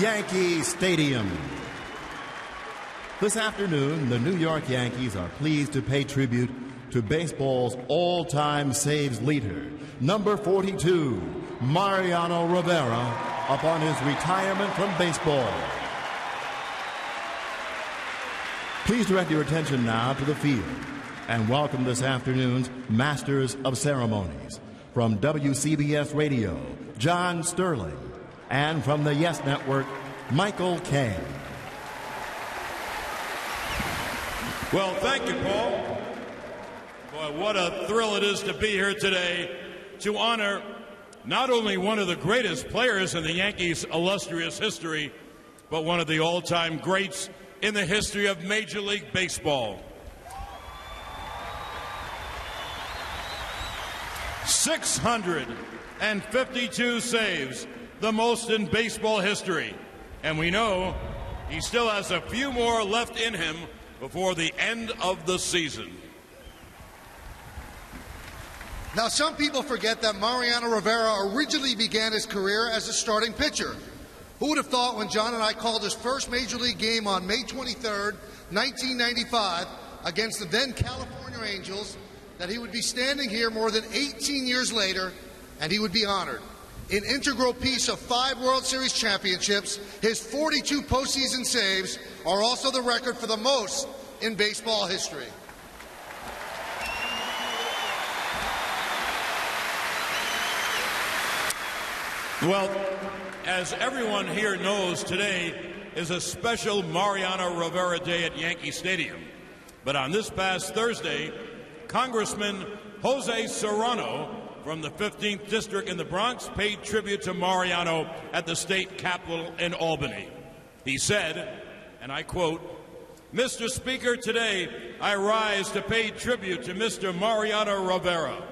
Yankee Stadium. This afternoon, the New York Yankees are pleased to pay tribute to baseball's all-time saves leader, number 42, Mariano Rivera, upon his retirement from baseball. Please direct your attention now to the field and welcome this afternoon's Masters of Ceremonies. From WCBS Radio, John Sterling, and from the Yes Network, Michael Kane. Well, thank you, Paul. Boy, what a thrill it is to be here today to honor not only one of the greatest players in the Yankees' illustrious history, but one of the all-time greats in the history of Major League Baseball. 652 saves, the most in baseball history. And we know he still has a few more left in him before the end of the season. Now, some people forget that Mariano Rivera originally began his career as a starting pitcher. Who would have thought when John and I called his first Major League game on May 23rd, 1995, against the then California Angels, that he would be standing here more than 18 years later and he would be honored. An integral piece of 5 World Series championships, his 42 postseason saves are also the record for the most in baseball history. Well, as everyone here knows, today is a special Mariano Rivera Day at Yankee Stadium. But on this past Thursday, Congressman Jose Serrano from the 15th District in the Bronx paid tribute to Mariano at the state capitol in Albany. He said, and I quote, "Mr. Speaker, today I rise to pay tribute to Mr. Mariano Rivera.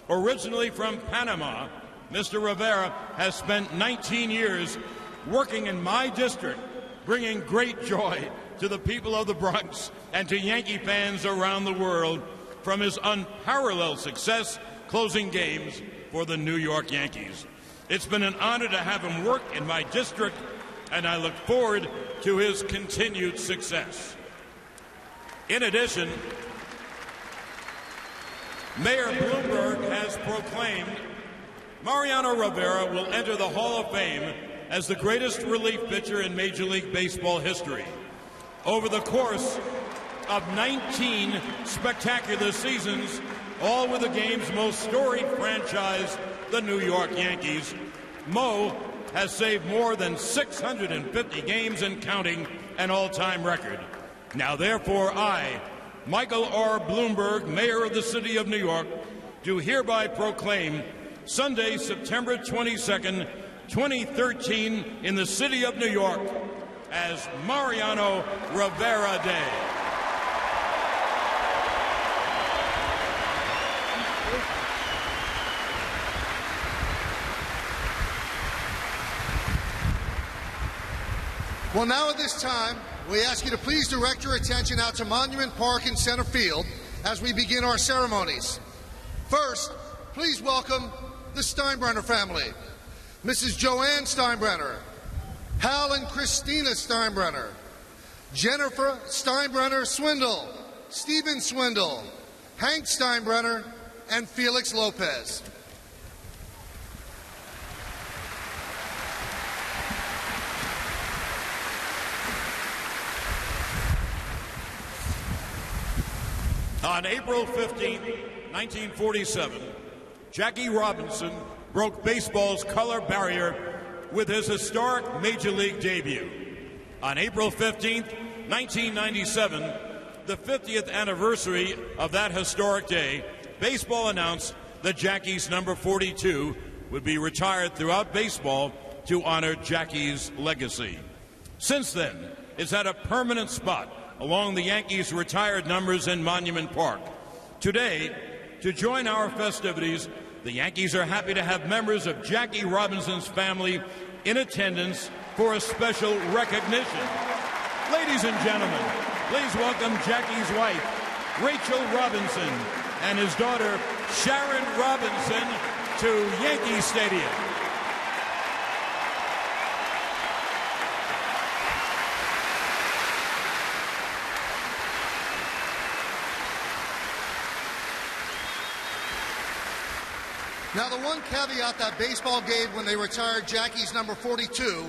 Originally from Panama, Mr. Rivera has spent 19 years working in my district, bringing great joy to the people of the Bronx and to Yankee fans around the world from his unparalleled success closing games for the New York Yankees. It's been an honor to have him work in my district, and I look forward to his continued success." In addition, Mayor Bloomberg has proclaimed Mariano Rivera will enter the Hall of Fame as the greatest relief pitcher in Major League Baseball history. Over the course of 19 spectacular seasons, all with the game's most storied franchise, the New York Yankees, Mo has saved more than 650 games and counting, an all-time record. Now, therefore, I, Michael R. Bloomberg, Mayor of the City of New York, do hereby proclaim Sunday, September 22nd, 2013, in the City of New York as Mariano Rivera Day. Well, now at this time, we ask you to please direct your attention out to Monument Park in center field as we begin our ceremonies. First, please welcome the Steinbrenner family. Mrs. Joanne Steinbrenner, Hal and Christina Steinbrenner, Jennifer Steinbrenner Swindle, Stephen Swindle, Hank Steinbrenner, and Felix Lopez. On April 15, 1947, Jackie Robinson broke baseball's color barrier with his historic Major League debut. On April 15, 1997, the 50th anniversary of that historic day, baseball announced that Jackie's number 42 would be retired throughout baseball to honor Jackie's legacy. Since then, it's had a permanent spot along the Yankees' retired numbers in Monument Park. Today, to join our festivities, the Yankees are happy to have members of Jackie Robinson's family in attendance for a special recognition. Ladies and gentlemen, please welcome Jackie's wife, Rachel Robinson, and his daughter, Sharon Robinson, to Yankee Stadium. Now, the one caveat that baseball gave when they retired Jackie's number 42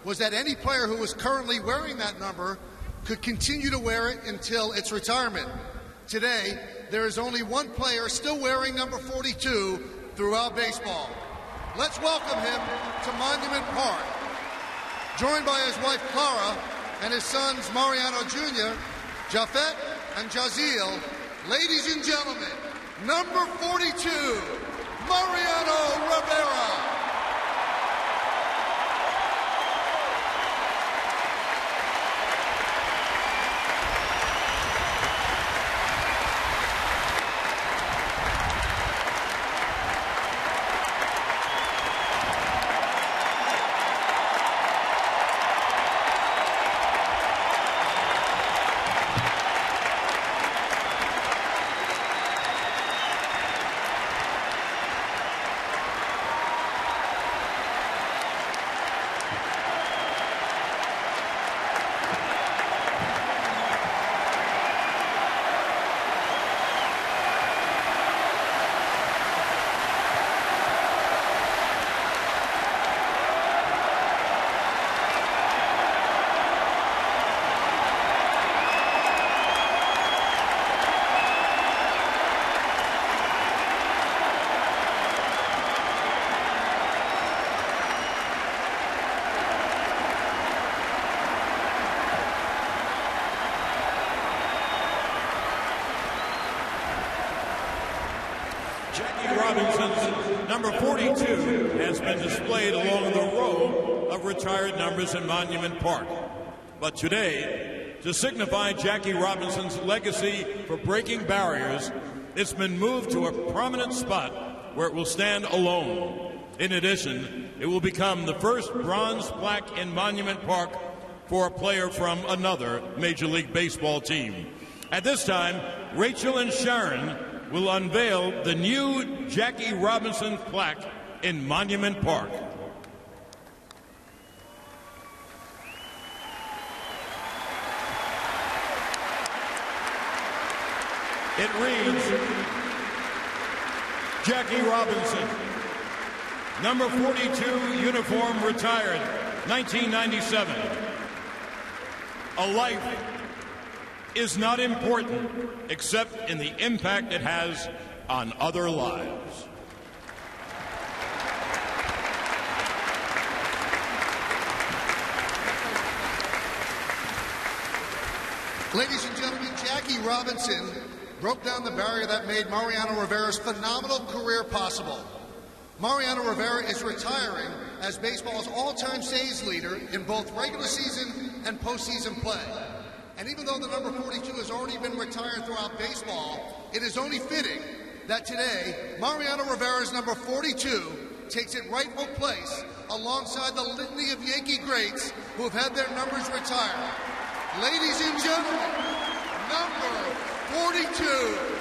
was that any player who was currently wearing that number could continue to wear it until its retirement. Today, there is only one player still wearing number 42 throughout baseball. Let's welcome him to Monument Park. Joined by his wife Clara and his sons Mariano Jr., Jafet, and Jazeel, ladies and gentlemen, number 42, Mariano Rivera. Number 42 has been displayed along the row of retired numbers in Monument Park. But today, to signify Jackie Robinson's legacy for breaking barriers, it's been moved to a prominent spot where it will stand alone. In addition, it will become the first bronze plaque in Monument Park for a player from another Major League Baseball team. At this time, Rachel and Sharon will unveil the new Jackie Robinson plaque in Monument Park. It reads, Jackie Robinson, number 42, uniform retired, 1997. A life is not important except in the impact it has on other lives. Ladies and gentlemen, Jackie Robinson broke down the barrier that made Mariano Rivera's phenomenal career possible. Mariano Rivera is retiring as baseball's all-time saves leader in both regular season and postseason play. And even though the number 42 has already been retired throughout baseball, it is only fitting that today, Mariano Rivera's number 42 takes its rightful place alongside the litany of Yankee greats who have had their numbers retired. Ladies and gentlemen, number 42.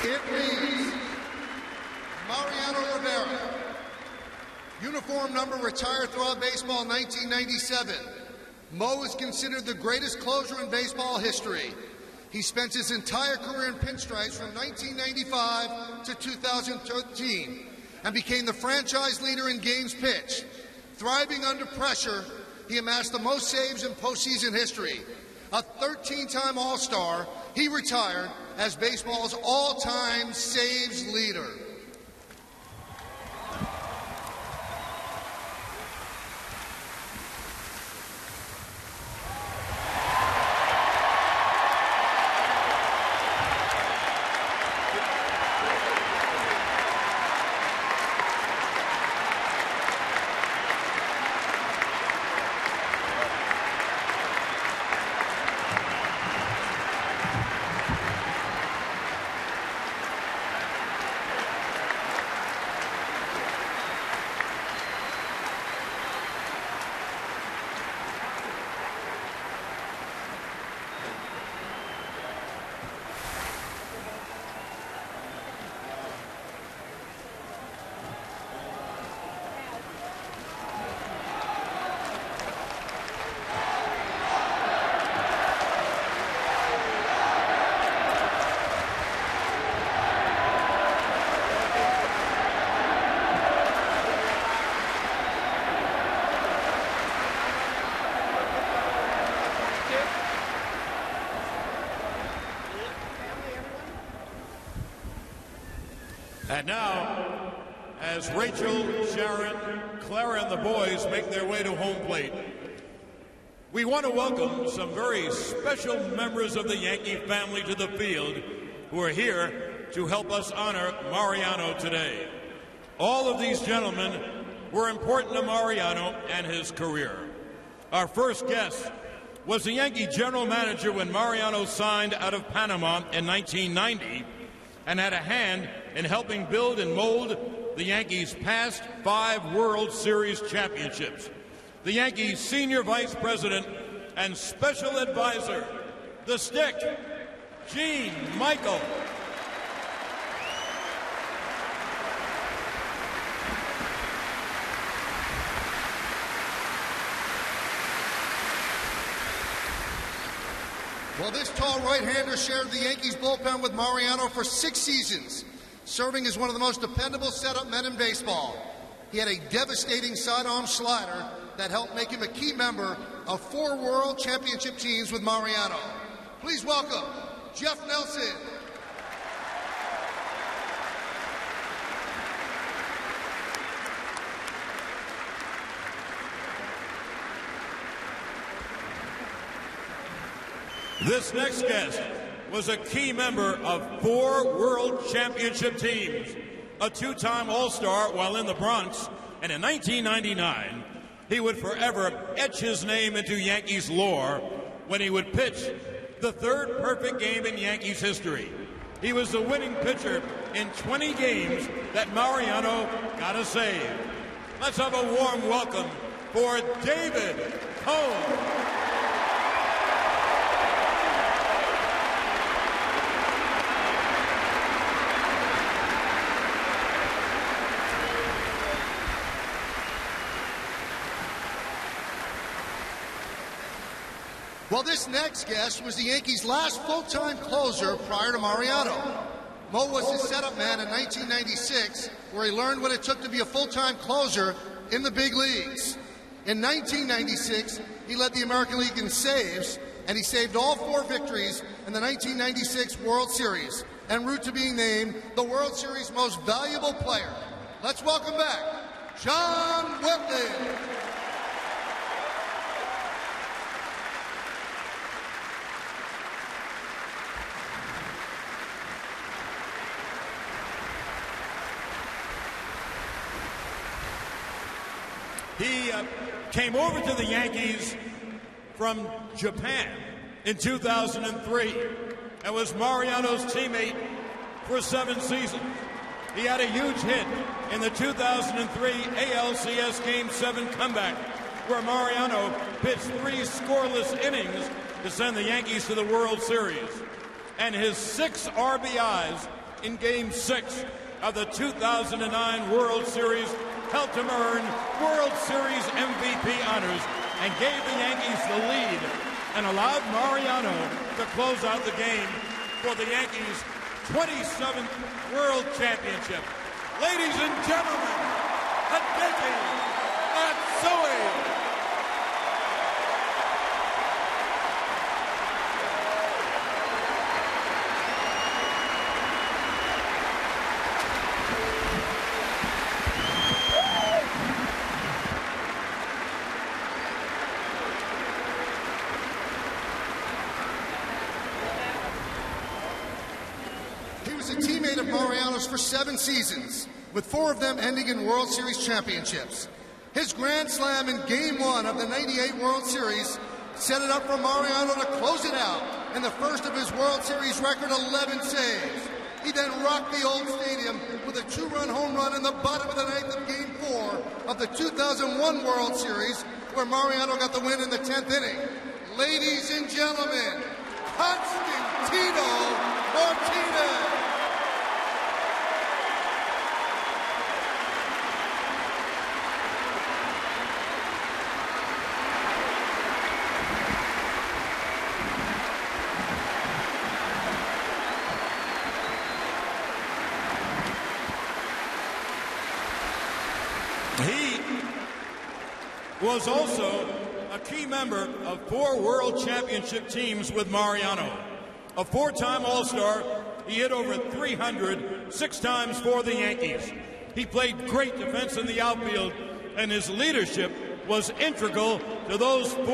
It reads, Mariano Rivera, uniform number retired throughout baseball in 1997. Mo is considered the greatest closer in baseball history. He spent his entire career in pinstripes from 1995 to 2013 and became the franchise leader in games pitched. Thriving under pressure, he amassed the most saves in postseason history. A 13-time All-Star, he retired as baseball's all-time saves leader. And now, as Rachel, Sharon, Clara, and the boys make their way to home plate, we want to welcome some very special members of the Yankee family to the field who are here to help us honor Mariano today. All of these gentlemen were important to Mariano and his career. Our first guest was the Yankee general manager when Mariano signed out of Panama in 1990 and had a hand in helping build and mold the Yankees' past 5 World Series championships. The Yankees' senior vice president and special advisor, the Stick, Gene Michael. Well, this tall right-hander shared the Yankees bullpen with Mariano for 6 seasons, serving as one of the most dependable setup men in baseball. He had a devastating sidearm slider that helped make him a key member of 4 World Championship teams with Mariano. Please welcome Jeff Nelson. This next guest was a key member of 4 World Championship teams, a 2-time All-Star while in the Bronx, and in 1999, he would forever etch his name into Yankees lore when he would pitch the 3rd perfect game in Yankees history. He was the winning pitcher in 20 games that Mariano got a save. Let's have a warm welcome for David Cone. Well, this next guest was the Yankees' last full-time closer prior to Mariano. Mo was his setup man in 1996, where he learned what it took to be a full-time closer in the big leagues. In 1996, he led the American League in saves, and he saved all 4 victories in the 1996 World Series, en route to being named the World Series' most valuable player. Let's welcome back John Whitley. He came over to the Yankees from Japan in 2003 and was Mariano's teammate for 7 seasons. He had a huge hit in the 2003 ALCS Game 7 comeback, where Mariano pitched 3 scoreless innings to send the Yankees to the World Series. And his 6 RBIs in Game 6 of the 2009 World Series helped him earn World Series MVP honors and gave the Yankees the lead and allowed Mariano to close out the game for the Yankees' 27th World Championship. Ladies and gentlemen, Hideki Matsui. For 7 seasons, with 4 of them ending in World Series championships. His grand slam in Game 1 of the '98 World Series set it up for Mariano to close it out in the first of his World Series record 11 saves. He then rocked the old stadium with a 2-run home run in the bottom of the 9th of Game 4 of the 2001 World Series, where Mariano got the win in the 10th inning. Ladies and gentlemen, Constantino Martinez. Was also a key member of 4 World Championship teams with Mariano. A 4-time All-Star, he hit over 300 6 times for the Yankees. He played great defense in the outfield, and his leadership was integral to those 4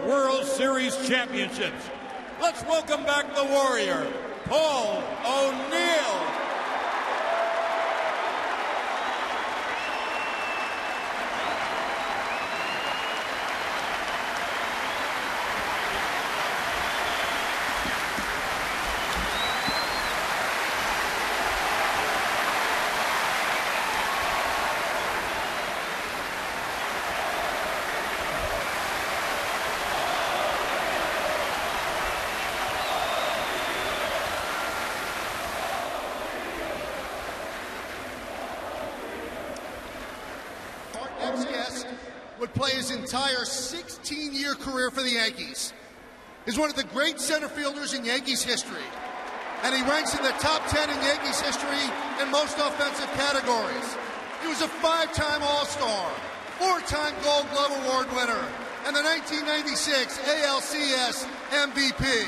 World Series championships. Let's welcome back the Warrior, Paul O'Neill. Next guest would play his entire 16-year career for the Yankees. He's one of the great center fielders in Yankees history, and he ranks in the top 10 in Yankees history in most offensive categories. He was a 5-time All-Star, 4-time Gold Glove Award winner, and the 1996 ALCS MVP.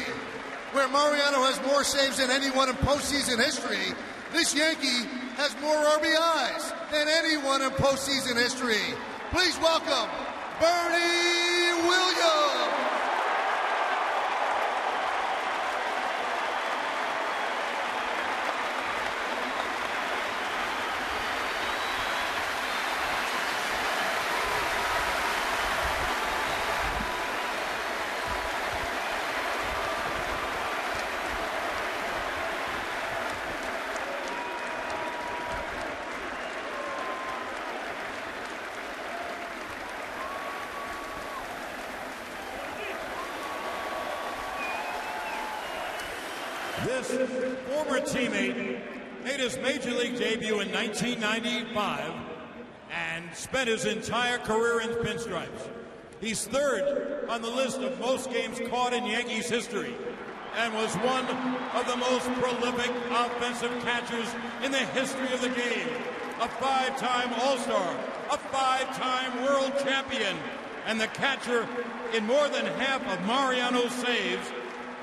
Where Mariano has more saves than anyone in postseason history, this Yankee has more RBIs than anyone in postseason history. Please welcome Bernie Williams. This former teammate made his Major League debut in 1995 and spent his entire career in pinstripes. He's 3rd on the list of most games caught in Yankees history and was one of the most prolific offensive catchers in the history of the game. A 5-time All-Star, a 5-time World Champion, and the catcher in more than half of Mariano's saves,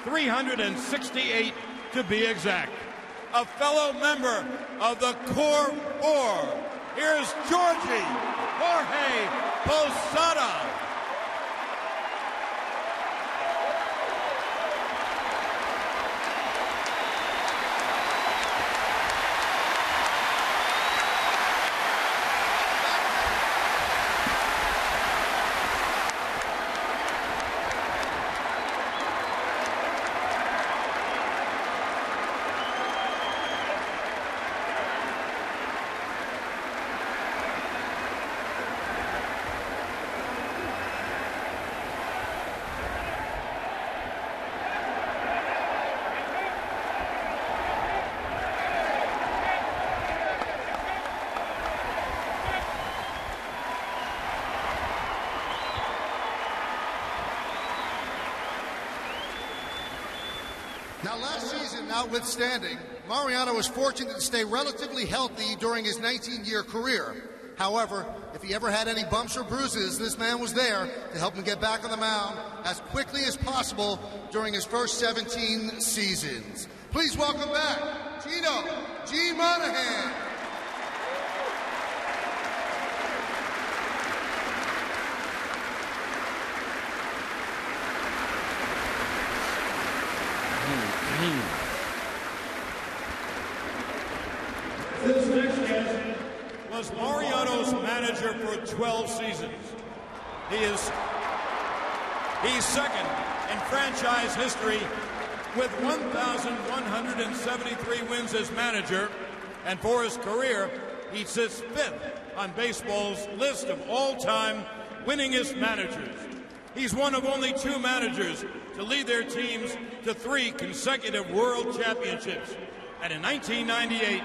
368 to be exact. A fellow member of the Core 4. Here's Jorge Posada. Now, last season notwithstanding, Mariano was fortunate to stay relatively healthy during his 19-year career. However, if he ever had any bumps or bruises, this man was there to help him get back on the mound as quickly as possible during his first 17 seasons. Please welcome back Gino G. Monahan. This next guest was Mariano's manager for 12 seasons. He's second in franchise history with 1,173 wins as manager, and for his career, he sits 5th on baseball's list of all-time winningest managers. He's one of only 2 managers to lead their teams to 3 consecutive world championships. And in 1998,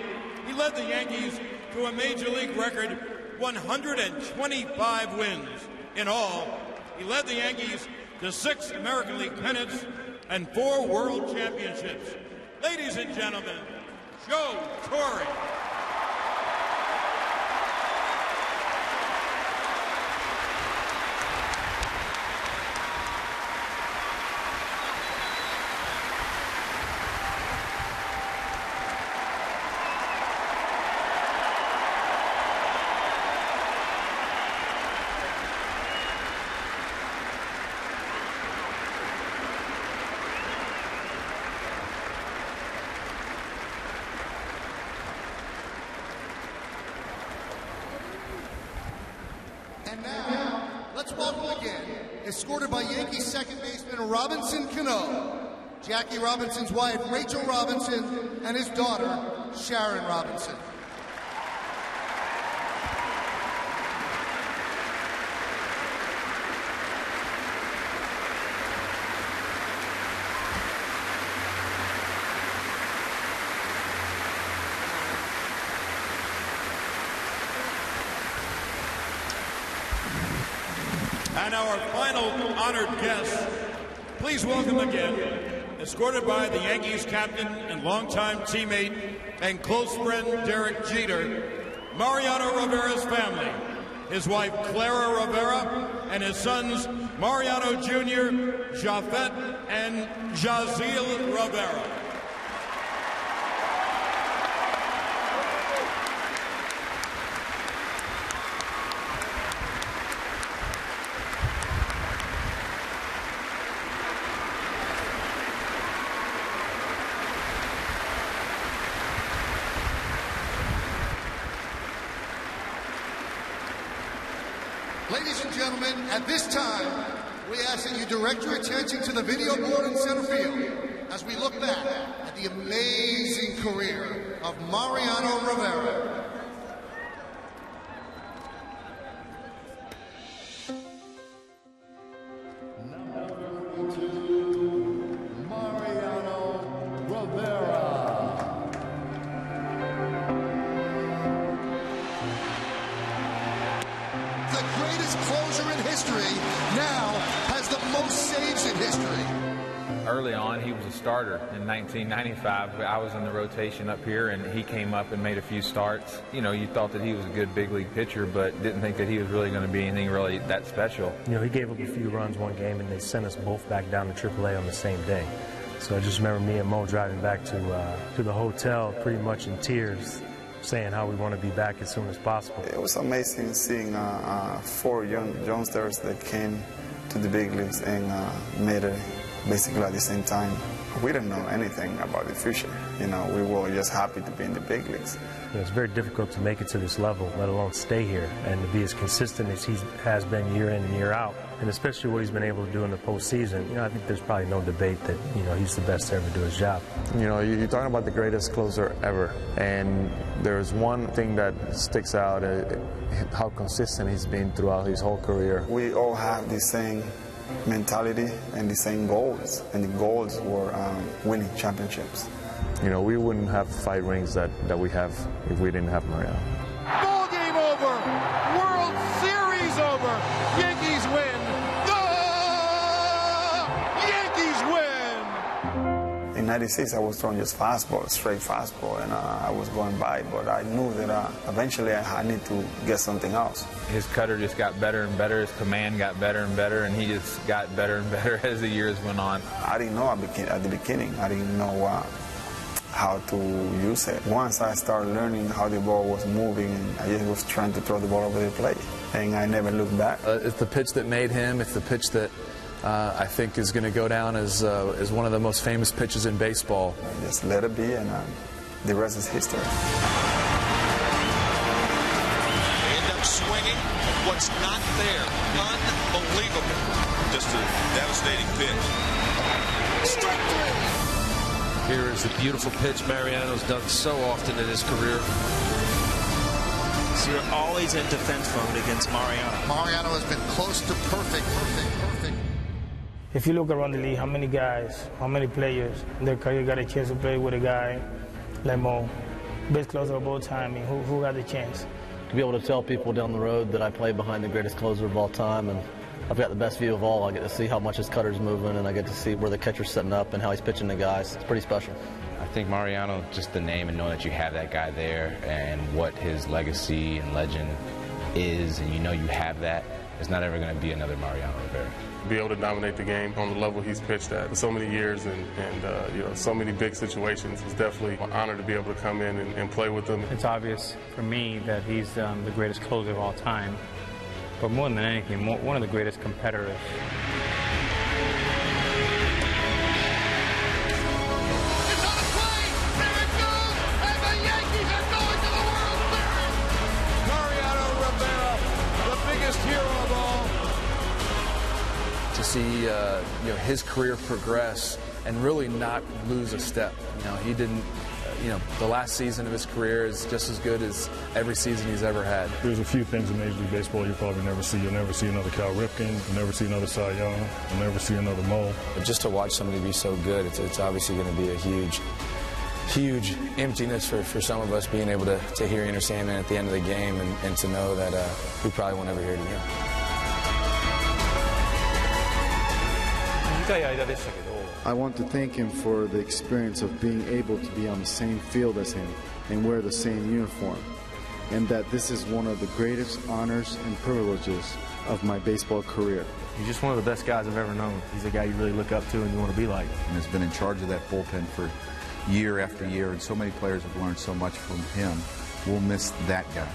he led the Yankees to a Major League record 125 wins. In all, he led the Yankees to 6 American League pennants and 4 world championships. Ladies and gentlemen, Joe Torre. And now, let's welcome again, escorted by Yankees second baseman Robinson Cano, Jackie Robinson's wife Rachel Robinson, and his daughter Sharon Robinson. And our final honored guest, please welcome again, escorted by the Yankees captain and longtime teammate and close friend Derek Jeter, Mariano Rivera's family, his wife Clara Rivera, and his sons Mariano Jr., Japhet, and Jazeel Rivera. Ladies and gentlemen, at this time, we ask that you direct your attention to the video board in center field as we look back at the amazing career of Mariano Rivera. Number 42, Mariano Rivera. The greatest closer in history now has the most saves in history. Early on, he was a starter. In 1995, I was in the rotation up here, and he came up and made a few starts. You know, you thought that he was a good big league pitcher, but didn't think that he was really going to be anything really that special. You know, he gave up a few runs one game, and they sent us both back down to AAA on the same day. So I just remember me and Mo driving back to the hotel pretty much in tears, saying how we want to be back as soon as possible. It was amazing seeing 4 youngsters that came to the big leagues and made it basically at the same time. We didn't know anything about the future. You know, we were just happy to be in the big leagues. You know, it's very difficult to make it to this level, let alone stay here, and to be as consistent as he has been year in and year out, and especially what he's been able to do in the postseason. You know, I think there's probably no debate that, you know, he's the best to ever do his job. You know, you're talking about the greatest closer ever, and there's one thing that sticks out, how consistent he's been throughout his whole career. We all have the same mentality and the same goals, and the goals were winning championships. You know, we wouldn't have 5 rings that we have if we didn't have Mariano. Ball game over. World Series over. Yankees win. The Yankees win. In '96, I was throwing just fastball, straight fastball, and I was going by, but I knew that eventually I need to get something else. His cutter just got better and better, his command got better and better, and he just got better and better as the years went on. I didn't know at the beginning. I didn't know how to use it. Once I started learning how the ball was moving, and I just was trying to throw the ball over the plate, and I never looked back. It's the pitch that made him. It's the pitch that I think is going to go down as one of the most famous pitches in baseball. Just let it be, and the rest is history. They end up swinging what's not there. Unbelievable. Just a devastating pitch. Strike 3. Here is the beautiful pitch Mariano's done so often in his career. So you're always in defense mode against Mariano. Mariano has been close to perfect. If you look around the league, how many guys, how many players in their career got a chance to play with a guy like Mo, best closer of all time? I mean, who got the chance? To be able to tell people down the road that I play behind the greatest closer of all time, and I've got the best view of all. I get to see how much his cutter's moving, and I get to see where the catcher's setting up and how he's pitching the guys. It's pretty special. I think Mariano, just the name and knowing that you have that guy there and what his legacy and legend is, and you know you have that, there's not ever going to be another Mariano Rivera. Be able to dominate the game on the level he's pitched at for so many years and you know, so many big situations. It's definitely an honor to be able to come in and play with him. It's obvious for me that he's the greatest closer of all time, but more than anything, one of the greatest competitors. Mariano Rivera, the biggest hero see his career progress and really not lose a step. He didn't. The last season of his career is just as good as every season he's ever had. There's a few things in Major League Baseball you'll probably never see. You'll never see another Cal Ripken. You'll never see another Cy Young. You'll never see another Mo. But just to watch somebody be so good, it's obviously going to be a huge emptiness for some of us being able to hear Enter Sandman at the end of the game and to know that we probably won't ever hear it again. I want to thank him for the experience of being able to be on the same field as him and wear the same uniform, and that this is one of the greatest honors and privileges of my baseball career. He's just one of the best guys I've ever known. He's a guy you really look up to and you want to be like. And has been in charge of that bullpen for year after year, and so many players have learned so much from him. We'll miss that guy.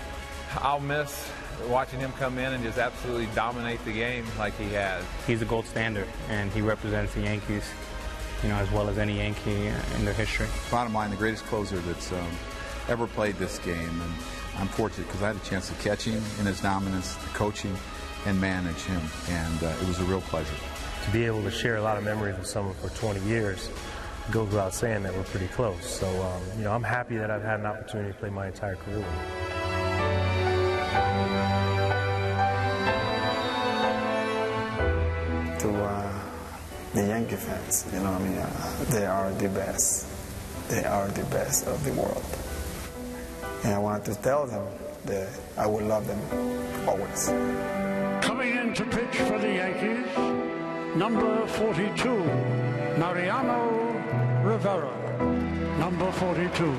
I'll miss watching him come in and just absolutely dominate the game like he has. He's the gold standard, and he represents the Yankees, as well as any Yankee in their history. Bottom line, the greatest closer that's ever played this game, and I'm fortunate because I had a chance to catch him in his dominance, to coach him, and manage him, and it was a real pleasure. To be able to share a lot of memories with someone for 20 years goes without saying that we're pretty close. So, I'm happy that I've had an opportunity to play my entire career with him. To the Yankee fans, they are the best. They are the best of the world. And I wanted to tell them that I will love them always. Coming in to pitch for the Yankees, number 42, Mariano Rivera, number 42.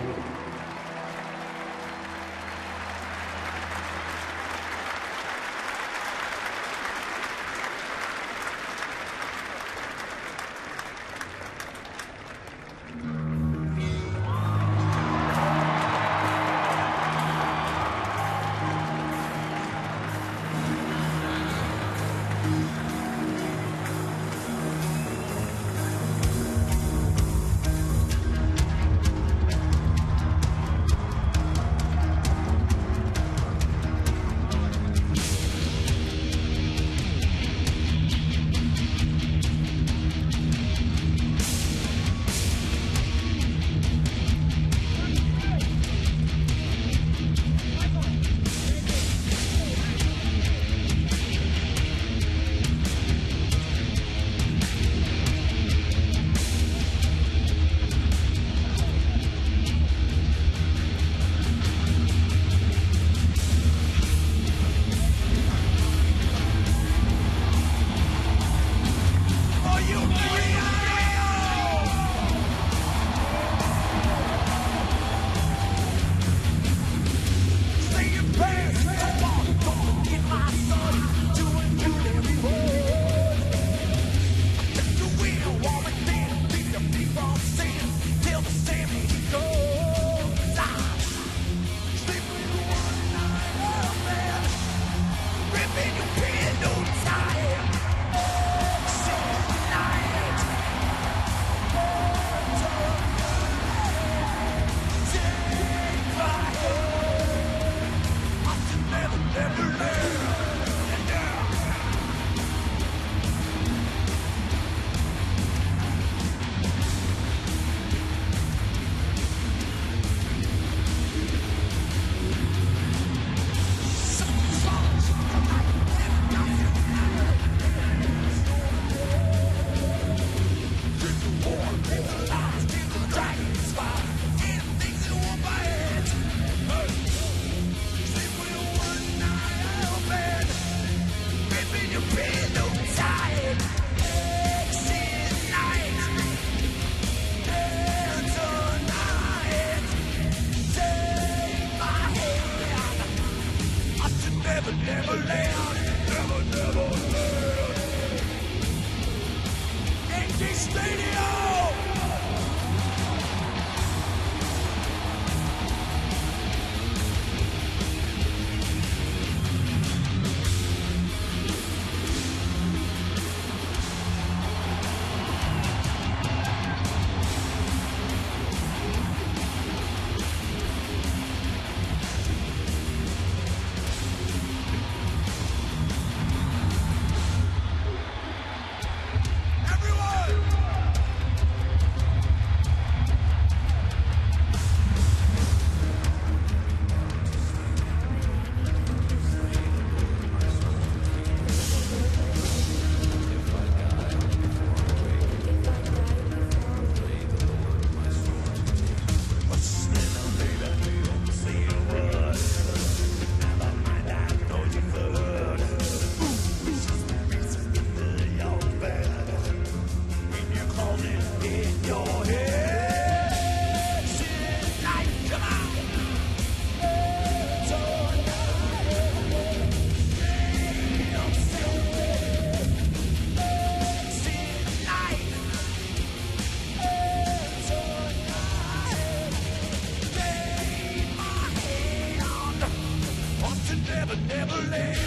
to Never Never Land.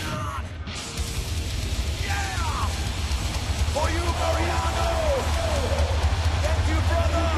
Yeah! For you, Mariano! Thank you, brother!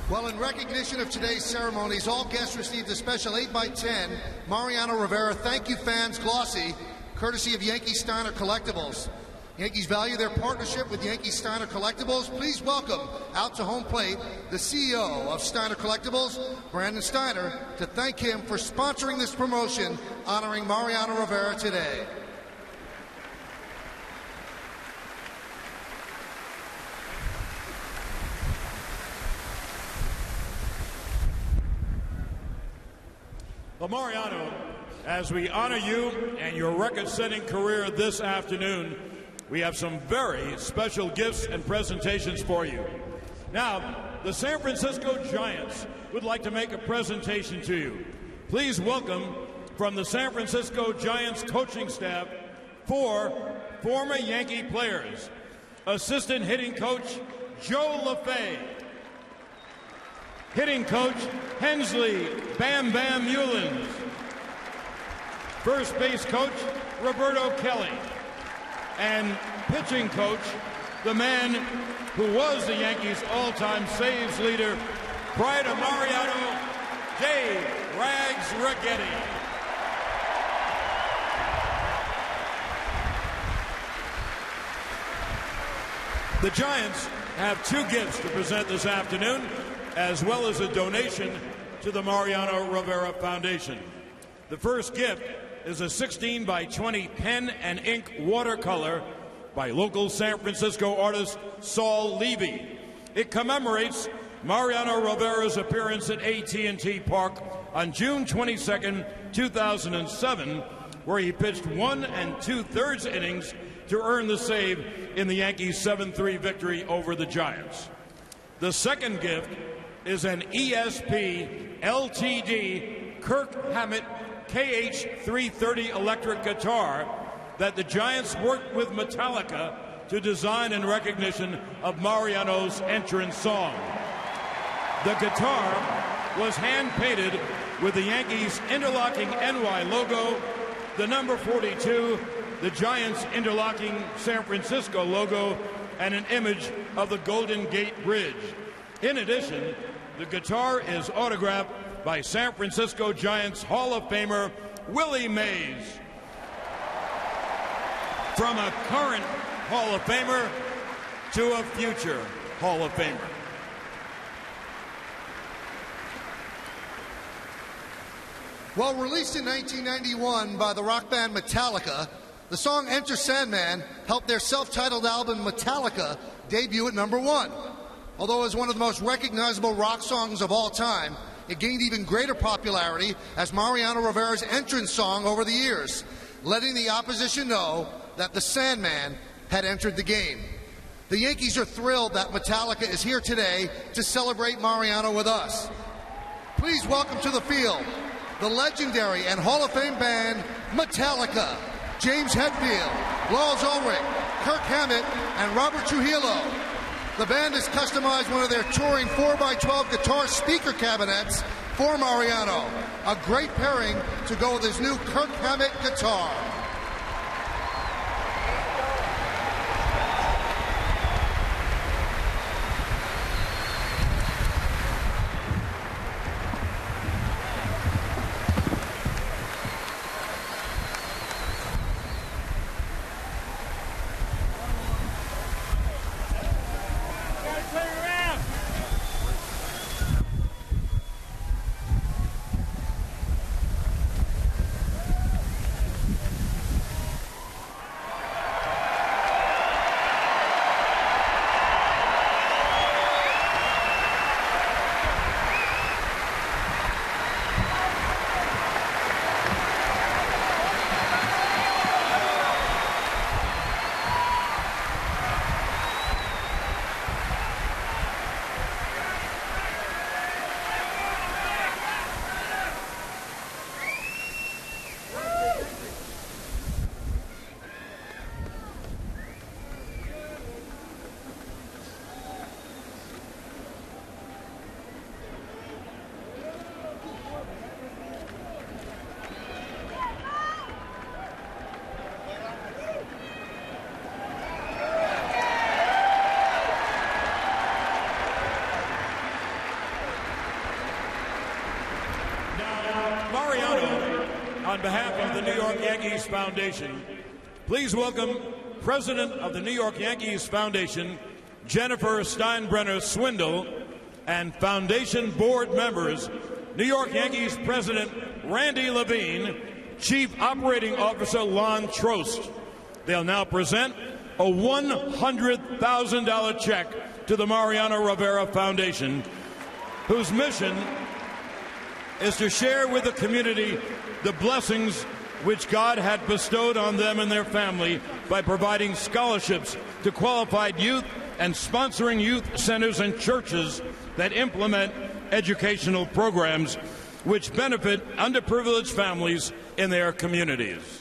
Well, in recognition of today's ceremonies, all guests received a special 8x10 Mariano Rivera Thank You Fans glossy, courtesy of Yankee Steiner Collectibles. Yankees value their partnership with Yankee Steiner Collectibles. Please welcome out to home plate the CEO of Steiner Collectibles, Brandon Steiner, to thank him for sponsoring this promotion honoring Mariano Rivera today. Well, Mariano, as we honor you and your record-setting career this afternoon, we have some very special gifts and presentations for you. Now, the San Francisco Giants would like to make a presentation to you. Please welcome from the San Francisco Giants coaching staff 4 former Yankee players. Assistant hitting coach Joe LaFay. Hitting coach, Hensley Bam Bam Mullins. First base coach, Roberto Kelly. And pitching coach, the man who was the Yankees' all-time saves leader prior to Mariano, Dave Rags Righetti. The Giants have 2 gifts to present this afternoon, as well as a donation to the Mariano Rivera Foundation. The first gift is a 16x20 pen and ink watercolor by local San Francisco artist Saul Levy. It commemorates Mariano Rivera's appearance at AT&T Park on June 22, 2007, where he pitched 1 2/3 innings to earn the save in the Yankees' 7-3 victory over the Giants. The second gift is an ESP LTD Kirk Hammett KH330 electric guitar that the Giants worked with Metallica to design in recognition of Mariano's entrance song. The guitar was hand-painted with the Yankees' interlocking NY logo, the number 42, the Giants' interlocking San Francisco logo, and an image of the Golden Gate Bridge. In addition, the guitar is autographed by San Francisco Giants Hall of Famer Willie Mays. From a current Hall of Famer to a future Hall of Famer. Well, released in 1991 by the rock band Metallica, the song Enter Sandman helped their self-titled album Metallica debut at #1. Although it was one of the most recognizable rock songs of all time, it gained even greater popularity as Mariano Rivera's entrance song over the years, letting the opposition know that the Sandman had entered the game. The Yankees are thrilled that Metallica is here today to celebrate Mariano with us. Please welcome to the field the legendary and Hall of Fame band Metallica, James Hetfield, Lars Ulrich, Kirk Hammett, and Robert Trujillo. The band has customized one of their touring 4x12 guitar speaker cabinets for Mariano, a great pairing to go with his new Kirk Hammett guitar. on behalf of the New York Yankees Foundation, please welcome President of the New York Yankees Foundation, Jennifer Steinbrenner Swindle, and Foundation Board members, New York Yankees President Randy Levine, Chief Operating Officer Lon Trost. They'll now present a $100,000 check to the Mariano Rivera Foundation, whose mission is to share with the community the blessings which God had bestowed on them and their family by providing scholarships to qualified youth and sponsoring youth centers and churches that implement educational programs which benefit underprivileged families in their communities.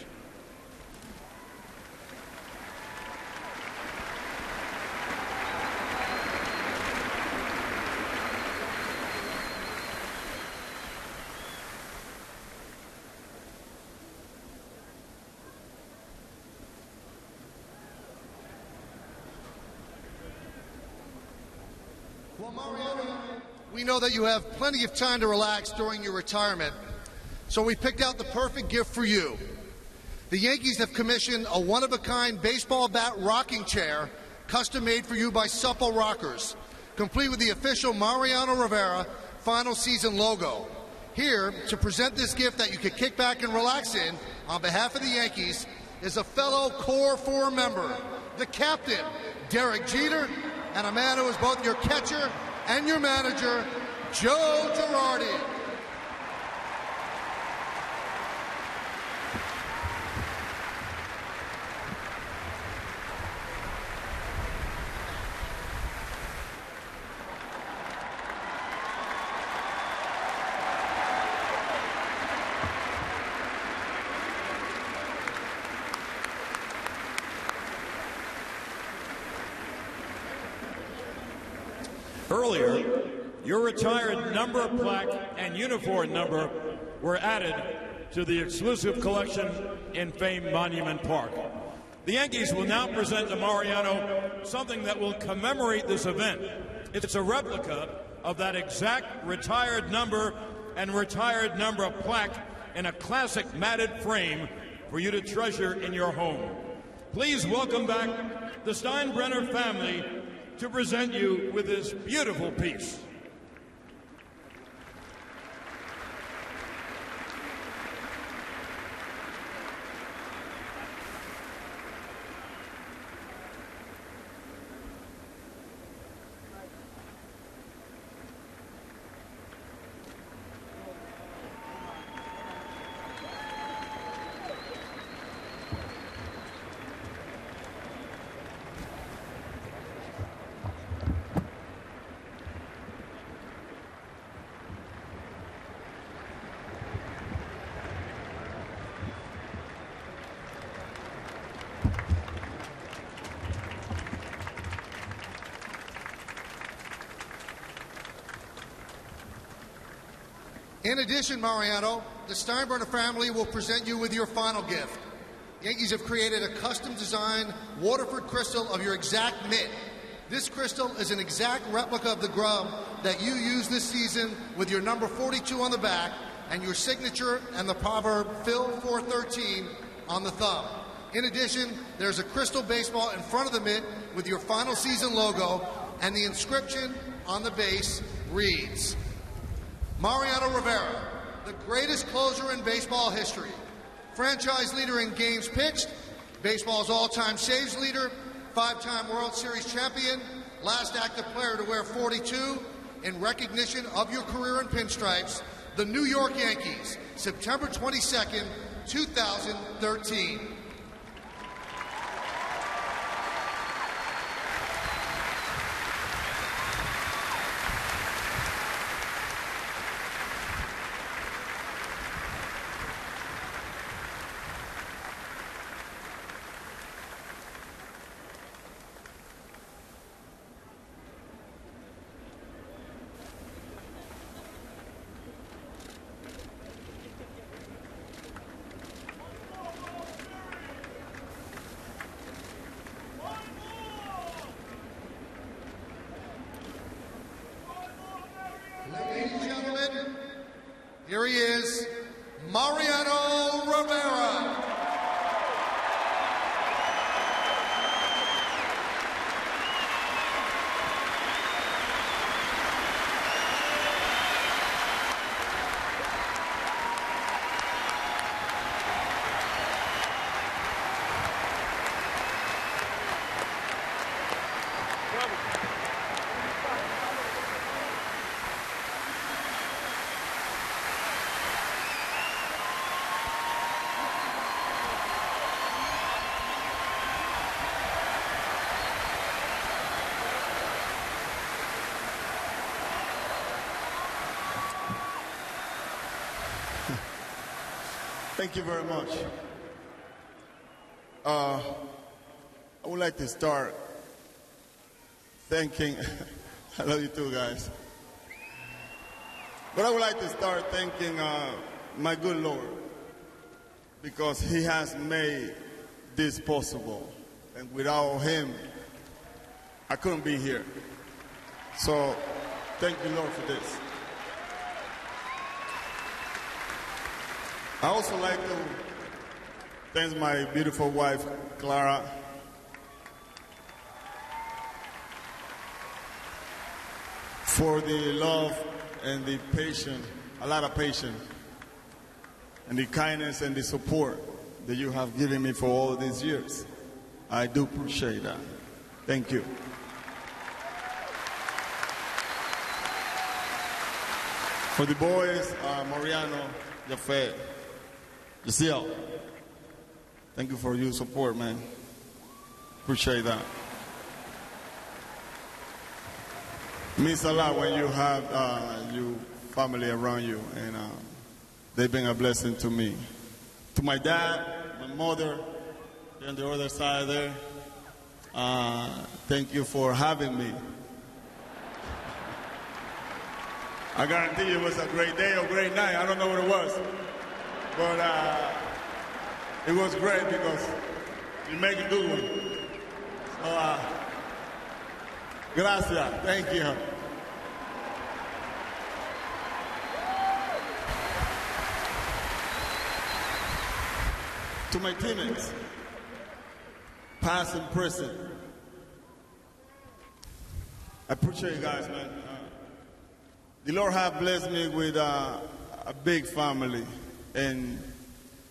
Well, Mariano, we know that you have plenty of time to relax during your retirement, so we picked out the perfect gift for you. The Yankees have commissioned a one-of-a-kind baseball bat rocking chair, custom-made for you by Supple Rockers, complete with the official Mariano Rivera final season logo. Here, to present this gift that you can kick back and relax in, on behalf of the Yankees, is a fellow Core 4 member, the captain, Derek Jeter, and a man who is both your catcher and your manager, Joe Girardi. Earlier, your retired number plaque and uniform number were added to the exclusive collection in Fame Monument Park. The Yankees will now present to Mariano something that will commemorate this event. It's a replica of that exact retired number and retired number plaque in a classic matted frame for you to treasure in your home. Please welcome back the Steinbrenner family to present you with this beautiful piece. In addition, Mariano, the Steinbrenner family will present you with your final gift. Yankees have created a custom-designed Waterford crystal of your exact mitt. This crystal is an exact replica of the glove that you used this season with your number 42 on the back and your signature and the proverb Phil 413 on the thumb. In addition, there's a crystal baseball in front of the mitt with your final season logo, and the inscription on the base reads, Mariano Rivera, the greatest closer in baseball history, franchise leader in games pitched, baseball's all-time saves leader, 5-time World Series champion, last active player to wear 42, in recognition of your career in pinstripes, the New York Yankees, September 22nd, 2013. Thank you very much. I would like to start thanking, I love you too, guys. But I would like to start thanking my good Lord, because he has made this possible. And without him, I couldn't be here. So thank you, Lord, for this. I also like to thank my beautiful wife, Clara. For the love and the patience, a lot of patience, and the kindness and the support that you have given me for all these years. I do appreciate that. Thank you. For the boys, Mariano, Jafet, Yasiel, thank you for your support, man. Appreciate that. It means a lot when you have your family around you, and they've been a blessing to me. To my dad, my mother, on the other side there, thank you for having me. I guarantee you it was a great day or great night. I don't know what it was. But it was great because you make a good one. So, gracias. Thank you. To my teammates, past and present, I appreciate you guys, man. The Lord has blessed me with a big family, and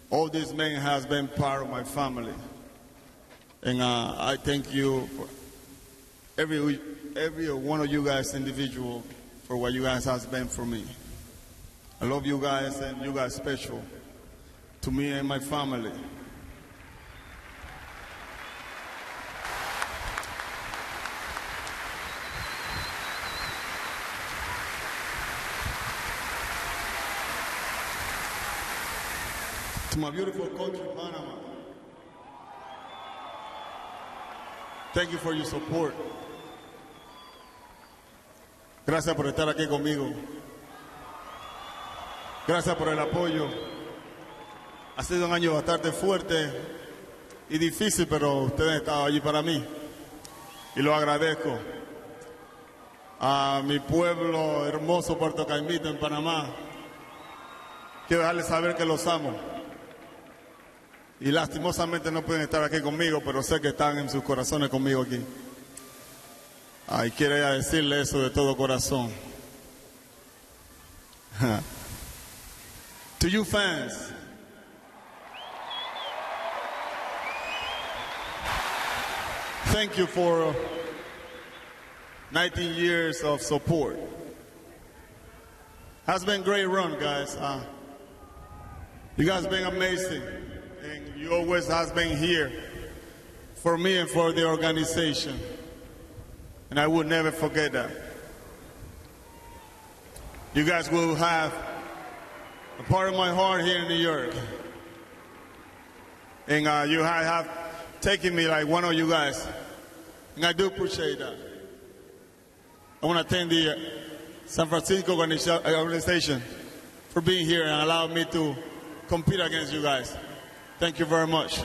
all these men has been part of my family. And I thank you for every one of you guys individual for what you guys has been for me. I love you guys, and you guys special to me and my family. To my beautiful country, Panama, thank you for your support. Gracias por estar aquí conmigo. Gracias por el apoyo. Ha sido un año bastante fuerte y difícil, pero ustedes han estado allí para mí y lo agradezco. A mi pueblo hermoso, Puerto Caimito, en Panamá, quiero dejarles saber que los amo. Y lastimosamente no pueden estar aquí conmigo, pero sé que están en sus corazones conmigo aquí. Y quiero decirle eso de todo corazón. To you fans, thank you for 19 years of support. Has been a great run, guys. You guys been amazing. And you always has been here for me and for the organization. And I would never forget that. You guys will have a part of my heart here in New York. And you have taken me like one of you guys. And I do appreciate that. I want to thank the San Francisco organization for being here and allowing me to compete against you guys. Thank you very much.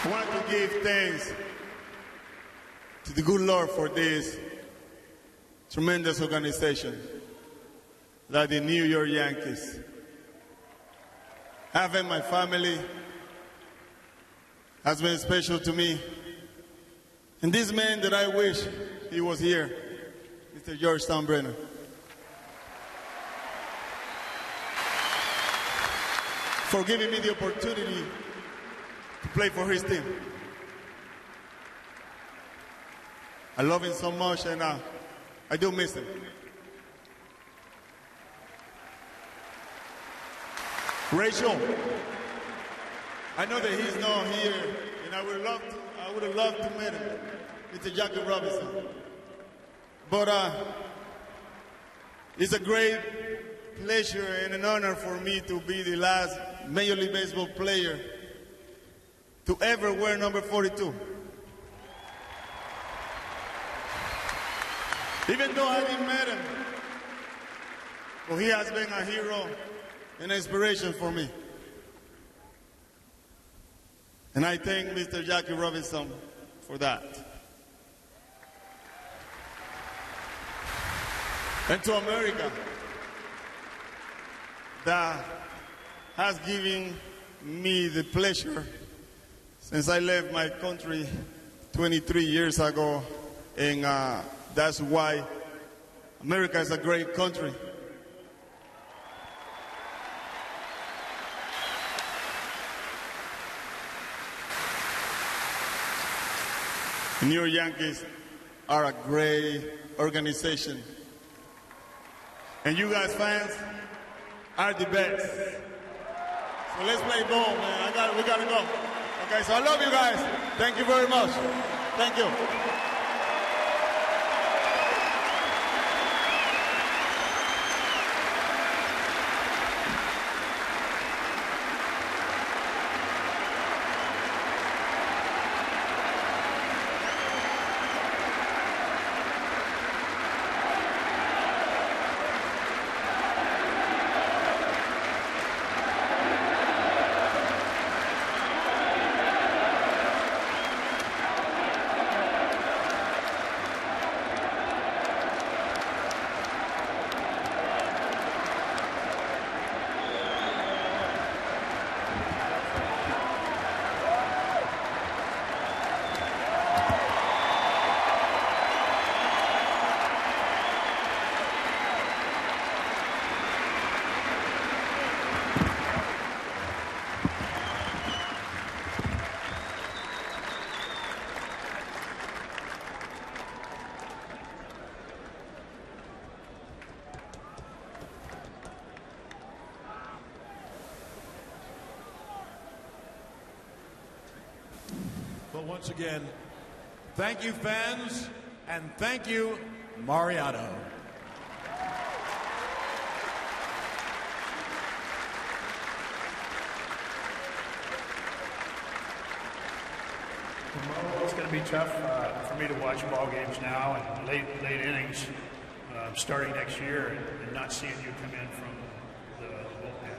I want to give thanks to the good Lord for this tremendous organization, like the New York Yankees. Having my family has been special to me. And this man that I wish he was here, Mr. George Steinbrenner. For giving me the opportunity to play for his team. I love him so much, and I do miss him. Rachel, I know that he's not here, and I would have loved to meet him. Mr. Jackie Robinson. But it's a great pleasure and an honor for me to be the last Major League Baseball player to ever wear number 42. Even though I haven't met him, but he has been a hero and inspiration for me. And I thank Mr. Jackie Robinson for that. And to America, that has given me the pleasure since I left my country 23 years ago, and that's why America is a great country. The New York Yankees are a great organization. And you guys fans are the best. So let's play ball, man. We gotta go. Okay, so I love you guys. Thank you very much. Thank you. But once again, thank you, fans, and thank you, Mariano. It's going to be tough for me to watch ball games now and late innings starting next year and not seeing you come in from the bullpen.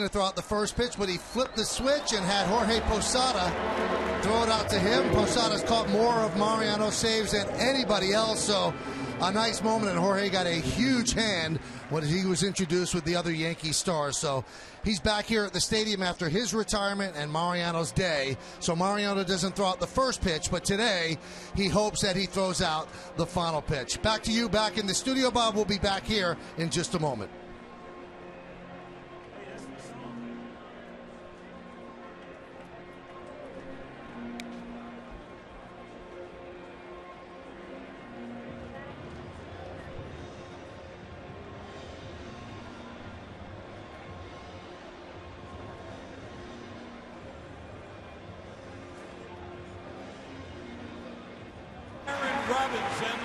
going to throw out the first pitch, but he flipped the switch and had Jorge Posada throw it out to him. Posada's caught more of Mariano's saves than anybody else, so a nice moment, and Jorge got a huge hand when he was introduced with the other Yankee stars. So he's back here at the stadium after his retirement and Mariano's day. So Mariano doesn't throw out the first pitch, but today he hopes that he throws out the final pitch. Back to you back in the studio, Bob. We'll be back here in just a moment. Robinson.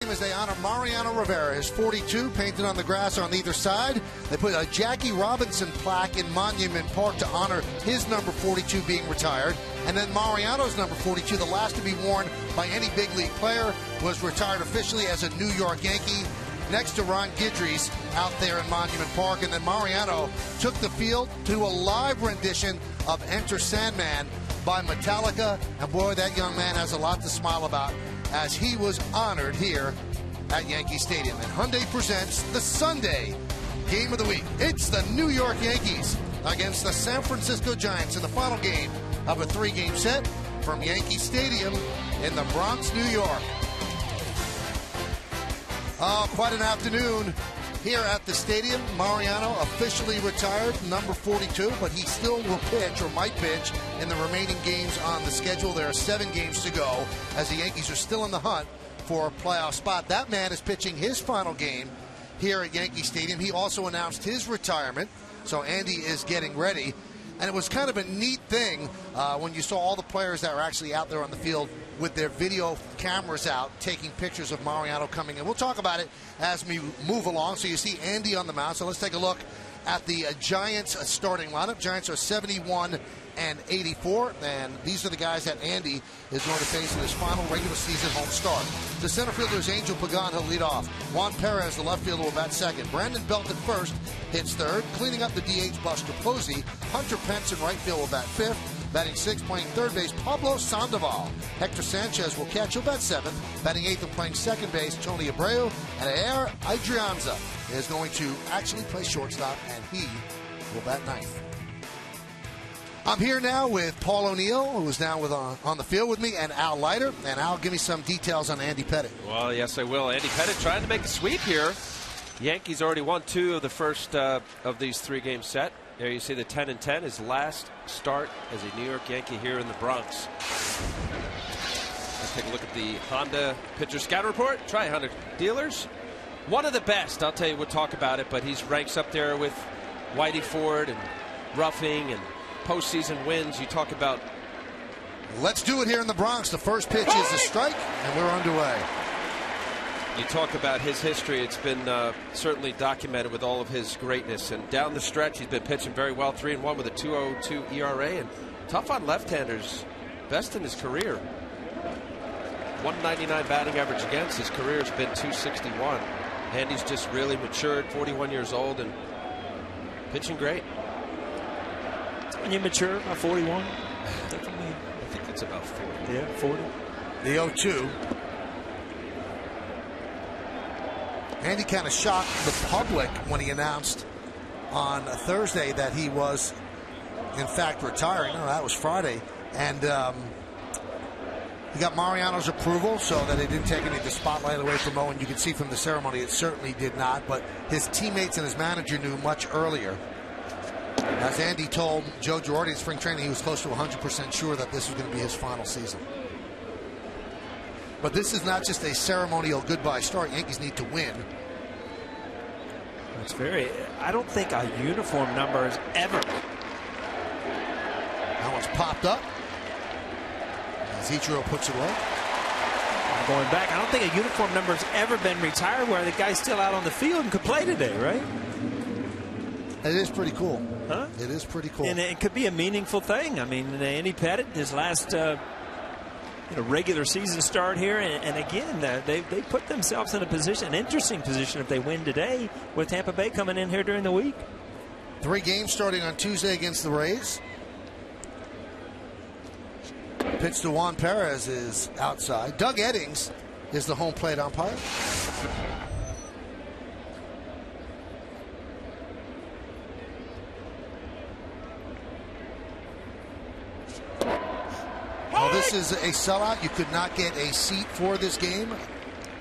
As they honor Mariano Rivera, his 42 painted on the grass on either side. They put a Jackie Robinson plaque in Monument Park to honor his number 42 being retired. And then Mariano's number 42, the last to be worn by any big league player, was retired officially as a New York Yankee next to Ron Guidry's out there in Monument Park. And then Mariano took the field to a live rendition of Enter Sandman by Metallica. And boy, that young man has a lot to smile about as he was honored here at Yankee Stadium. And Hyundai presents the Sunday game of the week. It's the New York Yankees against the San Francisco Giants in the final game of a 3-game set from Yankee Stadium in the Bronx, New York. Oh, quite an afternoon here at the stadium. Mariano officially retired, number 42, but he still will pitch or might pitch in the remaining games on the schedule. There are 7 games to go as the Yankees are still in the hunt for a playoff spot. That man is pitching his final game here at Yankee Stadium. He also announced his retirement, so Andy is getting ready. And it was kind of a neat thing when you saw all the players that were actually out there on the field with their video cameras out, taking pictures of Mariano coming in. We'll talk about it as we move along. So you see Andy on the mound. So let's take a look at the Giants starting lineup. Giants are 71 and 84, and these are the guys that Andy is going to face in his final regular season home start. The center fielder is Angel Pagan, he'll lead off. Juan Perez, the left fielder, will bat second. Brandon Belt at first, hits third. Cleaning up the DH, Buster Posey. Hunter Pence in right field will bat fifth. Batting sixth, playing third base, Pablo Sandoval. Hector Sanchez will catch, he'll bat seventh. Batting eighth and playing second base, Tony Abreu. And Air Adrianza is going to actually play shortstop, and he will bat ninth. I'm here now with Paul O'Neill, who is now on the field with me, and Al Leiter. And Al, give me some details on Andy Pettitte. Well, yes, I will. Andy Pettitte trying to make a sweep here. Yankees already won 2 of the first of these 3-game set. There you see the 10-10, his last start as a New York Yankee here in the Bronx. Let's take a look at the Honda pitcher scout report. Try Honda dealers. One of the best. I'll tell you, we'll talk about it, but he's ranks up there with Whitey Ford and Ruffing and postseason wins. You talk about. Let's do it here in the Bronx. The first pitch is a strike, and we're underway. You talk about his history. It's been certainly documented with all of his greatness. And down the stretch, he's been pitching very well. 3-1 with a 2.02 ERA. And tough on left-handers. Best in his career. 199 batting average against. His career has been 261. Andy's just really matured, 41 years old, and pitching great. And you mature by 41? Definitely. I think it's about 40. Yeah, 40. The 0-2. Andy kind of shocked the public when he announced on Thursday that he was, in fact, retiring. No, that was Friday. And he got Mariano's approval so that it didn't take any of the spotlight away from Owen. You can see from the ceremony it certainly did not. But his teammates and his manager knew much earlier. As Andy told Joe Girardi in spring training, he was close to 100% sure that this was going to be his final season. But this is not just a ceremonial goodbye start. Yankees need to win. It's very. I don't think a uniform number has ever. That one's popped up. As Ichiro puts it away. Going back, I don't think a uniform number has ever been retired where the guy's still out on the field and could play today, right? It is pretty cool. Huh? It is pretty cool. And it could be a meaningful thing. I mean, Andy Pettitte, his last regular season start here, and again, they put themselves in a position, an interesting position if they win today, with Tampa Bay coming in here during the week. 3 games starting on Tuesday against the Rays. Pitch to Juan Perez is outside. Doug Eddings is the home plate umpire. Well, this is a sellout. You could not get a seat for this game.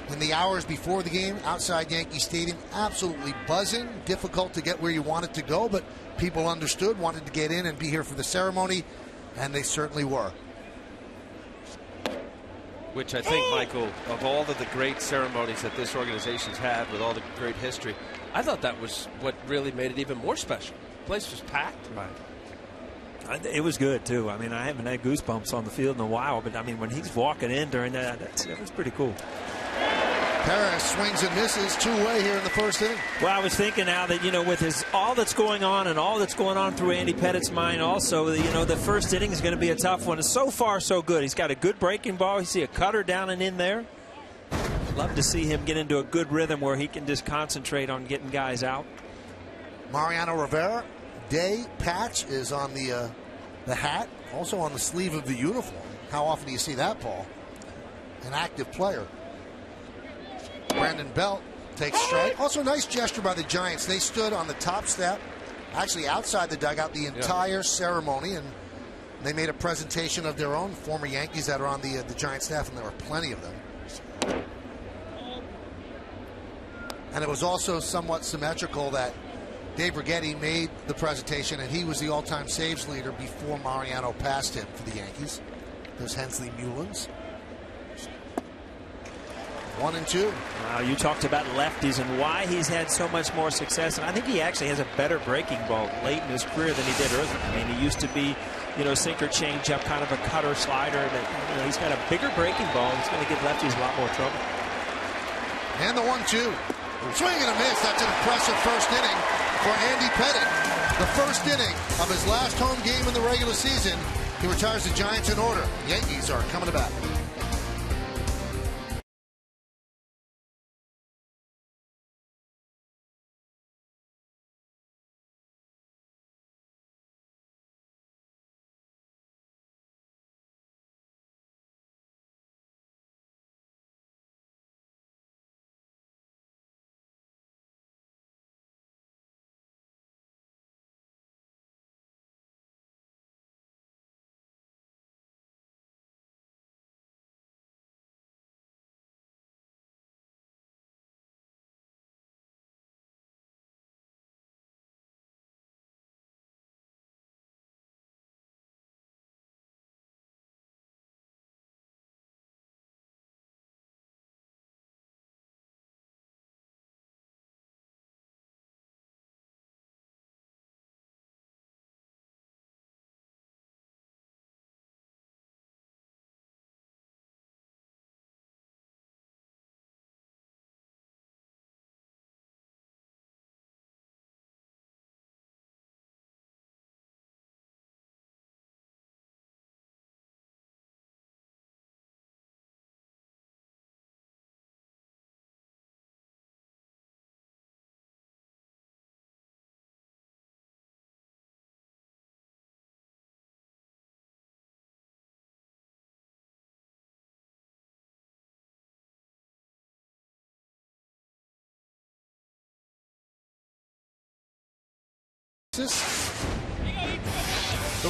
In the hours before the game, outside Yankee Stadium, absolutely buzzing. Difficult to get where you wanted to go, but people understood, wanted to get in and be here for the ceremony, and they certainly were. Which I think, Michael, of all of the great ceremonies that this organization's had with all the great history, I thought that was what really made it even more special. The place was packed. Right. It was good, too. I mean, I haven't had goosebumps on the field in a while, but, I mean, when he's walking in during that was pretty cool. Perez swings and misses, 2-way here in the first inning. Well, I was thinking now that, with all that's going on and all that's going on through Andy Pettitte's mind also, the first inning is going to be a tough one. And so far, so good. He's got a good breaking ball. You see a cutter down and in there. Love to see him get into a good rhythm where he can just concentrate on getting guys out. Mariano Rivera. Day patch is on the hat, also on the sleeve of the uniform. How often do you see that, Paul? An active player. Brandon Belt takes strike. Also, a nice gesture by the Giants. They stood on the top step, actually outside the dugout, the entire ceremony, and they made a presentation of their own former Yankees that are on the Giant staff, and there were plenty of them. And it was also somewhat symmetrical that Dave Righetti made the presentation, and he was the all-time saves leader before Mariano passed him for the Yankees. There's Hensley Mullins. 1-2. Wow, you talked about lefties and why he's had so much more success, and I think he actually has a better breaking ball late in his career than he did earlier. I mean, he used to be, sinker, changeup, kind of a cutter, slider. That he's got a bigger breaking ball. He's going to give lefties a lot more trouble. And the 1-2. Swing and a miss. That's an impressive first inning for Andy Pettitte. The first inning of his last home game in the regular season. He retires the Giants in order. Yankees are coming to bat. The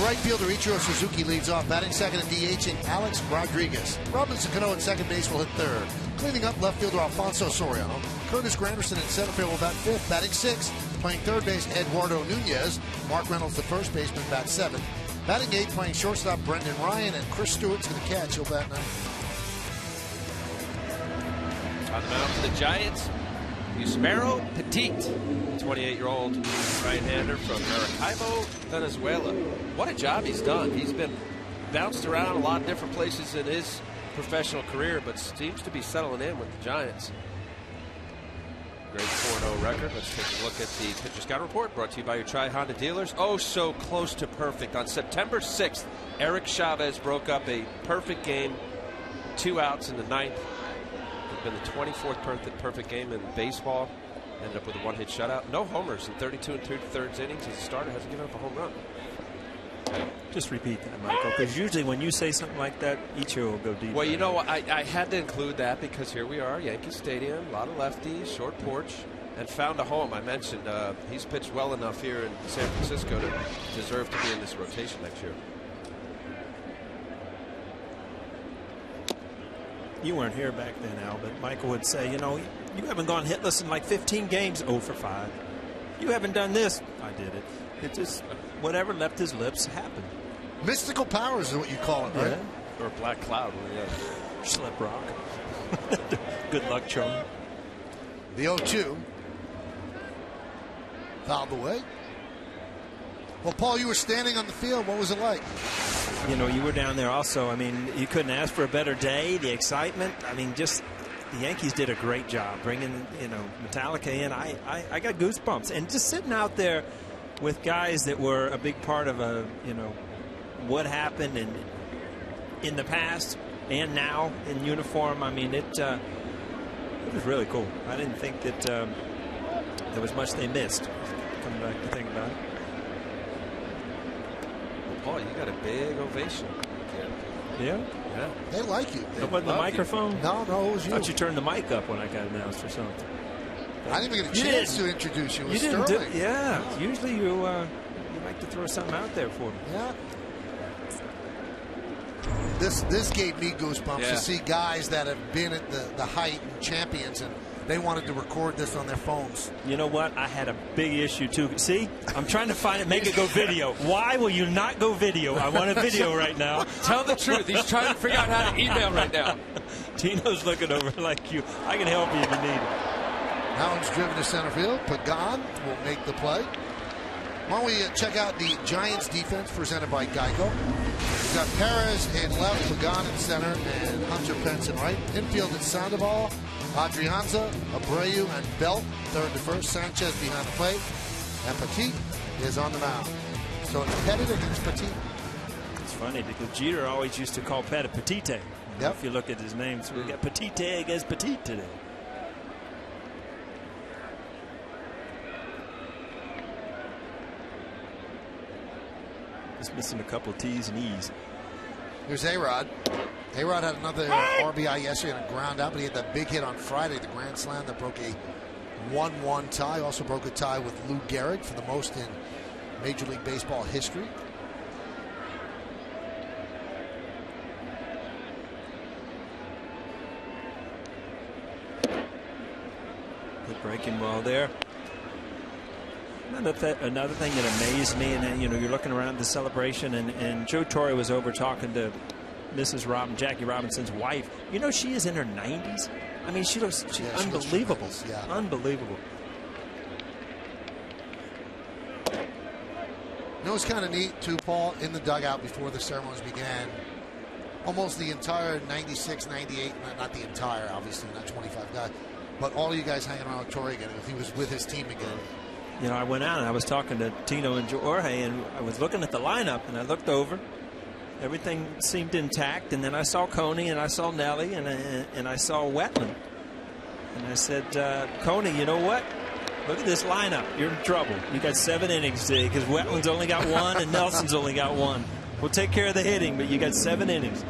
right fielder Ichiro Suzuki leads off, batting second and DHing Alex Rodriguez. Robinson Cano at second base will hit third. Cleaning up left fielder Alfonso Soriano. Curtis Granderson in center field will bat fifth. Batting sixth, playing third base Eduardo Nunez. Mark Reynolds, the first baseman, bats seventh. Batting eighth, playing shortstop Brendan Ryan, and Chris Stewart's going to catch. He'll bat ninth. On the mound for the Giants, Yusmeiro Petit, 28-year-old right-hander from Maracaibo, Venezuela. What a job he's done. He's been bounced around a lot of different places in his professional career, but seems to be settling in with the Giants. Great 4-0 record. Let's take a look at the Pitcher Scout Report, brought to you by your Tri-Honda dealers. Oh, so close to perfect. On September 6th, Eric Chavez broke up a perfect game, 2 outs in the ninth. Been the 24th perfect game in baseball. Ended up with a one-hit shutout. No homers in 32 and 2/3 innings. As a starter, hasn't given up a home run. Just repeat that, Michael, because usually when you say something like that, Ichiro will go deep. Well, you know, I had to include that because here we are, Yankee Stadium, a lot of lefties, short porch, and found a home. I mentioned he's pitched well enough here in San Francisco to deserve to be in this rotation next year. You weren't here back then, Al, but Michael would say, you know, you haven't gone hitless in like 15 games. 0 for 5. You haven't done this. I did it. It just, whatever left his lips happened. Mystical powers is what you call it, right? Yeah. Or a black cloud. Yeah. Slip rock. Good luck, Charlie. The 0-2. Fouled away. Well, Paul, you were standing on the field. What was it like? You know, you were down there also. I mean, you couldn't ask for a better day. The excitement. I mean, just the Yankees did a great job bringing, you know, Metallica in. I got goosebumps. And just sitting out there with guys that were a big part of you know, what happened in the past and now in uniform. I mean, it was really cool. I didn't think that there was much they missed. Coming back to think about it. Paul, you got a big ovation. Yeah? Yeah. They like you. It wasn't the microphone? No, it was you. I thought you turned the mic up when I got announced or something. I didn't even get a chance to introduce you. It was you didn't Sterling. yeah. Usually you like to throw something out there for me. Yeah. This gave me goosebumps to see guys that have been at the height and champions, and they wanted to record this on their phones. You know what? I had a big issue too. See, I'm trying to find it, make it go video. Why will you not go video? I want a video right now. Tell the truth. He's trying to figure out how to email right now. Tino's looking over like you. I can help you if you need it. Hounds driven to center field. Pagan will make the play. Why don't we check out the Giants defense presented by Geico. We've got Perez in left, Pagan in center, and Hunter Pence in right. Infield it's Sandoval, Adrianza, Abreu, and Belt. Third to first. Sanchez behind the plate. and Petit is on the mound. So it's Pettit against Petit. It's funny because Jeter always used to call Pettit Petite. Yep. If you look at his name, so we got Petite against Petit today. Just missing a couple of T's and E's. Here's A-Rod. A-Rod had another RBI yesterday on a ground out, but he had that big hit on Friday, the grand slam that broke a 1-1 tie. Also broke a tie with Lou Gehrig for the most in Major League Baseball history. Good breaking ball there. Another thing that amazed me, and you know, you're looking around the celebration, and Joe Torre was over talking to Mrs. Jackie Robinson's wife. You know, she is in her 90s. I mean, she's unbelievable. Unbelievable. You know, it's kind of neat too, Paul, in the dugout before the ceremonies began. Almost the entire 96, 98, not the entire, obviously, not 25 guys, but all of you guys hanging around with Torre again. He was with his team again. You know, I went out and I was talking to Tino and Jorge, and I was looking at the lineup, and I looked over. Everything seemed intact, and then I saw Coney, and I saw Nelly, and I saw Wetland. And I said, Coney, you know what? Look at this lineup. You're in trouble. You got 7 innings today because Wetland's only got 1 and Nelson's only got 1. We'll take care of the hitting, but you got 7 innings.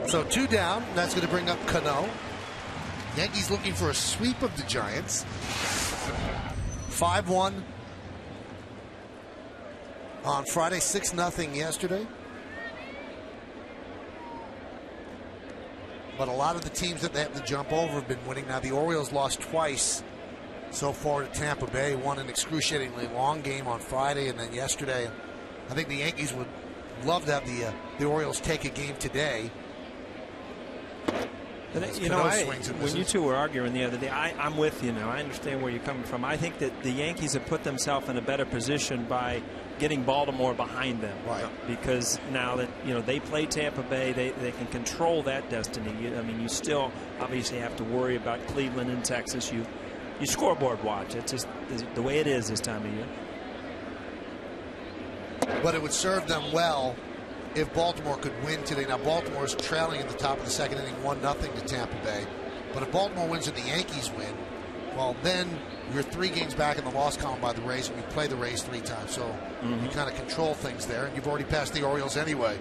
So 2 down. That's going to bring up Cano. Yankees looking for a sweep of the Giants. 5-1 on Friday, 6-0 yesterday. But a lot of the teams that they have to jump over have been winning. Now the Orioles lost twice so far to Tampa Bay. Won an excruciatingly long game on Friday, and then yesterday. I think the Yankees would love to have the Orioles take a game today. But, you know, when you two were arguing the other day, I'm with you now. I understand where you're coming from. I think that the Yankees have put themselves in a better position by getting Baltimore behind them. Right. Because now that, you know, they play Tampa Bay, they can control that destiny. I mean, you still obviously have to worry about Cleveland and Texas. You scoreboard watch. It's just the way it is this time of year. But it would serve them well if Baltimore could win today. Now, Baltimore's trailing in the top of the second inning 1-0 to Tampa Bay. But if Baltimore wins and the Yankees win, well, then you're 3 games back in the loss column by the Rays, and you play the Rays 3 times. So you kind of control things there, and you've already passed the Orioles anyway.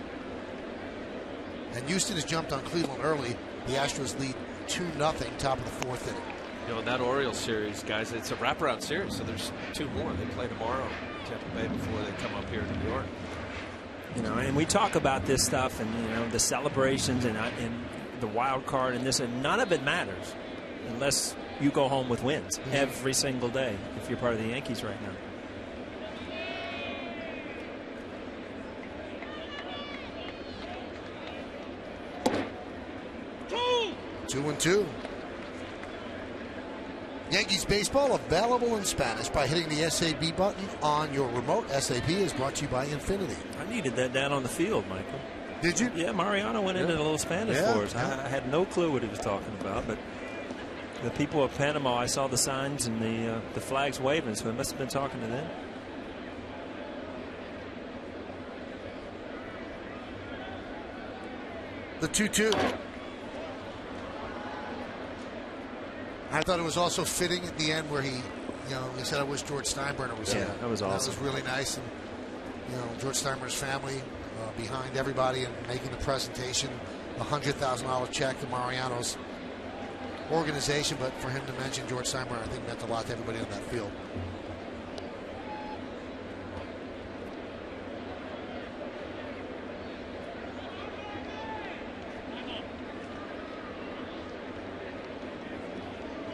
And Houston has jumped on Cleveland early. The Astros lead 2-0, top of the 4th inning. You know, in that Orioles series, guys, it's a wraparound series, so there's 2 more. They play tomorrow in Tampa Bay before they come up here to New York. You know, and we talk about this stuff, and you know, the celebrations and the wild card and this, and none of it matters unless you go home with wins every single day if you're part of the Yankees right now. 2-2. Yankees baseball available in Spanish by hitting the SAB button on your remote. SAB is brought to you by Infinity. I needed that down on the field, Michael. Did you? Yeah, Mariano went into a little Spanish for us. I had no clue what he was talking about, but the people of Panama, I saw the signs and the flags waving, so he must have been talking to them. The 2-2. I thought it was also fitting at the end where he said, "I wish George Steinbrenner was here." That was awesome. That was really nice, and George Steinbrenner's family behind everybody and making the presentation. A $100,000 check to Mariano's organization, but for him to mention George Steinbrenner, I think meant a lot to everybody on that field.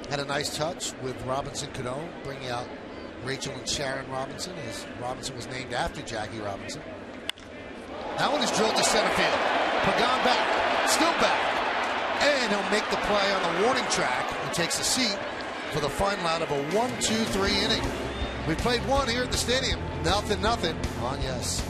Had a nice touch with Robinson Cano, bringing out Rachel and Sharon Robinson, as Robinson was named after Jackie Robinson. That one is drilled to center field. Pagan back, still back, and he'll make the play on the warning track and takes a seat for the final out of a 1-2-3 inning. We played one here at the stadium, 0-0 on Yes.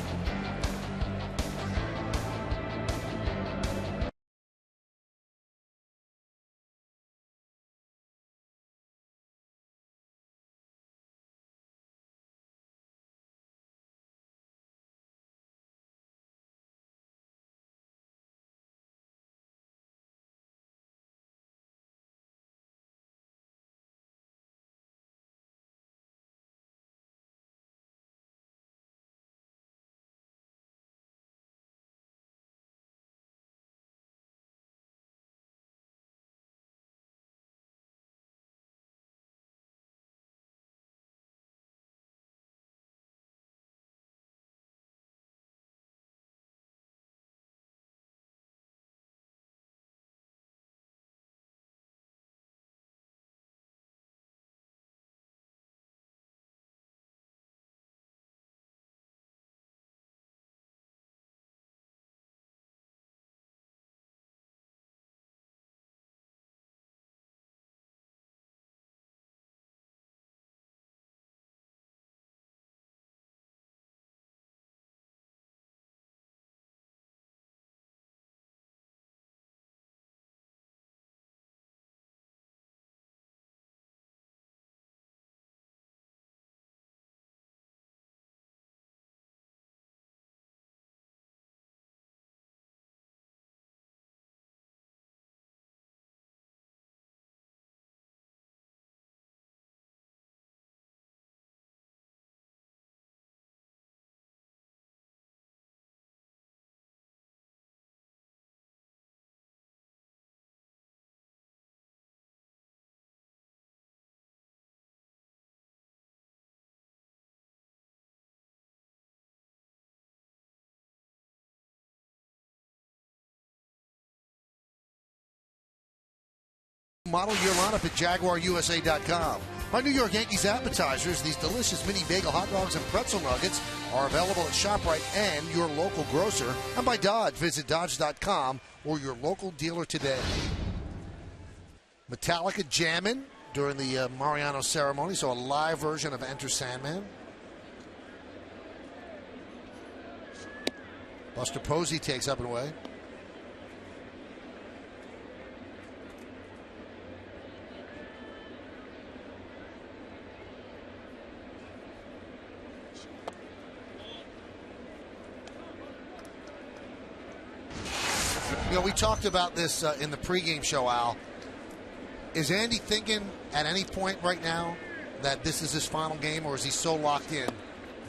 Model your lineup at JaguarUSA.com. My New York Yankees appetizers, these delicious mini bagel hot dogs and pretzel nuggets, are available at ShopRite and your local grocer. And by Dodge, visit Dodge.com or your local dealer today. Metallica jamming during the Mariano ceremony, so a live version of Enter Sandman. Buster Posey takes up and away. You know, we talked about this in the pregame show, Al. Is Andy thinking at any point right now that this is his final game, or is he so locked in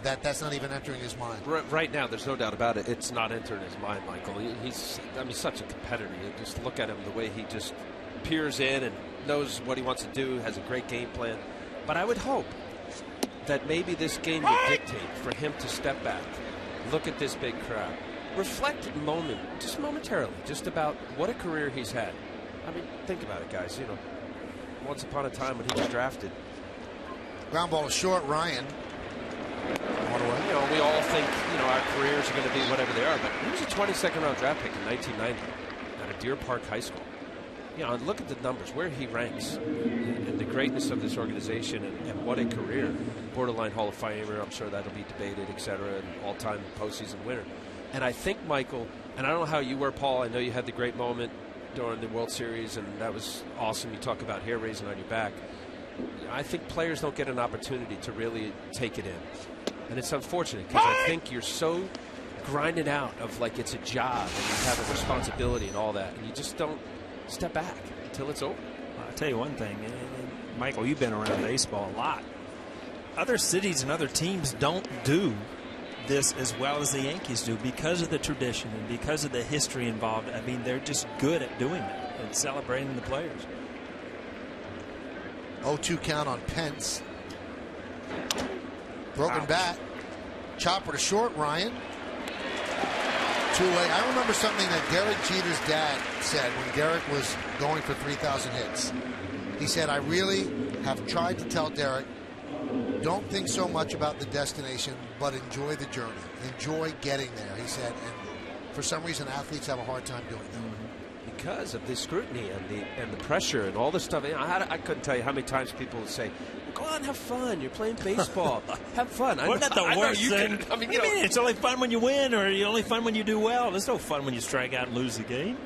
that that's not even entering his mind? Right now, there's no doubt about it. It's not entering his mind, Michael. He's such a competitor. You just look at him, the way he just peers in and knows what he wants to do, has a great game plan. But I would hope that maybe this game would dictate for him to step back, look at this big crowd, reflect just momentarily, just about what a career he's had. I mean, think about it, guys. You know, once upon a time when he was drafted. Ground ball is short, Ryan. You know, we all think, you know, our careers are going to be whatever they are, but he was a 22nd round draft pick in 1990 out of Deer Park High School. You know, and look at the numbers, where he ranks, and the greatness of this organization, and what a career. Borderline Hall of Famer, I'm sure that'll be debated, et cetera, and all-time postseason winner. And I think, Michael, and I don't know how you were, Paul, I know you had the great moment during the World Series, and that was awesome. You talk about hair raising on your back. I think players don't get an opportunity to really take it in. And it's unfortunate, because I think you're so grinding out of like it's a job and you have a responsibility and all that, and you just don't step back until it's over. Well, I'll tell you one thing, Michael, you've been around baseball a lot. Other cities and other teams don't do this as well as the Yankees do because of the tradition and because of the history involved. I mean, they're just good at doing that and celebrating the players. 0-2 count on Pence. Broken bat. Chopper to short, Ryan. Too late. I remember something that Derek Jeter's dad said when Derek was going for 3,000 hits. He said, I really have tried to tell Derek, don't think so much about the destination, but enjoy the journey. Enjoy getting there, he said. And for some reason, athletes have a hard time doing that. Because of the scrutiny and the pressure and all this stuff. You know, I couldn't tell you how many times people would say, go on, have fun. You're playing baseball. Have fun. Wasn't that the worst thing? I mean, it's only fun when you win, or it's only fun when you do well. There's no fun when you strike out and lose the game.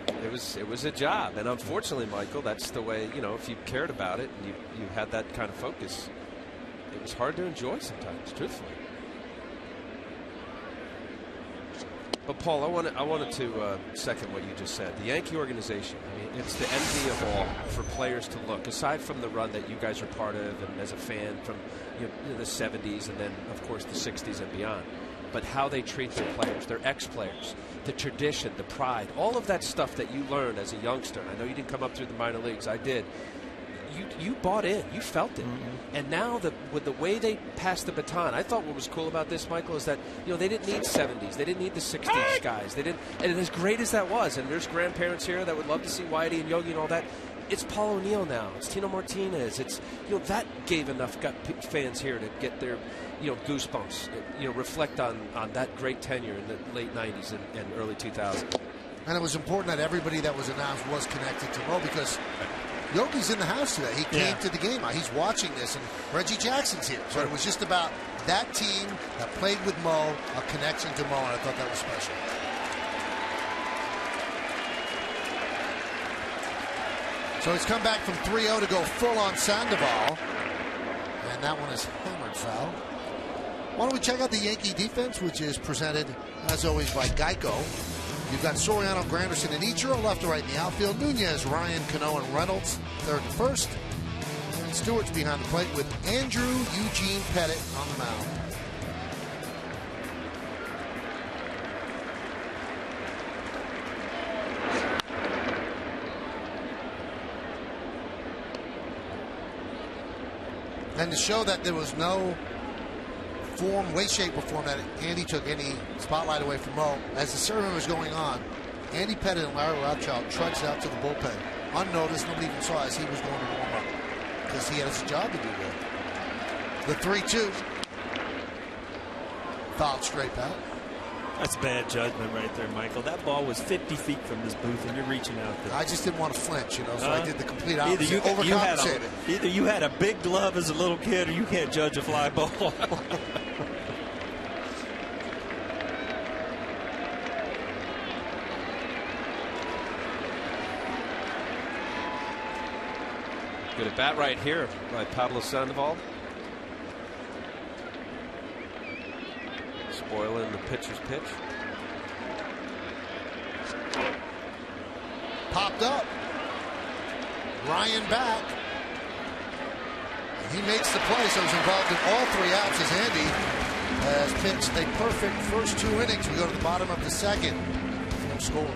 It was a job. And unfortunately, Michael, that's the way, you know, if you cared about it and you had that kind of focus, it was hard to enjoy sometimes, truthfully. But Paul, I wanted to second what you just said. The Yankee organization, I mean, it's the envy of all for players to look. Aside from the run that you guys are part of, and as a fan from the 70s and then, of course, the 60s and beyond, but how they treat their players, their ex-players, the tradition, the pride, all of that stuff that you learned as a youngster. I know you didn't come up through the minor leagues. I did. You bought in. You felt it. Mm-hmm. And now with the way they passed the baton, I thought what was cool about this, Michael, is that they didn't need 70s. They didn't need the 60s guys. They didn't. And as great as that was, and there's grandparents here that would love to see Whitey and Yogi and all that. It's Paul O'Neill now. It's Tino Martinez. It's that gave enough fans here to get their goosebumps. Reflect on that great tenure in the late 90s and early 2000s. And it was important that everybody that was announced was connected to Mo, because Yogi's in the house today. He came to the game. He's watching this, and Reggie Jackson's here. So it was just about that team that played with Mo, a connection to Mo, and I thought that was special. So he's come back from 3-0 to go full on Sandoval. And that one is hammered foul. Why don't we check out the Yankee defense, which is presented, as always, by Geico. You've got Soriano, Granderson, and Ichiro left to right in the outfield. Nunez, Ryan, Cano, and Reynolds third and first. And Stewart's behind the plate with Andrew Eugene Pettit on the mound. And to show that there was no way, shape, or form that Andy took any spotlight away from Mo, as the ceremony was going on, Andy Pettit and Larry Rothschild trudged out to the bullpen. unnoticed. Nobody even saw as he was going to warm up because he has a job to do there. The 3-2. Fouled straight back. That's bad judgment right there, Michael. That ball was 50 feet from this booth, and you're reaching out there. I just didn't want to flinch, you know, so I did the complete opposite. Either you had a big glove as a little kid, or you can't judge a fly ball. Good at bat right here by Pablo Sandoval. Spoiling the pitcher's pitch. Popped up. Ryan back. He makes the play, so he's involved in all 3 outs as Andy has pitched a perfect first 2 innings. We go to the bottom of the second. No score.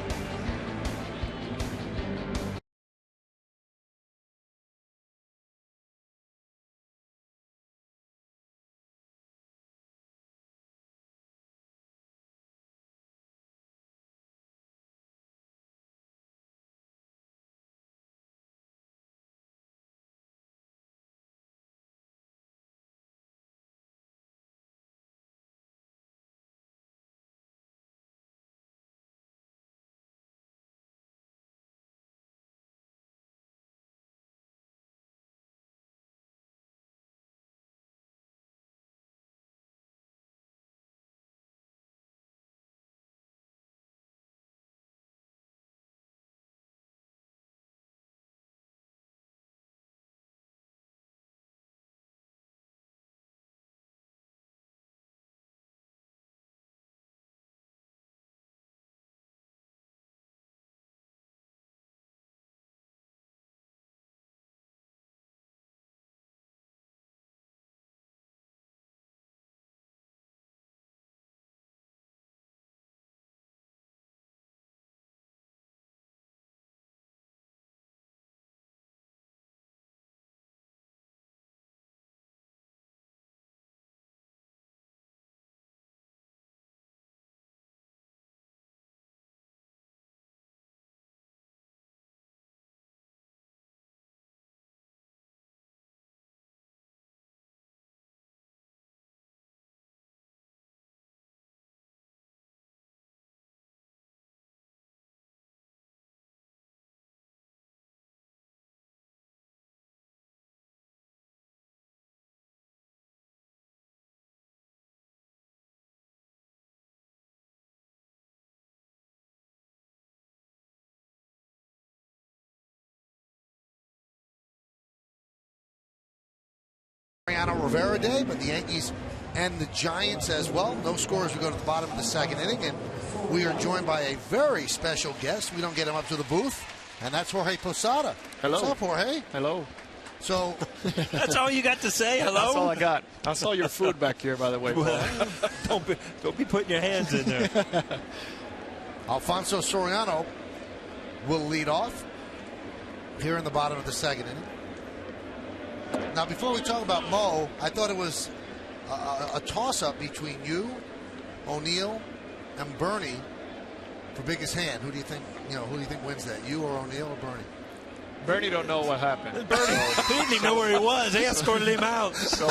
Mariano Rivera Day, but the Yankees and the Giants as well. No scores. We go to the bottom of the second inning, and we are joined by a very special guest. We don't get him up to the booth, and that's Jorge Posada. Hello. What's up, Jorge? Hello. So that's all you got to say? Hello? That's all I got. I saw your food back here, by the way, Paul. Don't be putting your hands in there. Alfonso Soriano will lead off here in the bottom of the second inning. Now, before we talk about Mo, I thought it was a toss-up between you, O'Neill, and Bernie for biggest hand. Who do you think? Who do you think wins that? You or O'Neill or Bernie? Bernie don't know what happened. Bernie he didn't even know where he was. They escorted him out. So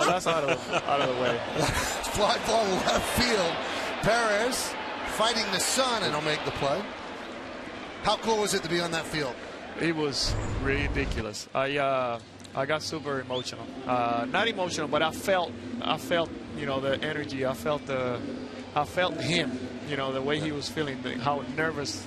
that's out of the way. Fly ball left field. Perez fighting the sun, and he'll make the play. How cool was it to be on that field? It was ridiculous. I got super emotional. Not emotional, but I felt the energy. I felt him. The way he was feeling, how nervous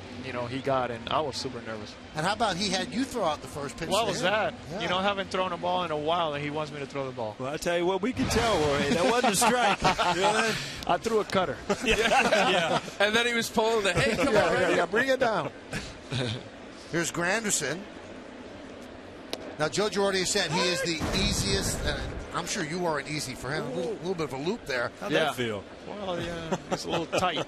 he got, and I was super nervous. And how about he had you throw out the first pitch? What was that? Yeah. I haven't thrown a ball in a while, and he wants me to throw the ball. Well, I tell you what, we can tell, Jorge, that wasn't a strike. I threw a cutter. Yeah. And then he was pulling the, hey, come on. Yeah, bring it down. Here's Granderson. Now, Joe Girardi said he is the easiest, and I'm sure you aren't easy for him. A little bit of a loop there. How'd that feel? Well, yeah, it's a little tight.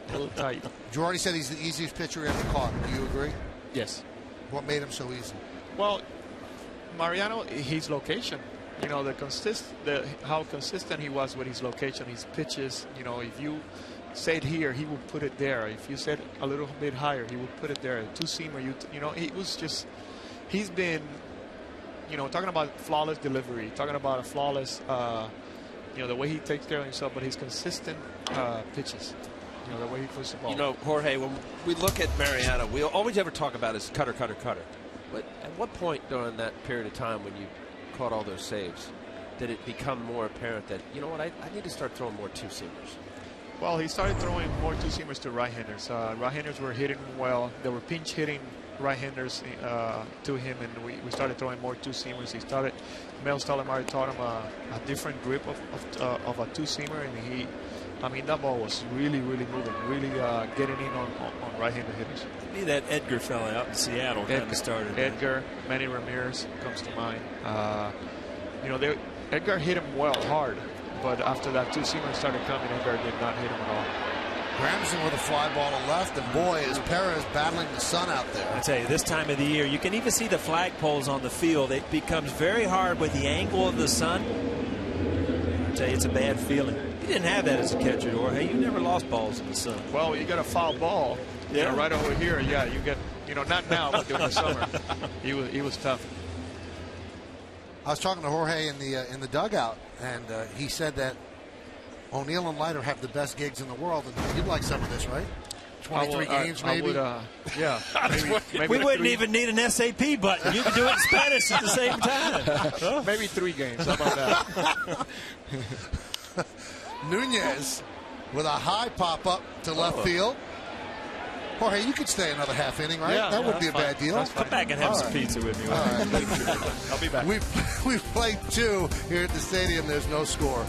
Girardi said he's the easiest pitcher he ever caught. Do you agree? Yes. What made him so easy? Well, Mariano, his location. How consistent he was with his location, his pitches. If you said here, he would put it there. If you said a little bit higher, he would put it there. Two-seamer, it was just. he's been, talking about flawless delivery, talking about a flawless, the way he takes care of himself, but his consistent pitches, the way he puts the ball. Jorge, when we look at Mariano, we always ever talk about his cutter. But at what point during that period of time when you caught all those saves did it become more apparent that, I need to start throwing more two-seamers? Well, he started throwing more two-seamers to right-handers. Right-handers were hitting well. They were pinch hitting right-handers to him, and we started throwing more two-seamers. Mel Stottlemyre taught him a different grip of a two-seamer, and that ball was really, really moving, really getting in on right-handed hitters. Maybe that Edgar fella out in Seattle kind of started. Edgar, Manny Ramirez comes to mind. Edgar hit him well, hard, but after that two-seamer started coming, Edgar did not hit him at all. Gramson with a fly ball to left, and boy, is Perez battling the sun out there. I tell you, this time of the year, you can even see the flagpoles on the field. It becomes very hard with the angle of the sun. I tell you, it's a bad feeling. You didn't have that as a catcher, Jorge. You never lost balls in the sun. Well, you got a foul ball, right over here. Yeah, you get, not now, but during the summer, he was tough. I was talking to Jorge in the dugout, and he said that O'Neill and Leiter have the best gigs in the world, and you'd like some of this, right? 23 games, maybe? Yeah. Maybe we wouldn't even need an SAP button. You could do it in Spanish at the same time. Maybe 3 games. How about that? Nunez with a high pop-up to left field. Jorge, you could stay another half inning, right? Yeah, that wouldn't be a bad deal. Come back and have some pizza with me. All right. I'll be back. We've played 2 here at the stadium. There's no score.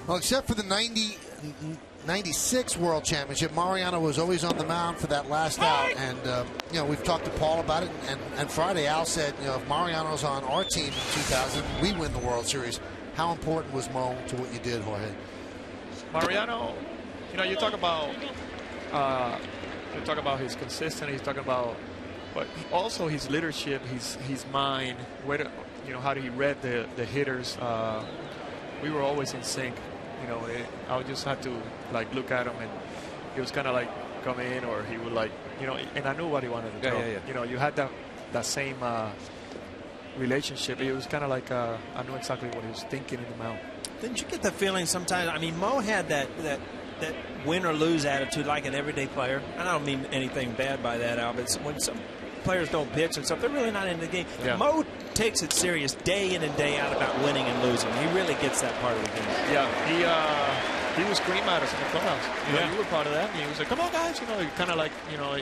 Well, except for the 96 World Championship, Mariano was always on the mound for that last out. And, we've talked to Paul about it. And Friday, Al said, if Mariano's on our team in 2000, we win the World Series. How important was Mo to what you did, Jorge? Mariano, you talk about his consistency, you talk about, but also his leadership, his mind, how he read the hitters. We were always in sync. I would just have to look at him, and he was kind of come in, or he would and I knew what he wanted to throw. Yeah. You had that same relationship. It was kind of I knew exactly what he was thinking in the mound. Didn't you get the feeling sometimes? I mean, Mo had that win or lose attitude like an everyday player. And I don't mean anything bad by that, Al, but when some players don't pitch and stuff, they're really not in the game. Yeah. Mo takes it serious day in and day out about winning and losing. He really gets that part of the game. Yeah, he was screaming at us in the clubhouse. You know, you were part of that. And he was like, "Come on, guys!" You know, kind of like, you know,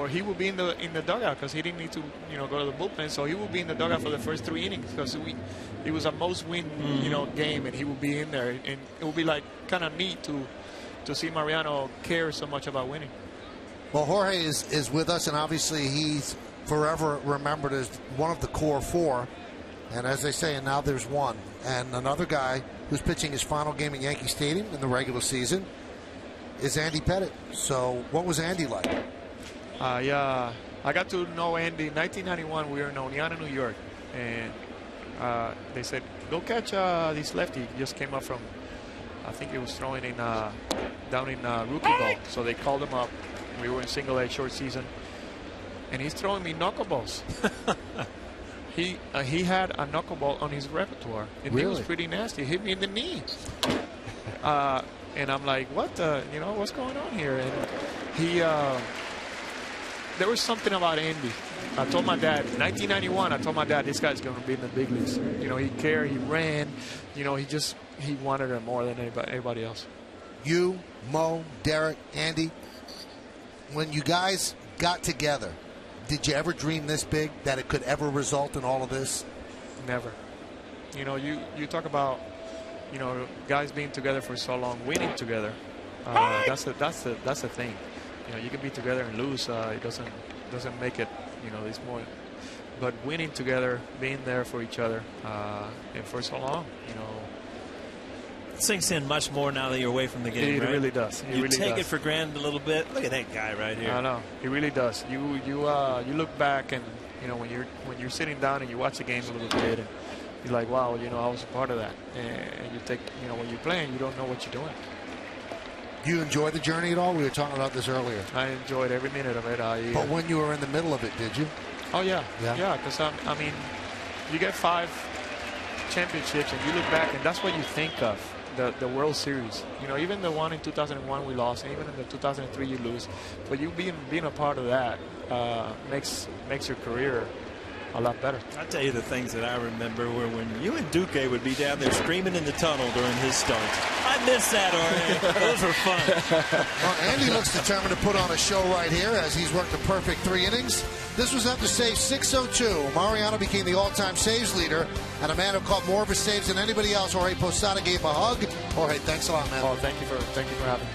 he would be in the dugout because he didn't need to, you know, go to the bullpen. So he would be in the dugout for the first 3 innings because it was a most-win, you know, game, and he would be in there, and it would be like kind of neat to see Mariano care so much about winning. Well, Jorge is with us, and obviously he's forever remembered as one of the core 4. And as they say, and now there's one. And another guy who's pitching his final game at Yankee Stadium in the regular season is Andy Pettitte. So what was Andy like? Yeah, I got to know Andy in 1991. We were in Oneonta, New York, and they said, "Go catch this lefty." He just came up from, I think he was throwing in down in rookie ball. So they called him up. We were in single A short season, and he's throwing me knuckleballs. He had a knuckleball on his repertoire, and Really? It was pretty nasty. It hit me in the knee. And I'm like, what? You know, what's going on here? And he. There was something about Andy. I told my dad, 1991, I told my dad, this guy's going to be in the big leagues. You know, he cared, he ran. You know, he wanted it more than anybody else. You, Mo, Derek, Andy, when you guys got together, did you ever dream this big that it could ever result in all of this? Never. You know, you talk about, you know, guys being together for so long, winning together. That's the thing. You know, you can be together and lose. It doesn't make it. You know, it's more. But winning together, being there for each other, and for so long, you know. It sinks in much more now that you're away from the game. It right? really does. You really take does. it for granted a little bit. Look at that guy right here. I know. It really does. You look back, and you know, when you're sitting down and you watch the game a little bit, and you're like, wow, you know, I was a part of that. And you take, you know, when you're playing, you don't know what you're doing. Do you enjoy the journey at all? We were talking about this earlier. I enjoyed every minute of it. But when you were in the middle of it, did you? Oh, yeah. Yeah. Yeah, because, I mean, you get 5 championships, and you look back, and that's what you think of, the World Series. You know, even the one in 2001 we lost, and even in the 2003 you lose. But you being a part of that makes your career a lot better. I'll tell you the things that I remember were when you and Duque would be down there screaming in the tunnel during his starts. I miss that, Jorge. Those were fun. Well, Andy looks determined to put on a show right here as he's worked a perfect 3 innings. This was after save 602. Mariano became the all-time saves leader, and a man who caught more of his saves than anybody else. Jorge Posada gave him a hug. Jorge, thanks a lot, man. Oh, thank you for having me.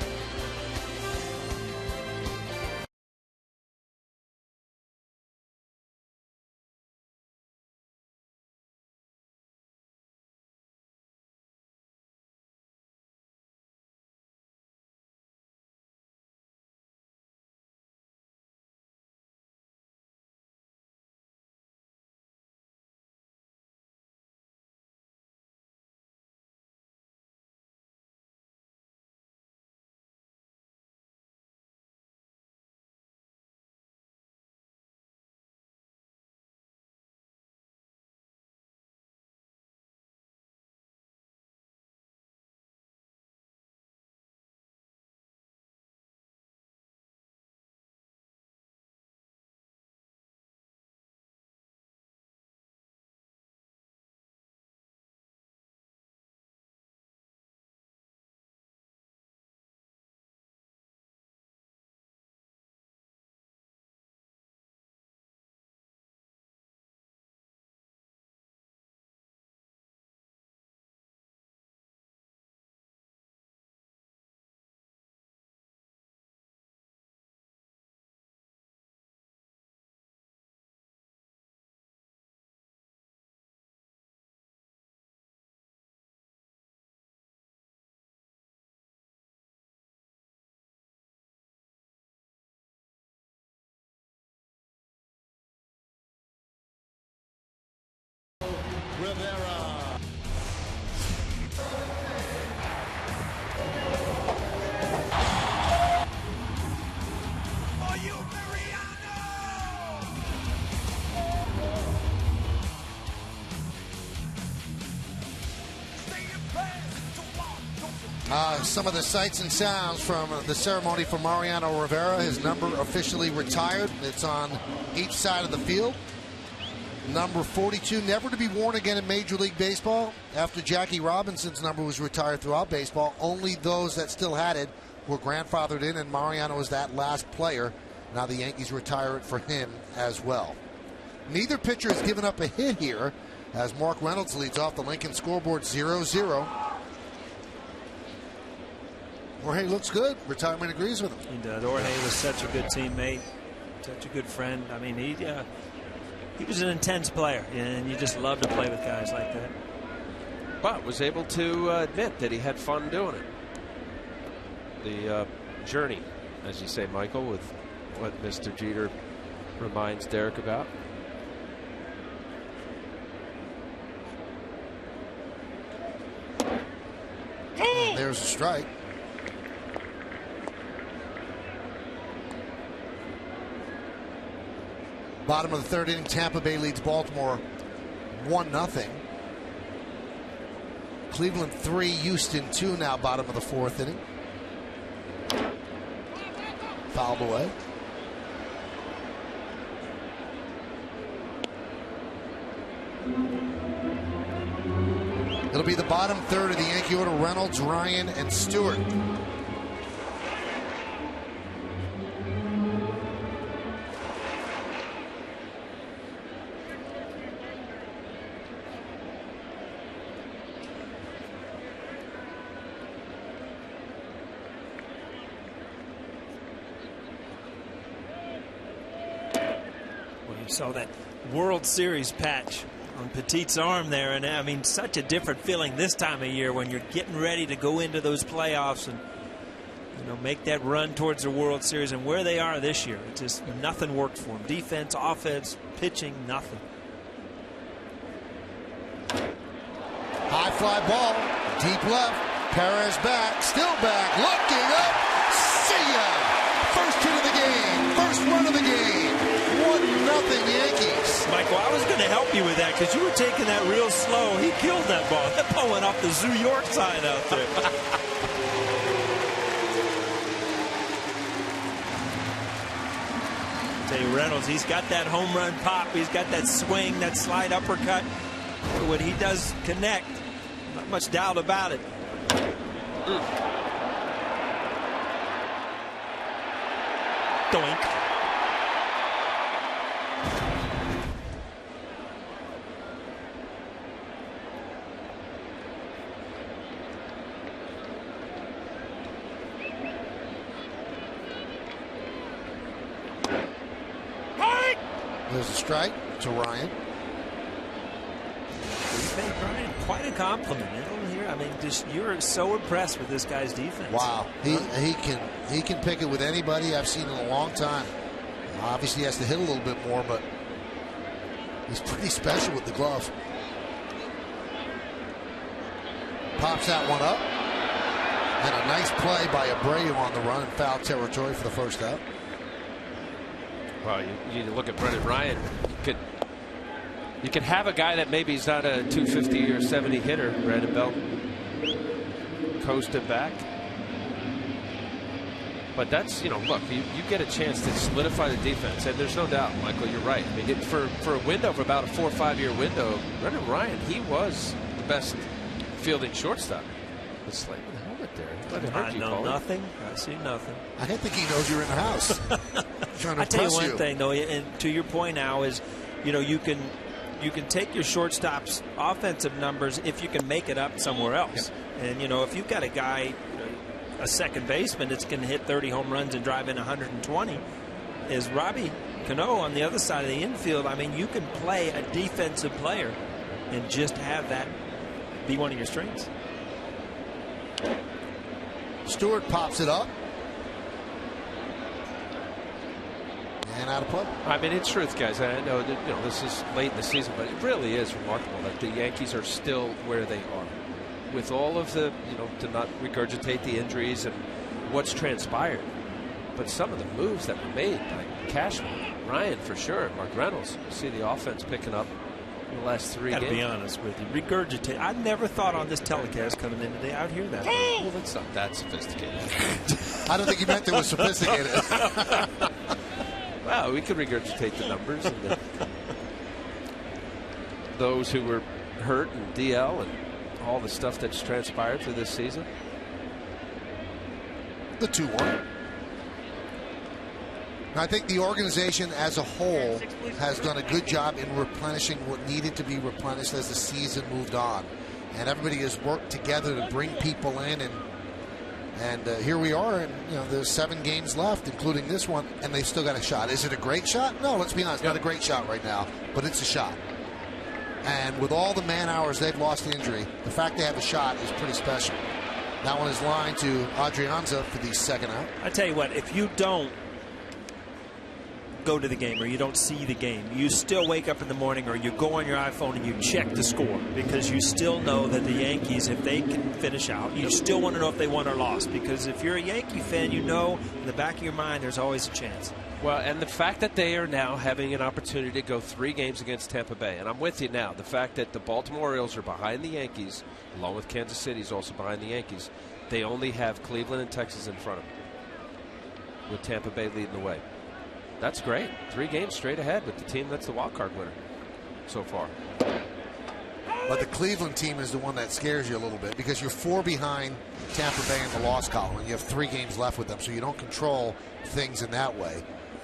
Rivera. For you, Mariano! Stay Some of the sights and sounds from the ceremony for Mariano Rivera. His number officially retired. It's on each side of the field. Number 42, never to be worn again in Major League Baseball. After Jackie Robinson's number was retired throughout baseball, only those that still had it were grandfathered in, and Mariano was that last player. Now the Yankees retire it for him as well. Neither pitcher has given up a hit here as Mark Reynolds leads off the Lincoln scoreboard 0-0. Jorge looks good. Retirement agrees with him. He does. Jorge was such a good teammate, such a good friend. I mean, he was an intense player, and you just love to play with guys like that. But was able to admit that he had fun doing it. The journey, as you say, Michael, with what Mr. Jeter reminds Derek about. And there's a strike. Bottom of the third inning, Tampa Bay leads Baltimore 1-0. Cleveland 3, Houston 2 now, bottom of the fourth inning. Fouled away. It'll be the bottom third of the Yankee order: Reynolds, Ryan, and Stewart. Saw that World Series patch on Petit's arm there, and I mean, such a different feeling this time of year when you're getting ready to go into those playoffs and, you know, make that run towards the World Series. And where they are this year, it's just nothing worked for them. Defense, offense, pitching, nothing. High fly ball, deep left. Perez back, still back, looking up. See ya! First hit of the game, first run of the game. 1-0 Yankees. Michael, I was going to help you with that because you were taking that real slow. He killed that ball. That ball went off the Zoo York side out there. Tell you, Reynolds, he's got that home run pop. He's got that swing, that slide uppercut. When he does connect, not much doubt about it. Doink. There's a strike to Ryan. You paid Ryan quite a compliment. I mean, just you're so impressed with this guy's defense. Wow, he can pick it with anybody I've seen in a long time. Obviously, he has to hit a little bit more, but he's pretty special with the glove. Pops that one up, and a nice play by Abreu on the run in foul territory for the first out. Well, you look at Brendan Ryan. You could have a guy that maybe he's not a 250 or 70 hitter. Brandon Belt coasted back, but that's, you know, look, you get a chance to solidify the defense, and there's no doubt, Michael, you're right. I mean, for a window, for about a 4 or 5 year window, Brendan Ryan, he was the best fielding shortstop. But Slade with the helmet there. I know nothing. I see nothing. I don't think he knows you're in the house. I tell you one thing, though, and to your point now is, you know, you can take your shortstop's offensive numbers if you can make it up somewhere else. Yeah. And, you know, if you've got a guy, a second baseman that's going to hit 30 home runs and drive in 120, is Robbie Cano on the other side of the infield. I mean, you can play a defensive player and just have that be one of your strengths. Stewart pops it up. And out of play. I mean, in truth, guys, I know that, you know, this is late in the season, but it really is remarkable that the Yankees are still where they are. With all of the, you know, to not regurgitate the injuries and what's transpired, but some of the moves that were made by Cashman, Ryan for sure, Mark Reynolds, you see the offense picking up. in the last 3 Gotta games. be honest with you. Regurgitate. I never thought on this telecast coming in today I'd hear that. Well, that's not that sophisticated. I don't think you meant it was sophisticated. Well, we could regurgitate the numbers and those who were hurt and DL and all the stuff that's transpired through this season. The 2-1. I think the organization as a whole has done a good job in replenishing what needed to be replenished as the season moved on. And everybody has worked together to bring people in. And here we are. And, there's 7 games left, including this one. And they've still got a shot. Is it a great shot? No, let's be honest. Not a great shot right now. But it's a shot. And with all the man hours they've lost to injury, the fact they have a shot is pretty special. That one is lined to Adrianza for the second out. I tell you what, if you don't go to the game or you don't see the game, you still wake up in the morning or you go on your iPhone and you check the score because you still know that the Yankees, if they can finish out, you still want to know if they won or lost, because if you're a Yankee fan, you know in the back of your mind there's always a chance. Well, and the fact that they are now having an opportunity to go 3 games against Tampa Bay, and I'm with you now, the fact that the Baltimore Orioles are behind the Yankees, along with Kansas City is also behind the Yankees, they only have Cleveland and Texas in front of them, with Tampa Bay leading the way. That's great. 3 games straight ahead with the team that's the wild card winner so far. But the Cleveland team is the one that scares you a little bit because you're 4 behind Tampa Bay in the loss column, and you have 3 games left with them, so you don't control things in that way.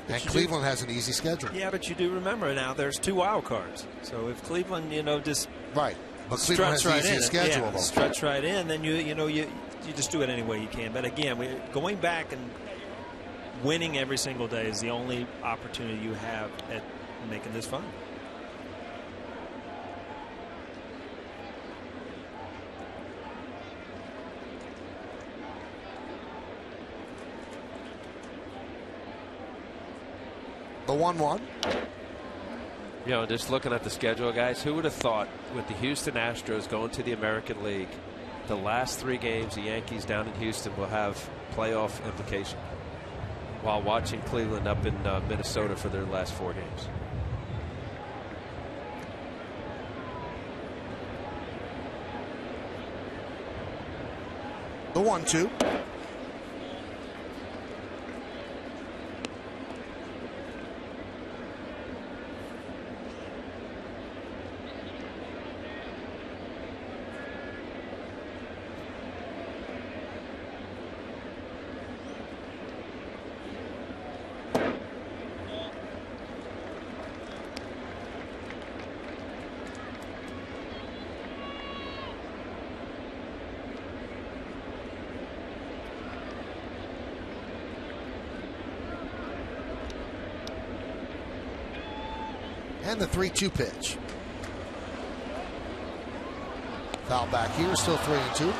And Cleveland has an easy schedule. Yeah, but you do remember now there's 2 wild cards. So if Cleveland, just right, but Cleveland has the easiest schedule. Yeah, stretch right in, then you just do it any way you can. But again, going back and winning every single day is the only opportunity you have at making this fun. The 1-1. Just looking at the schedule, guys, who would have thought with the Houston Astros going to the American League, the last 3 games, the Yankees down in Houston will have playoff implication, while watching Cleveland up in Minnesota for their last 4 games. The 1-2. And the 3-2 pitch. Foul back here, still 3-2.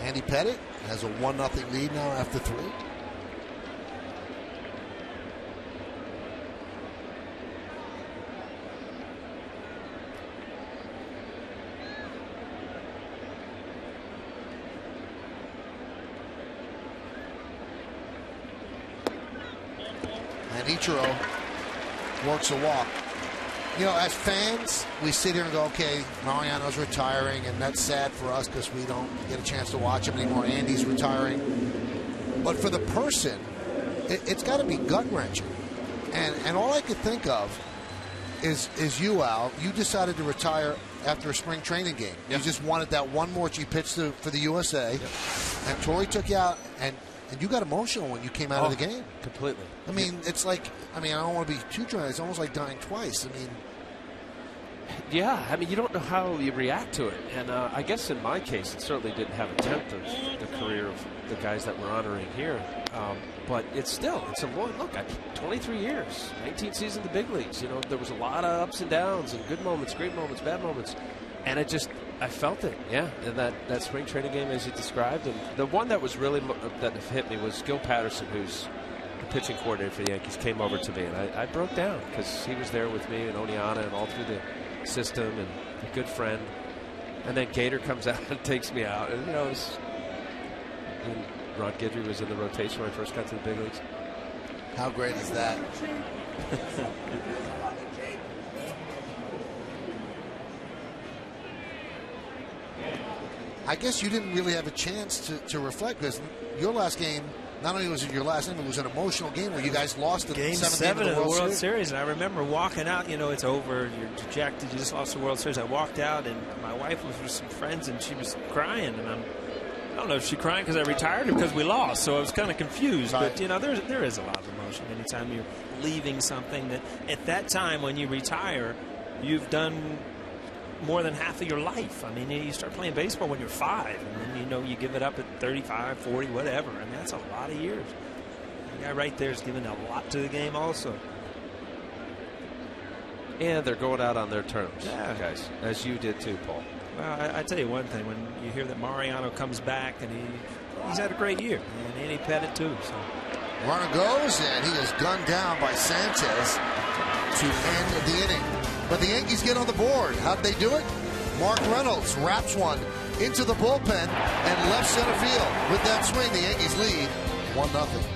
Andy Pettit has a 1-0 lead now after 3. And Ichiro works a walk. As fans, we sit here and go, okay, Mariano's retiring, and that's sad for us because we don't get a chance to watch him anymore. Andy's retiring. But for the person, it's got to be gut-wrenching. And all I could think of is you, Al. You decided to retire after a spring training game. Yep. You just wanted that one more. You pitched for the USA. Yep. And Torrey took you out, and you got emotional when you came out of the game. Completely. I mean, it's like, I don't want to be too dry. It's almost like dying twice. Yeah, you don't know how you react to it. And I guess in my case, it certainly didn't have a tenth of the career of the guys that we're honoring here. But it's a long look. 23 years, 19 seasons in the big leagues. There was a lot of ups and downs and good moments, great moments, bad moments. And I felt it, yeah, in that spring training game as you described. And the one that was really that hit me was Gil Patterson, who's the pitching coordinator for the Yankees, came over to me, and I broke down because he was there with me and Oneana and all through the system and a good friend. And then Gator comes out and takes me out. And, Ron Guidry was in the rotation when I first got to the big leagues. How great is that? I guess you didn't really have a chance to reflect, because your last game, not only was it your last game, it was an emotional game where you guys lost the Game 7 of the World Series. And I remember walking out, you know, it's over, you're dejected, you just lost the World Series. I walked out, and my wife was with some friends, and she was crying, and I don't know if she crying because I retired or because we lost, so I was kind of confused. Right. But, you know, there is a lot of emotion anytime you're leaving something that at that time when you retire, you've done more than half of your life. I mean, you start playing baseball when you're 5, and then, you know, you give it up at 35, 40, whatever. I mean, that's a lot of years. The guy right there is giving a lot to the game also. And they're going out on their terms, guys, as you did too, Paul. Well, I tell you one thing, when you hear that Mariano comes back, and he's had a great year, and Andy Pettit too. So. Runner goes, and he is gunned down by Sanchez to end the inning. But the Yankees get on the board. How'd they do it? Mark Reynolds wraps one into the bullpen and left center field. With that swing, the Yankees lead 1-0.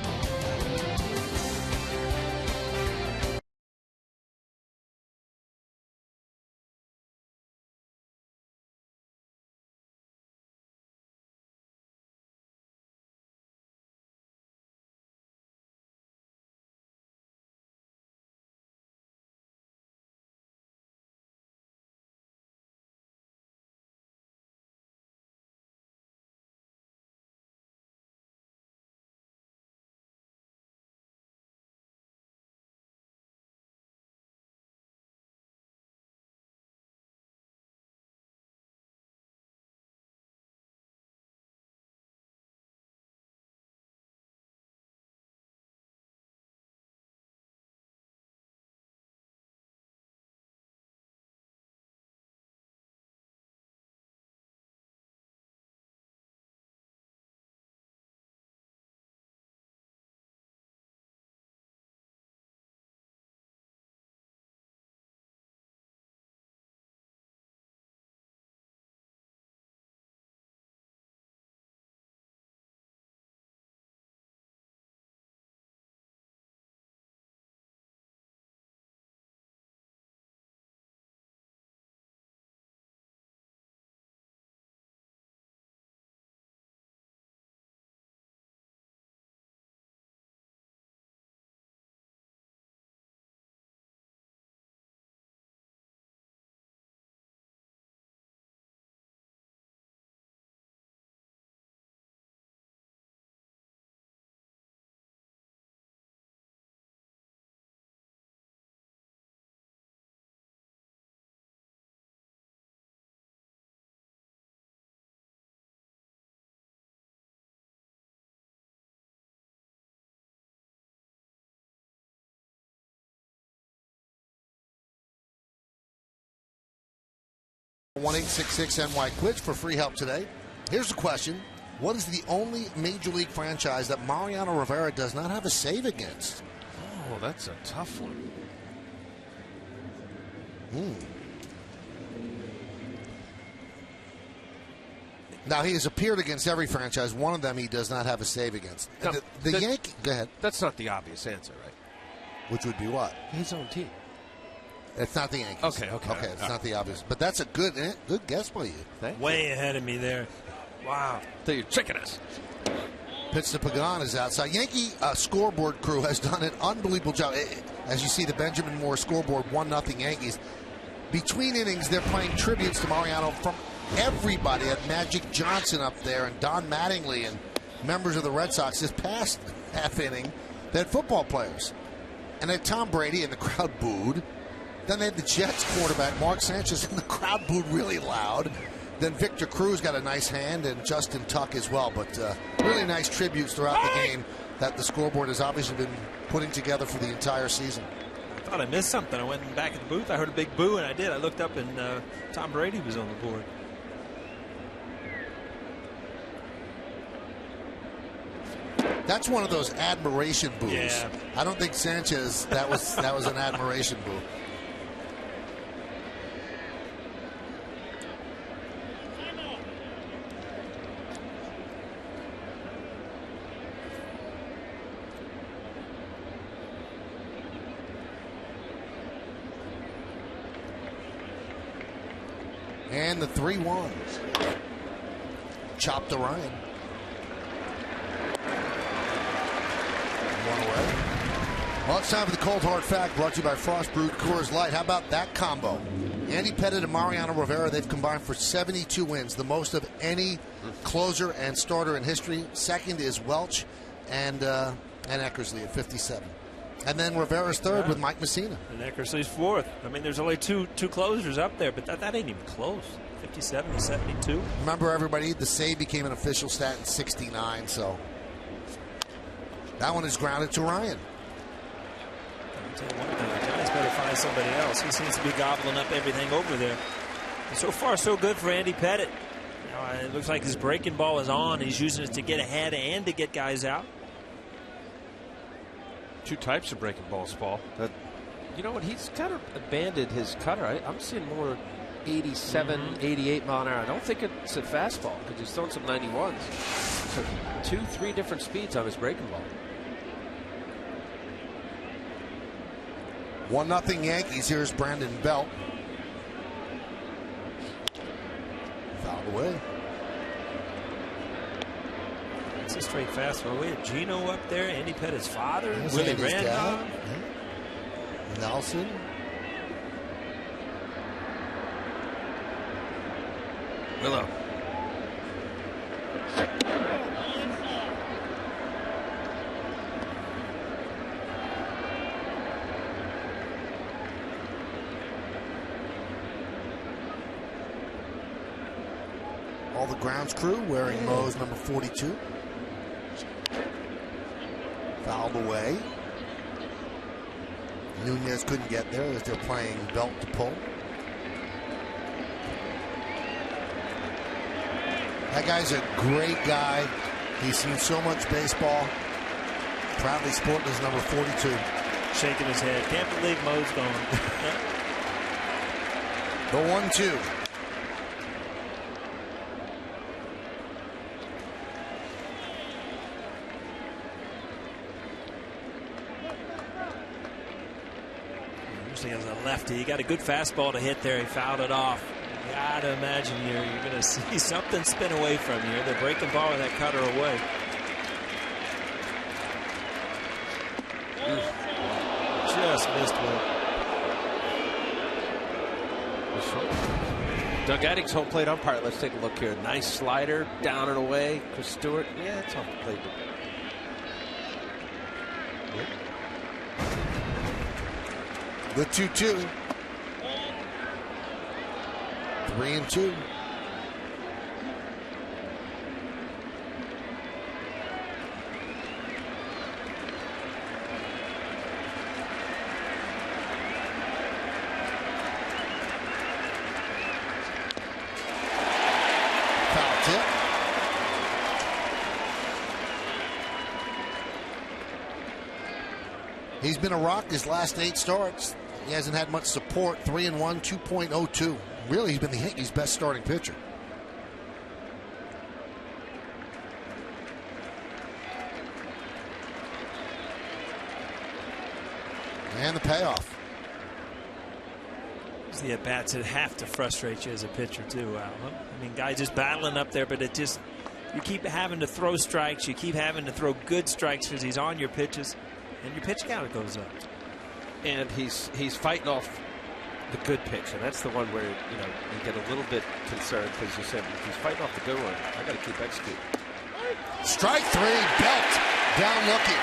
One 866 NY Quiz for free help today. Here's the question. What is the only Major League franchise that Mariano Rivera does not have a save against? Oh, that's a tough one. Now, he has appeared against every franchise. One of them he does not have a save against. No, the Yankee... Go ahead. That's not the obvious answer, right? Which would be what? His own team. It's not the Yankees. Okay. It's not the obvious. But that's a good guess by you. Way ahead of me there. Wow. So you're tricking us. Pitch to Pagan is outside. Yankee scoreboard crew has done an unbelievable job. As you see the Benjamin Moore scoreboard, 1-0 Yankees. Between innings, they're playing tributes to Mariano from everybody. Had Magic Johnson up there and Don Mattingly and members of the Red Sox. This past half inning, they had football players. And they had Tom Brady, and the crowd booed. Then they had the Jets quarterback, Mark Sanchez, and the crowd booed really loud. Then Victor Cruz got a nice hand, and Justin Tuck as well. But really nice tributes throughout the game that the scoreboard has obviously been putting together for the entire season. I thought I missed something. I went back in the booth. I heard a big boo, and I did. I looked up, and Tom Brady was on the board. That's one of those admiration boos. Yeah. I don't think Sanchez, that was an admiration boo. And the 3-1. Chopped to Ryan. One away. Well, it's time for the Cold Hard Fact, brought to you by Frost Brewed Coors Light. How about that combo? Andy Pettitte and Mariano Rivera, they've combined for 72 wins, the most of any closer and starter in history. Second is Welch and Eckersley at 57. And then Rivera's third with Mike Messina. And Eckersley's fourth. I mean, there's only two closers up there, but that ain't even close. 57 to 72. Remember, everybody, the save became an official stat in 69, so that one is grounded to Ryan. I'll tell you one thing, the Giants better find somebody else. He seems to be gobbling up everything over there. And so far, so good for Andy Pettitte. It looks like his breaking ball is on. He's using it to get ahead and to get guys out. Two types of breaking balls, Paul. You know what? He's kind of abandoned his cutter. I'm seeing more 87, 88 mile an hour. I don't think it's a fastball because he's throwing some 91s. So 2-3 different speeds on his breaking ball. 1-0 Yankees. Here's Brandon Belt. Fouled away. It's a straight fastball. We have Gino up there, Andy Pettitte's father, Willie Andy's Randolph. dad. Nelson. Willow. All the grounds crew wearing Moe's number 42. Fouled away. Nunez couldn't get there as they're playing Belt to pull. That guy's a great guy. He's seen so much baseball. Proudly sporting his number 42. Shaking his head. Can't believe Moe's gone. The 1-2. Usually as a lefty, he got a good fastball to hit there. He fouled it off. You gotta imagine you're going to see something spin away from you. They're breaking ball with that cutter away. Just missed one. Doug Eddings, home plate umpire. Let's take a look here. Nice slider down and away. Chris Stewart. Yeah, it's off the plate. The 2-2. 3-2. Foul tip. He's been a rock his last 8 starts. He hasn't had much support. 3-1, 2.02. Really, he's been the Yankees' best starting pitcher. And the payoff. It's the at-bats that have to frustrate you as a pitcher, too, Al. I mean, guys just battling up there, but it just, you keep having to throw strikes. You keep having to throw good strikes because he's on your pitches, and your pitch count goes up. And he's fighting off the good pitch, and that's the one where you get a little bit concerned because you said if he's fighting off the good one, I got to keep executing. Strike 3, Belt down looking.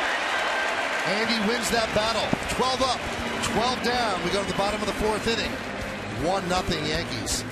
Andy wins that battle. 12 up, 12 down. We go to the bottom of the 4th inning. 1-0 Yankees.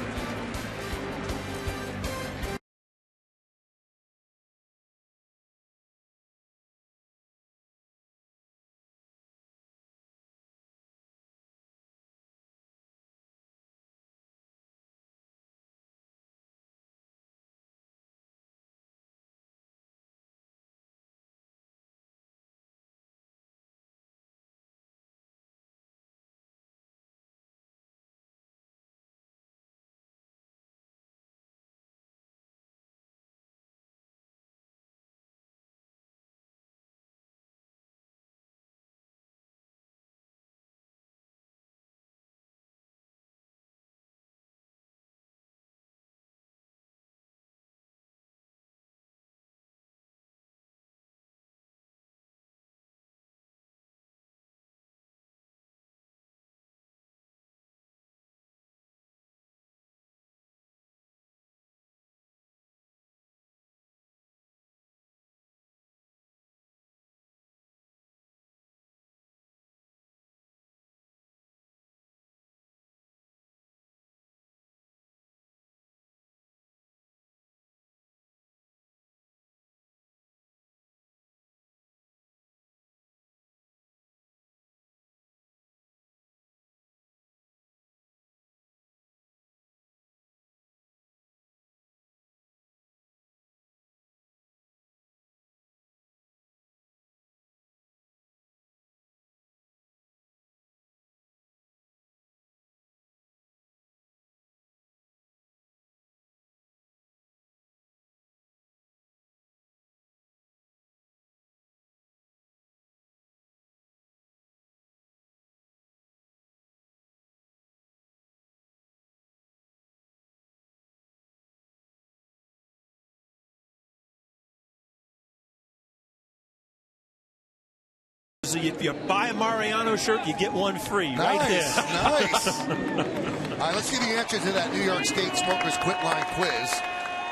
if you buy a Mariano shirt, you get one free right there. Nice. All right, let's see the answer to that New York State Smokers Quit Line quiz.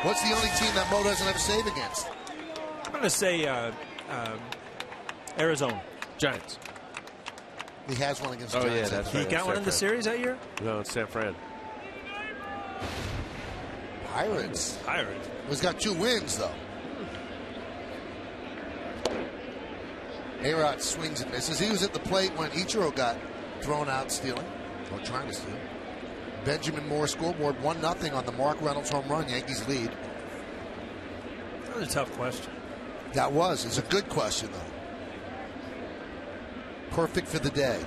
What's the only team that Mo doesn't have a save against? I'm going to say Arizona. Giants. He has one against Oh, Giants. yeah, that's He right. got one in the series that year? No, it's San Fran. Pirates. Pirates. He's got 2 wins, though. A-Rod swings and misses. He was at the plate when Ichiro got thrown out stealing, or trying to steal. Benjamin Moore scoreboard 1-0 on the Mark Reynolds home run. Yankees lead. That was a tough question. That was. It's a good question, though. Perfect for the day.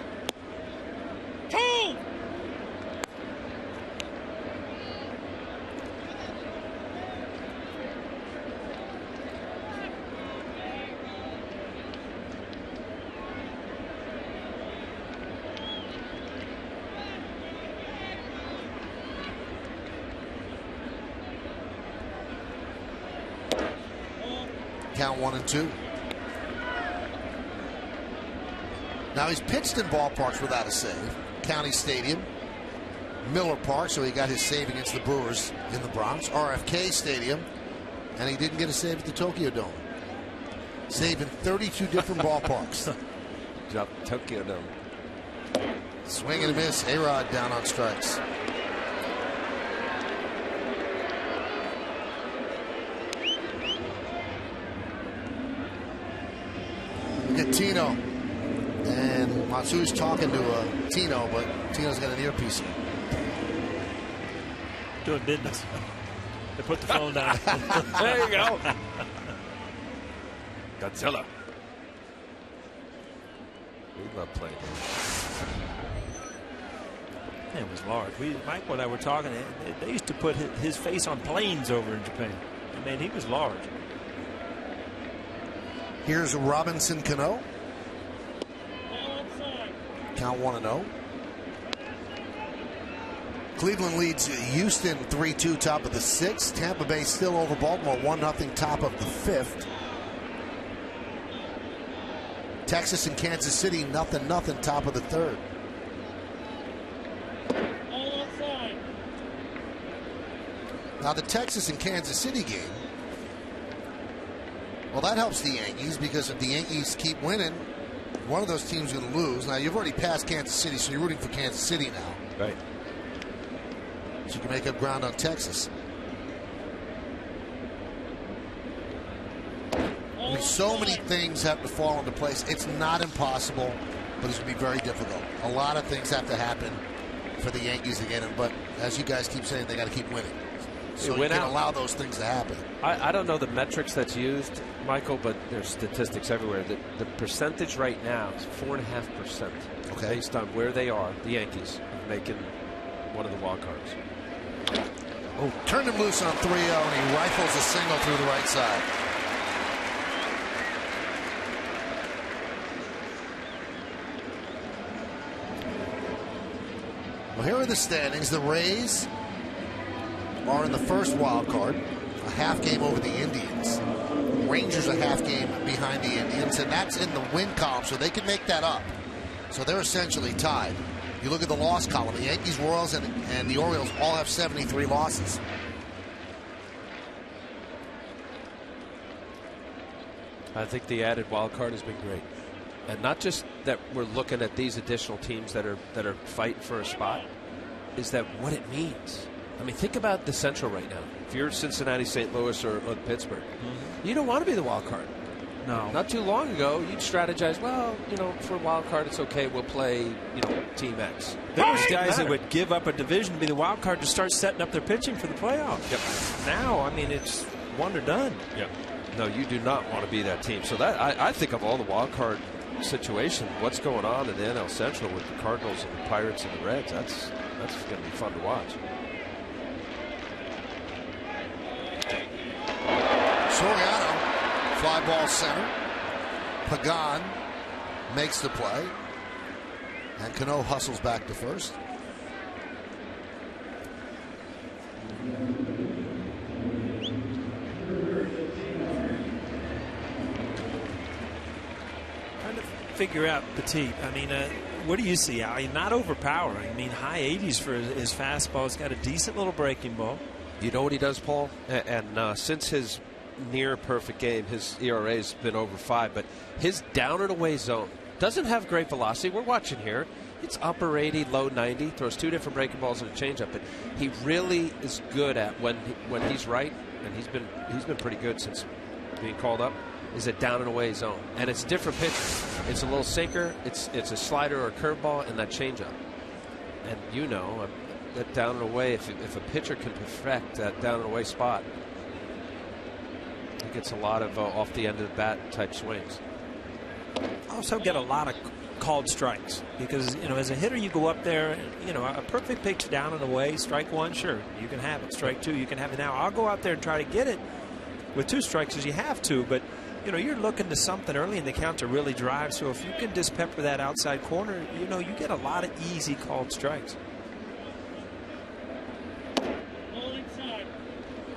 Count 1-2. Now he's pitched in ballparks without a save. County Stadium, Miller Park, so he got his save against the Brewers in the Bronx. RFK Stadium, and he didn't get a save at the Tokyo Dome. Save in 32 different ballparks. Drop Tokyo Dome. Swing and a miss. A-Rod down on strikes. Look at Tino. And Matsu's talking to Tino, but Tino's got an earpiece in. Doing business. They put the phone down. There you go. Godzilla. We love playing him. It was large. Michael and I were talking. They used to put his face on planes over in Japan. I mean, he was large. Here's Robinson Cano. Count 1-0. Cleveland leads Houston 3-2, top of the 6th. Tampa Bay still over Baltimore 1-0, top of the 5th. Texas and Kansas City 0-0, top of the 3rd. Now the Texas and Kansas City game, well, that helps the Yankees, because if the Yankees keep winning, one of those teams is going to lose. Now, you've already passed Kansas City, so you're rooting for Kansas City now. Right. So you can make up ground on Texas. I mean, so many things have to fall into place. It's not impossible, but it's going to be very difficult. A lot of things have to happen for the Yankees to get them, but as you guys keep saying, they got to keep winning. So you can allow those things to happen. I don't know the metrics that's used, Michael, but there's statistics everywhere. The percentage right now is 4.5%. Okay. Based on where they are, the Yankees, making one of the wild cards. Oh, turned him loose on 3-0, and he rifles a single through the right side. Well, here are the standings. The Rays are in the first wild card, a half game over the Indians. Rangers a half game behind the Indians, and that's in the win column, so they can make that up. So they're essentially tied. You look at the loss column, the Yankees, Royals, and the Orioles all have 73 losses. I think the added wild card has been great. And not just that we're looking at these additional teams that are fighting for a spot, is that what it means. I mean, think about the Central right now. If you're Cincinnati, St. Louis, or Pittsburgh, you don't want to be the wild card. No. Not too long ago, you'd strategize, well, for a wild card, it's okay. We'll play, Team X. There's guys that would give up a division to be the wild card to start setting up their pitching for the playoffs. Yep. Now, I mean, it's one or done. Yep. No, you do not want to be that team. So that I think of all the wild card situation, what's going on in the NL Central with the Cardinals and the Pirates and the Reds, that's going to be fun to watch. Soriano, fly ball center. Pagan makes the play. And Cano hustles back to first. figure out Petit. I mean, what do you see? I mean, not overpowering. I mean, high 80s for his fastball. He's got a decent little breaking ball. You know what he does, Paul? And since his near perfect game, his ERA has been over 5, but his down and away zone doesn't have great velocity. We're watching here. It's upper 80, low 90. Throws 2 different breaking balls and a changeup. But he really is good at when he's right, and he's been pretty good since being called up, is a down and away zone. And it's different pitches. It's a little sinker, it's a slider or a curveball, and that changeup. And you know, that down and away, if a pitcher can perfect that down and away spot, he gets a lot of off the end of the bat type swings. Also get a lot of called strikes because, you know, as a hitter, you go up there, you know, a perfect pitch down and away, strike 1, sure, you can have it. Strike 2, you can have it. Now, I'll go out there and try to get it with 2 strikes as you have to, but, you know, you're looking to something early in the count to really drive. So if you can just pepper that outside corner, you know, you get a lot of easy called strikes.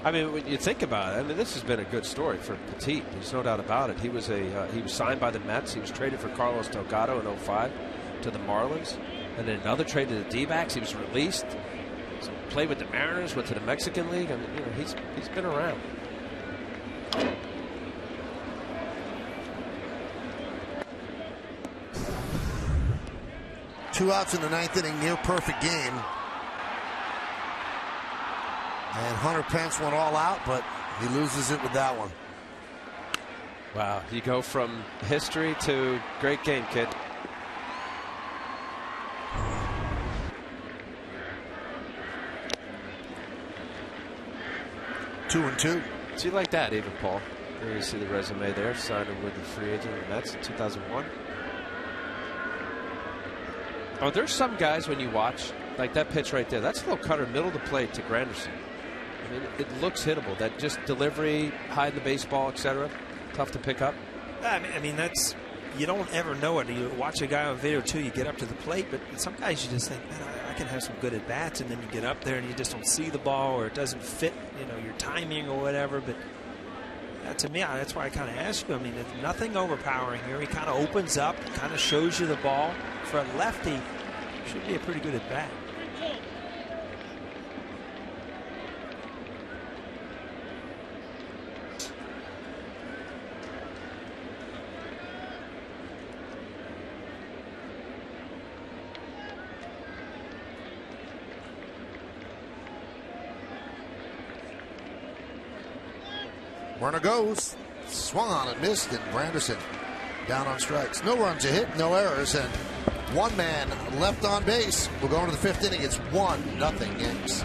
I mean, when you think about it, I mean, this has been a good story for Petit. There's no doubt about it. He was signed by the Mets. He was traded for Carlos Delgado in 05 to the Marlins, and then another trade to the D-backs. He was released. So played with the Mariners, went to the Mexican League. I mean, you know, he's been around. Two outs in the 9th inning, near perfect game. And Hunter Pence went all out, but he loses it with that one. Wow, you go from history to great game, kid. Two and two. So you like that, even, Paul? There you see the resume there, signed him with the free agent of the Mets in 2001. Oh, there's some guys when you watch, like that pitch right there, that's a little cutter middle of the plate to Granderson. I mean, it looks hittable. That just delivery, hide the baseball, etc. Tough to pick up. I mean, that's, you don't ever know it. You watch a guy on video too, you get up to the plate, but some guys you just think, man, I can have some good at bats, and then you get up there and you just don't see the ball, or it doesn't fit, you know, your timing or whatever. But to me, that's why I kind of asked you. I mean, there's nothing overpowering here. He kind of opens up, kind of shows you the ball. For a lefty, should be a pretty good at bat. Runner goes. Swung on and missed, and Granderson down on strikes. No runs a hit, no errors, and one man left on base. We'll go into the 5th inning. It's 1-0 Yanks.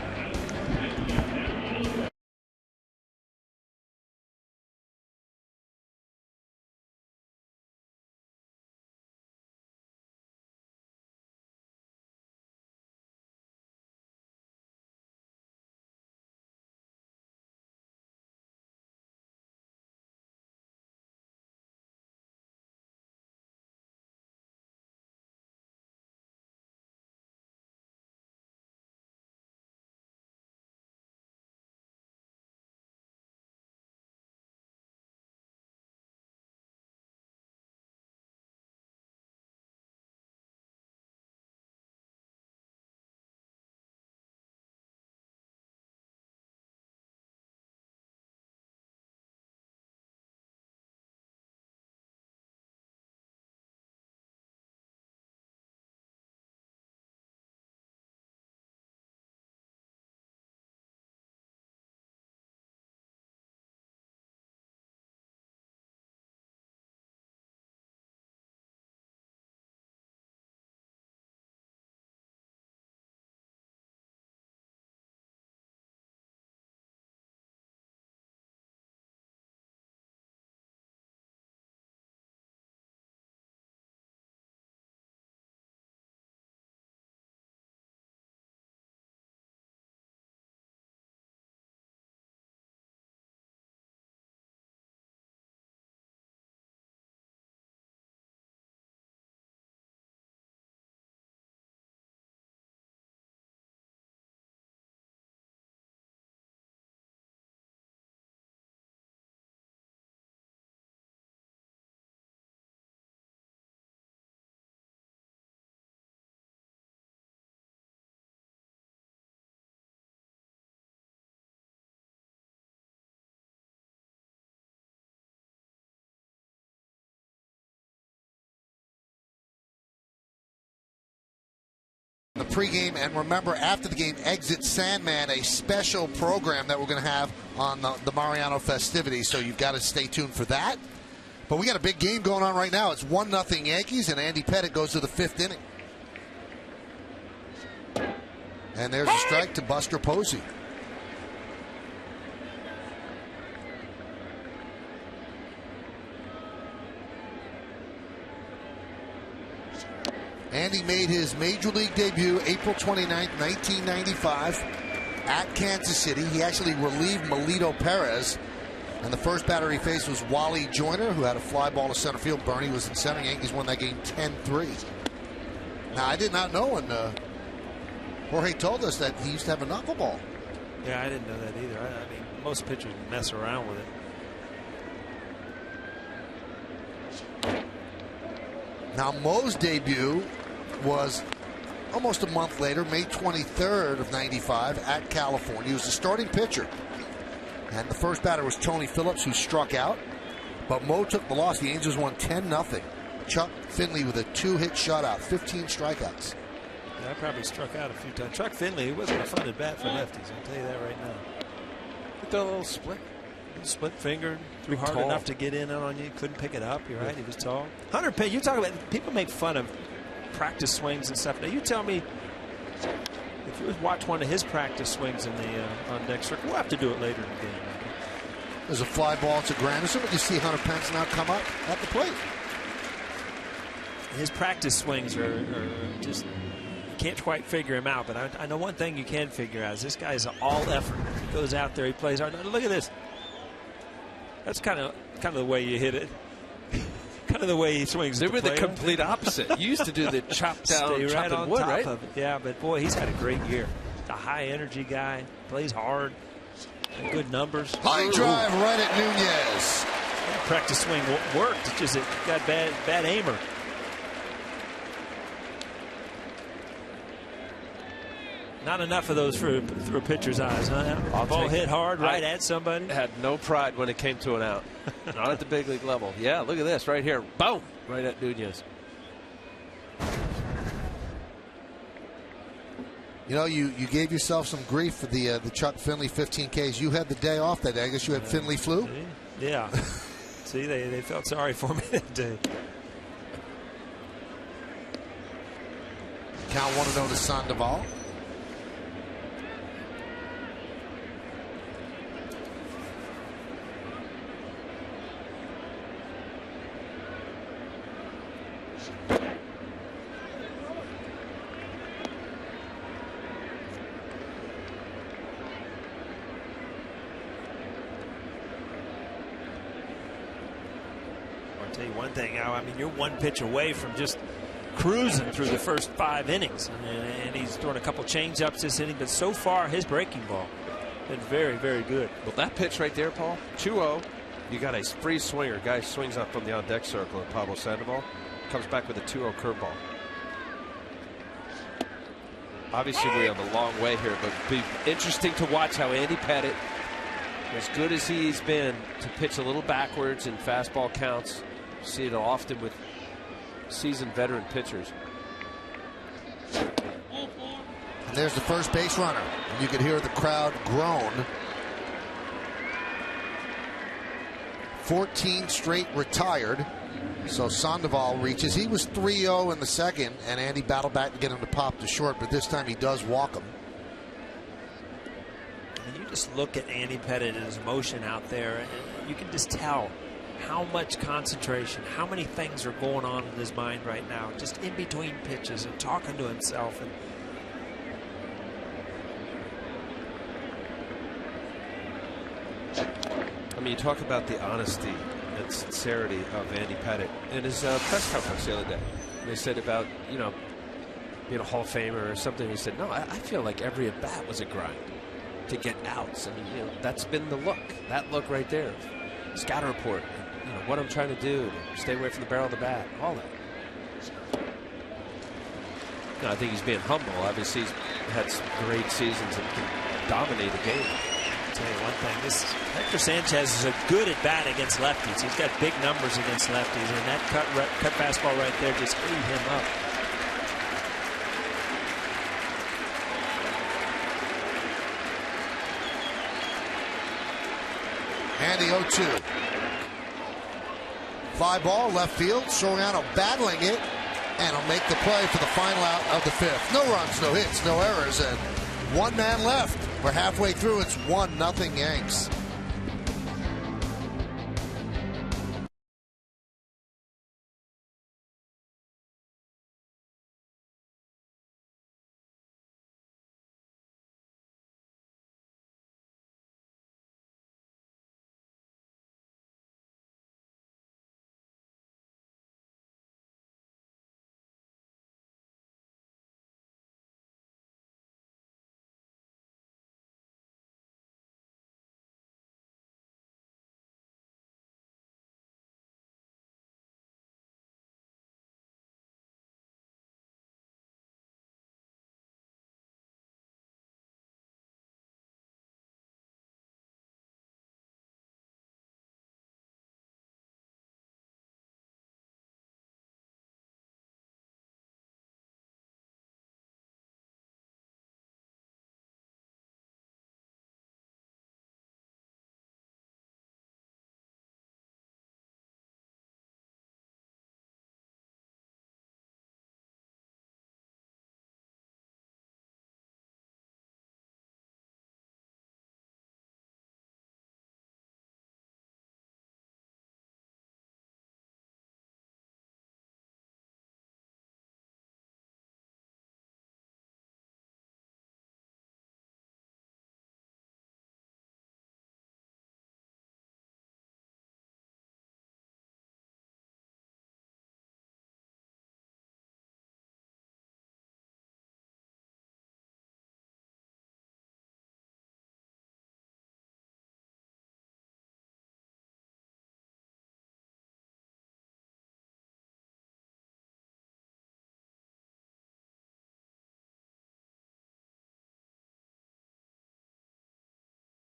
The pregame, and remember, after the game, Exit Sandman, a special program that we're going to have on the Mariano festivities, so you've got to stay tuned for that. But we got a big game going on right now. It's 1-0 Yankees, and Andy Pettitte goes to the 5th inning. And there's a strike to Buster Posey. Andy made his Major League debut April 29th, 1995 at Kansas City. He actually relieved Melito Perez. And the first batter he faced was Wally Joyner, who had a fly ball to center field. Bernie was in center. Yankees won that game 10-3. Now, I did not know when Jorge told us that he used to have a knuckleball. Yeah, I didn't know that either. I mean, most pitchers mess around with it. Now, Mo's debut was almost a month later, May 23rd of 95 at California. He was the starting pitcher. And the first batter was Tony Phillips, who struck out. But Mo took the loss. The Angels won 10-0. Chuck Finley with a 2-hit shutout, 15 strikeouts. Yeah, I probably struck out a few times. Chuck Finley, he wasn't a fun at bat for lefties, I'll tell you that right now. He did a little split. Split finger, threw hard tall enough to get in on you. Couldn't pick it up. You're right. He was tall. Hunter Pence, you talk about people make fun of practice swings and stuff. Now you tell me if you watch one of his practice swings in the on deck circle, we'll have to do it later in the game. There's a fly ball to Granderson, but you see Hunter Pence now come up at the plate. His practice swings are just, you can't quite figure him out. But I know one thing you can figure out is this guy is all effort. He goes out there, he plays hard. Now, look at this. That's kind of the way you hit it. Kind of the way he swings. They were the complete opposite. You used to do the chop down, stay right chopping on wood, top right? of it. Yeah, but boy, he's had a great year. A high energy guy, plays hard, good numbers. High drive right at Nunez. That practice swing worked. It's just it got bad aimer. Not enough of those through a pitcher's eyes, huh? Ball hit hard right at somebody. Had no pride when it came to an out. Not at the big league level. Yeah, look at this right here. Boom! Right at Nunez. You know, you gave yourself some grief for the Chuck Finley 15Ks. You had the day off that day. I guess you had Finley flu? Yeah. See, they felt sorry for me that day. Count 1-0 to Sandoval. Tell you one thing, Al, I mean, you're one pitch away from just cruising through the first 5 innings. And he's throwing a couple change-ups this inning, but so far his breaking ball been very, very good. Well, that pitch right there, Paul, 2-0. You got a free swinger. Guy swings up from the on-deck circle at Pablo Sandoval. Comes back with a 2-0 curveball. Obviously, we have a long way here, but it'll be interesting to watch how Andy Pettitte, as good as he's been, to pitch a little backwards in fastball counts. See it often with seasoned veteran pitchers. And there's the first base runner. And you can hear the crowd groan. 14 straight retired. So Sandoval reaches. He was 3-0 in the second, and Andy battled back to get him to pop to short, but this time he does walk him. And you just look at Andy Pettitte and his motion out there, and you can just tell how much concentration, how many things are going on in his mind right now, just in between pitches and talking to himself. And I mean, you talk about the honesty and sincerity of Andy Pettitte in his press conference the other day. They said about, you know, being a Hall of Famer or something. He said, no, I feel like every at bat was a grind to get outs. I mean, you know, that's been the look. That look right there. Scatter report. You know, what I'm trying to do to stay away from the barrel of the bat. All that. No, I think he's being humble. Obviously, he's had some great seasons and can dominate a game. I'll tell you one thing. This Hector Sanchez is a good at bat against lefties. He's got big numbers against lefties, and that cut fastball right there just ate him up. And the 0-2. Fly ball, left field. Soriano battling it, and he'll make the play for the final out of the fifth. No runs, no hits, no errors, and one man left. We're halfway through. It's 1-0 Yanks.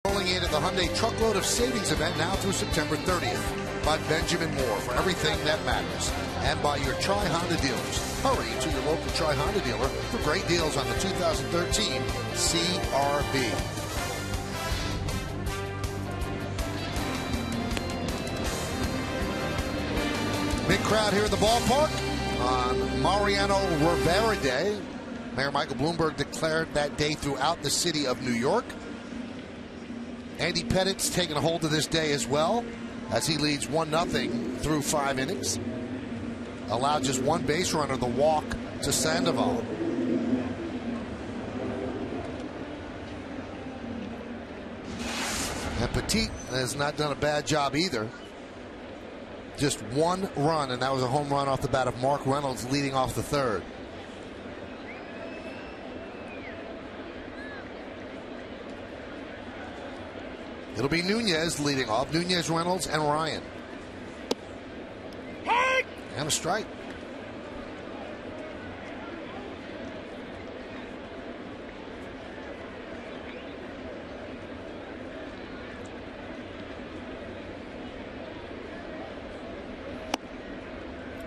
Rolling in at the Hyundai Truckload of Savings event now through September 30th by Benjamin Moore for everything that matters, and by your Tri-Honda dealers. Hurry to your local Tri-Honda dealer for great deals on the 2013 CRV. Big crowd here at the ballpark on Mariano Rivera Day. Mayor Michael Bloomberg declared that day throughout the city of New York. Andy Pettit's taking a hold of this day as well, as he leads 1-0 through 5 innings. Allowed just one base runner, the walk to Sandoval. And Petit has not done a bad job either. Just one run, and that was a home run off the bat of Mark Reynolds leading off the third. It'll be Nunez leading off. Nunez, Reynolds, and Ryan. And a strike.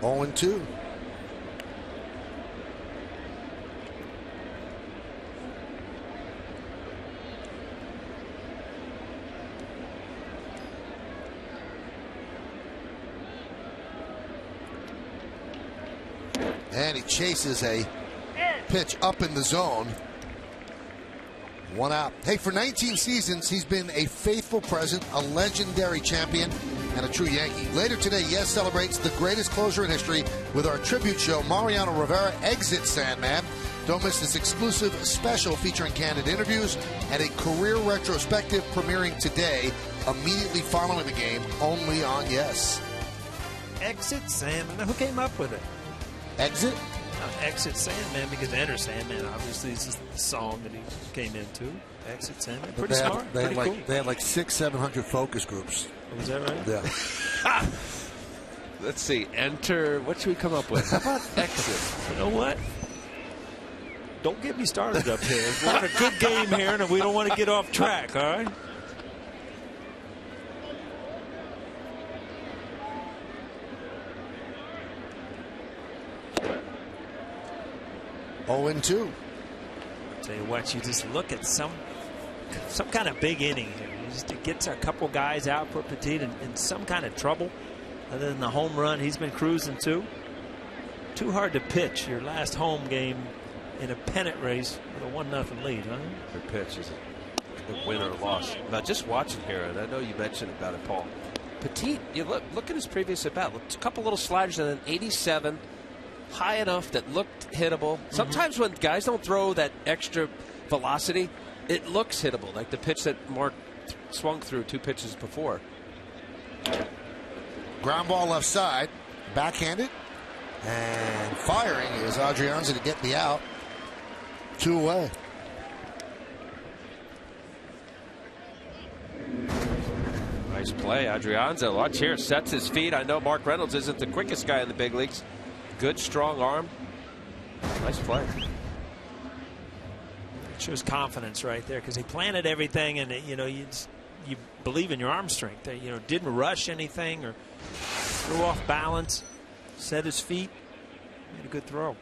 Oh, 0-2. And he chases a pitch up in the zone. One out. Hey, for 19 seasons, he's been a faithful present, a legendary champion, and a true Yankee. Later today, Yes celebrates the greatest closer in history with our tribute show, Mariano Rivera Exit Sandman. Don't miss this exclusive special featuring candid interviews and a career retrospective premiering today, immediately following the game, only on Yes. Exit Sandman. Now, who came up with it? Exit? Exit Sandman, because Enter Sandman, obviously, is the song that he came into. Exit Sandman. Pretty smart. Pretty cool. They had like 600-700 focus groups. Oh, was that right? Yeah. Let's see. Enter. What should we come up with? How about Exit? You know what? Don't get me started up here. We're in a good game here, and we don't want to get off track, all right? Oh, 0-2. Tell you what, you just look at some kind of big inning here. Just it gets a couple guys out for Petit in some kind of trouble. Other than the home run he's been cruising to. Too hard to pitch your last home game in a pennant race with a 1-0 lead, huh? Her pitch is a win or loss. Now, just watching here, and I know you mentioned about it, Paul. Petit, you look at his previous at bat. A couple little sliders and an 87, high enough that looked hittable. Sometimes when guys don't throw that extra velocity, it looks hittable, like the pitch that Mark swung through 2 pitches before. Ground ball left side, backhanded, and firing is Adrianza to get the out. 2 away. Nice play, Adrianza. Watch here, sets his feet. I know Mark Reynolds isn't the quickest guy in the big leagues. Good, strong arm. Nice play. It shows confidence right there because he planted everything, and you believe in your arm strength. Didn't rush anything or threw off balance. Set his feet. Made a good throw.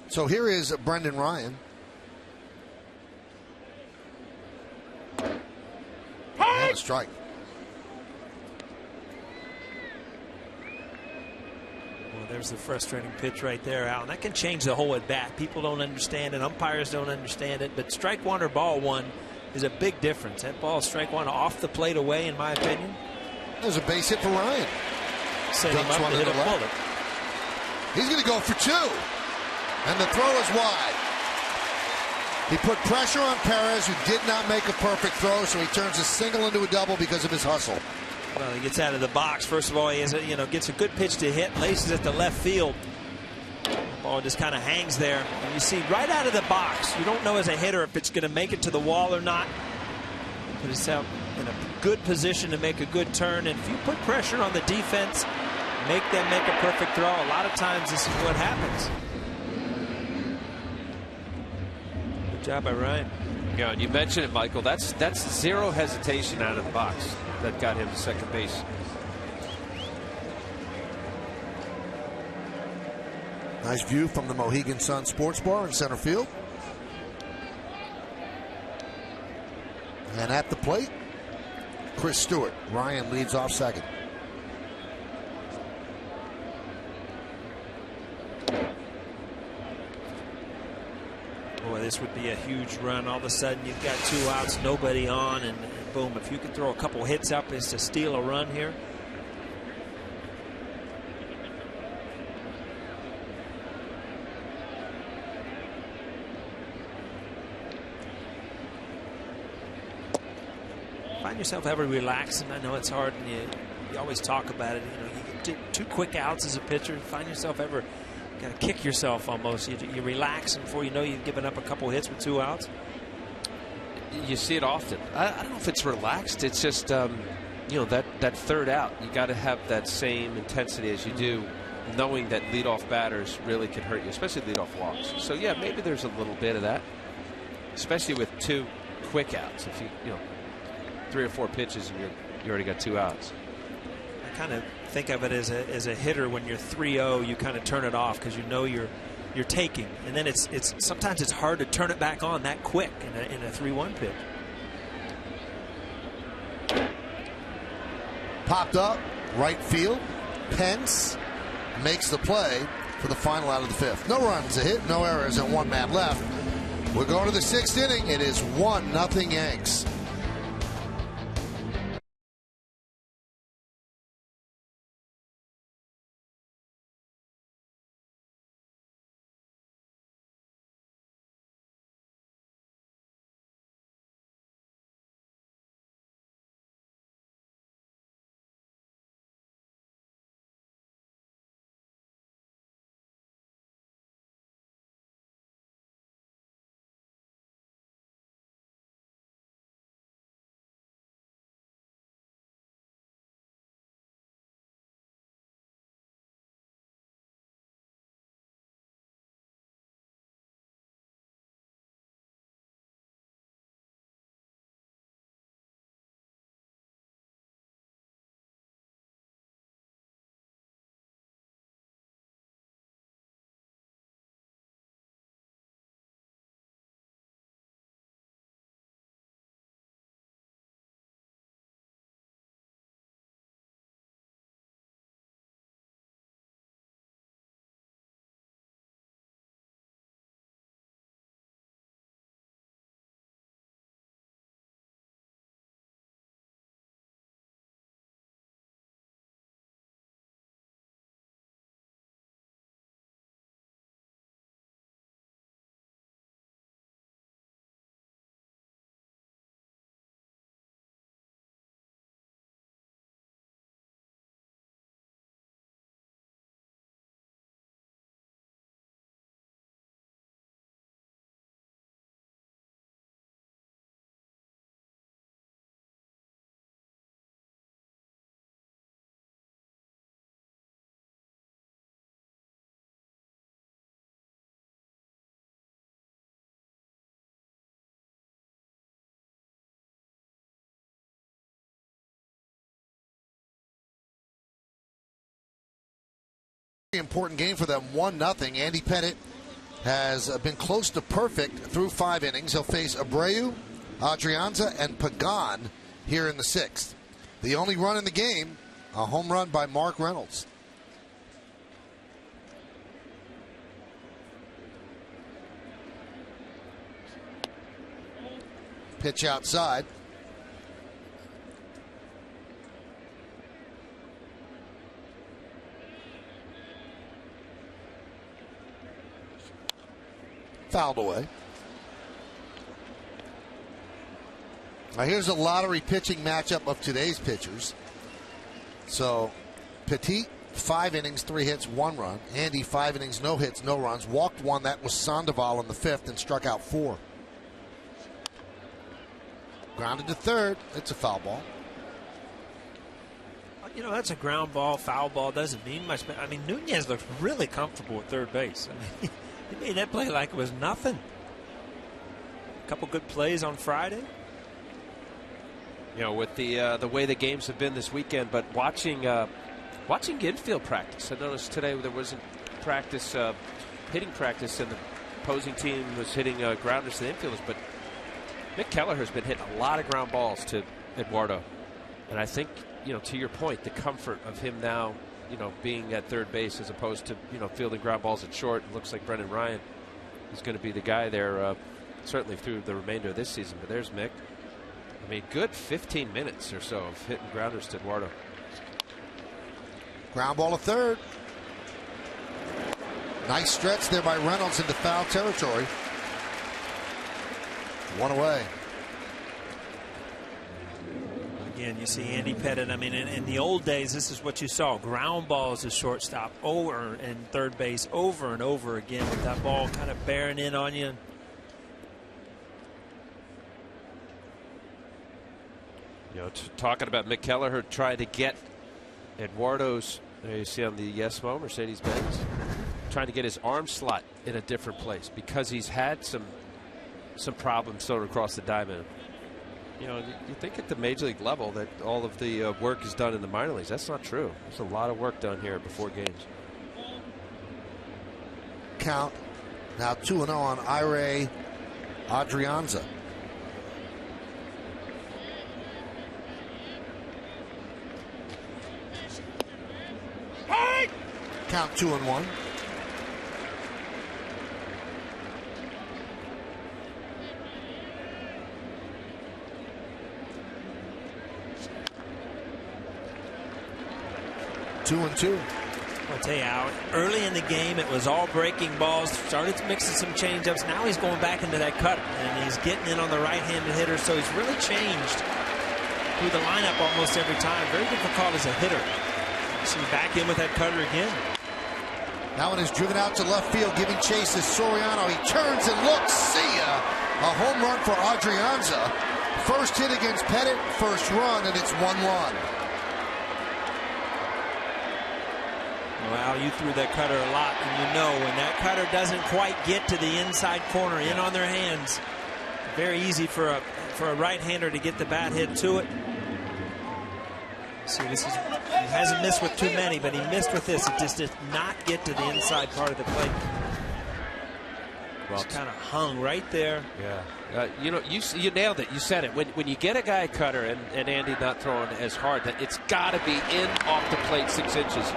So here is Brendan Ryan. And a strike. Well, there's the frustrating pitch right there, Al. And that can change the whole at bat. People don't understand it. Umpires don't understand it. But strike one or ball one is a big difference. That ball, strike one, off the plate away, in my opinion. There's a base hit for Ryan. Set him up to hit a bullet. He's going to go for 2. And the throw is wide. He put pressure on Perez, who did not make a perfect throw, so he turns a single into a double because of his hustle. Well, he gets out of the box. First of all, he gets a good pitch to hit, laces at the left field. The ball just kind of hangs there. And you see right out of the box, you don't know as a hitter if it's going to make it to the wall or not. Put himself in a good position to make a good turn. And if you put pressure on the defense, make them make a perfect throw, a lot of times this is what happens. Good job by Ryan. Yeah, and you mentioned it, Michael. That's zero hesitation out of the box that got him to second base. Nice view from the Mohegan Sun Sports Bar in center field. And at the plate, Chris Stewart. Ryan leads off second. Boy, this would be a huge run. All of a sudden, you've got 2 outs, nobody on, and boom, if you could throw a couple hits up, it's to steal a run here. Find yourself ever relaxing. I know it's hard, and you always talk about it. You get 2 quick outs as a pitcher. Find yourself ever kind of kick yourself almost. You relax, and before you know, you've given up a couple hits with 2 outs. You see it often. I don't know if it's relaxed. It's just that third out. You got to have that same intensity as you do, knowing that leadoff batters really can hurt you, especially leadoff walks. So yeah, maybe there's a little bit of that, especially with 2 quick outs. If you 3 or 4 pitches and you already got 2 outs. I kind of think of it as a hitter. When you're 3-0, you kind of turn it off because you know you're taking, and then it's sometimes it's hard to turn it back on that quick in a 3-1 pitch. Popped up, right field. Pence makes the play for the final out of the 5th. No runs, a hit, no errors, and 1 man left. We're going to the 6th inning. It is 1-0 Yanks. Important game for them, 1-0. Andy Pettit has been close to perfect through 5 innings. He'll face Abreu, Adrianza, and Pagan here in the 6th. The only run in the game, a home run by Mark Reynolds. Pitch outside. Fouled away. Now here's a lottery pitching matchup of today's pitchers. So Petit, 5 innings, 3 hits, 1 run. Andy, 5 innings, no hits, no runs. Walked 1. That was Sandoval in the 5th and struck out 4. Grounded to third. It's a foul ball. You know, that's a ground ball. Foul ball doesn't mean much. But I mean, Nunez looked really comfortable at third base. I mean, he made that play like it was nothing. A couple good plays on Friday. You know, with the way the games have been this weekend, but watching infield practice, I noticed today there wasn't practice, hitting practice, and the opposing team was hitting grounders to the infielders. But Mick Kelleher's been hitting a lot of ground balls to Eduardo, and I think, you know, to your point, the comfort of him now, you know, being at third base as opposed to, you know, fielding ground balls at short. It looks like Brendan Ryan is going to be the guy there, certainly through the remainder of this season. But there's Mick. I mean, good 15 minutes or so of hitting grounders to Eduardo. Ground ball to third. Nice stretch there by Reynolds into foul territory. 1 away. Again, you see Andy Pettit. I mean, in the old days, this is what you saw. Ground balls to shortstop over and third base over and over again with that ball kind of bearing in on you. You know, talking about Mick Kelleher trying to get Eduardo's, there you see on the Yesmo Mercedes-Benz, trying to get his arm slot in a different place because he's had some problems thrown across the diamond. You know, you think at the major league level that all of the work is done in the minor leagues. That's not true. There's a lot of work done here before games. Count now 2-0 on Ire Adrianza. Count 2-1. Two and two. I'll tell you how early in the game it was all breaking balls. Started mixing some changeups. Now he's going back into that cutter and he's getting in on the right-handed hitter. So he's really changed through the lineup almost every time. Very difficult as a hitter. So back in with that cutter again. That one is driven out to left field, giving chase is Soriano. He turns and looks. See ya. A home run for Adrianza. First hit against Pettit, first run, and it's 1-1. Well, you threw that cutter a lot, and you know when that cutter doesn't quite get to the inside corner, in on their hands, very easy for a right-hander to get the bat hit to it. See, he hasn't missed with too many, but he missed with this. It just did not get to the inside part of the plate. Well, it's kind of hung right there. Yeah. You know, you nailed it. You said it. When you get a guy cutter and Andy not throwing as hard, that it's got to be in off the plate 6 inches.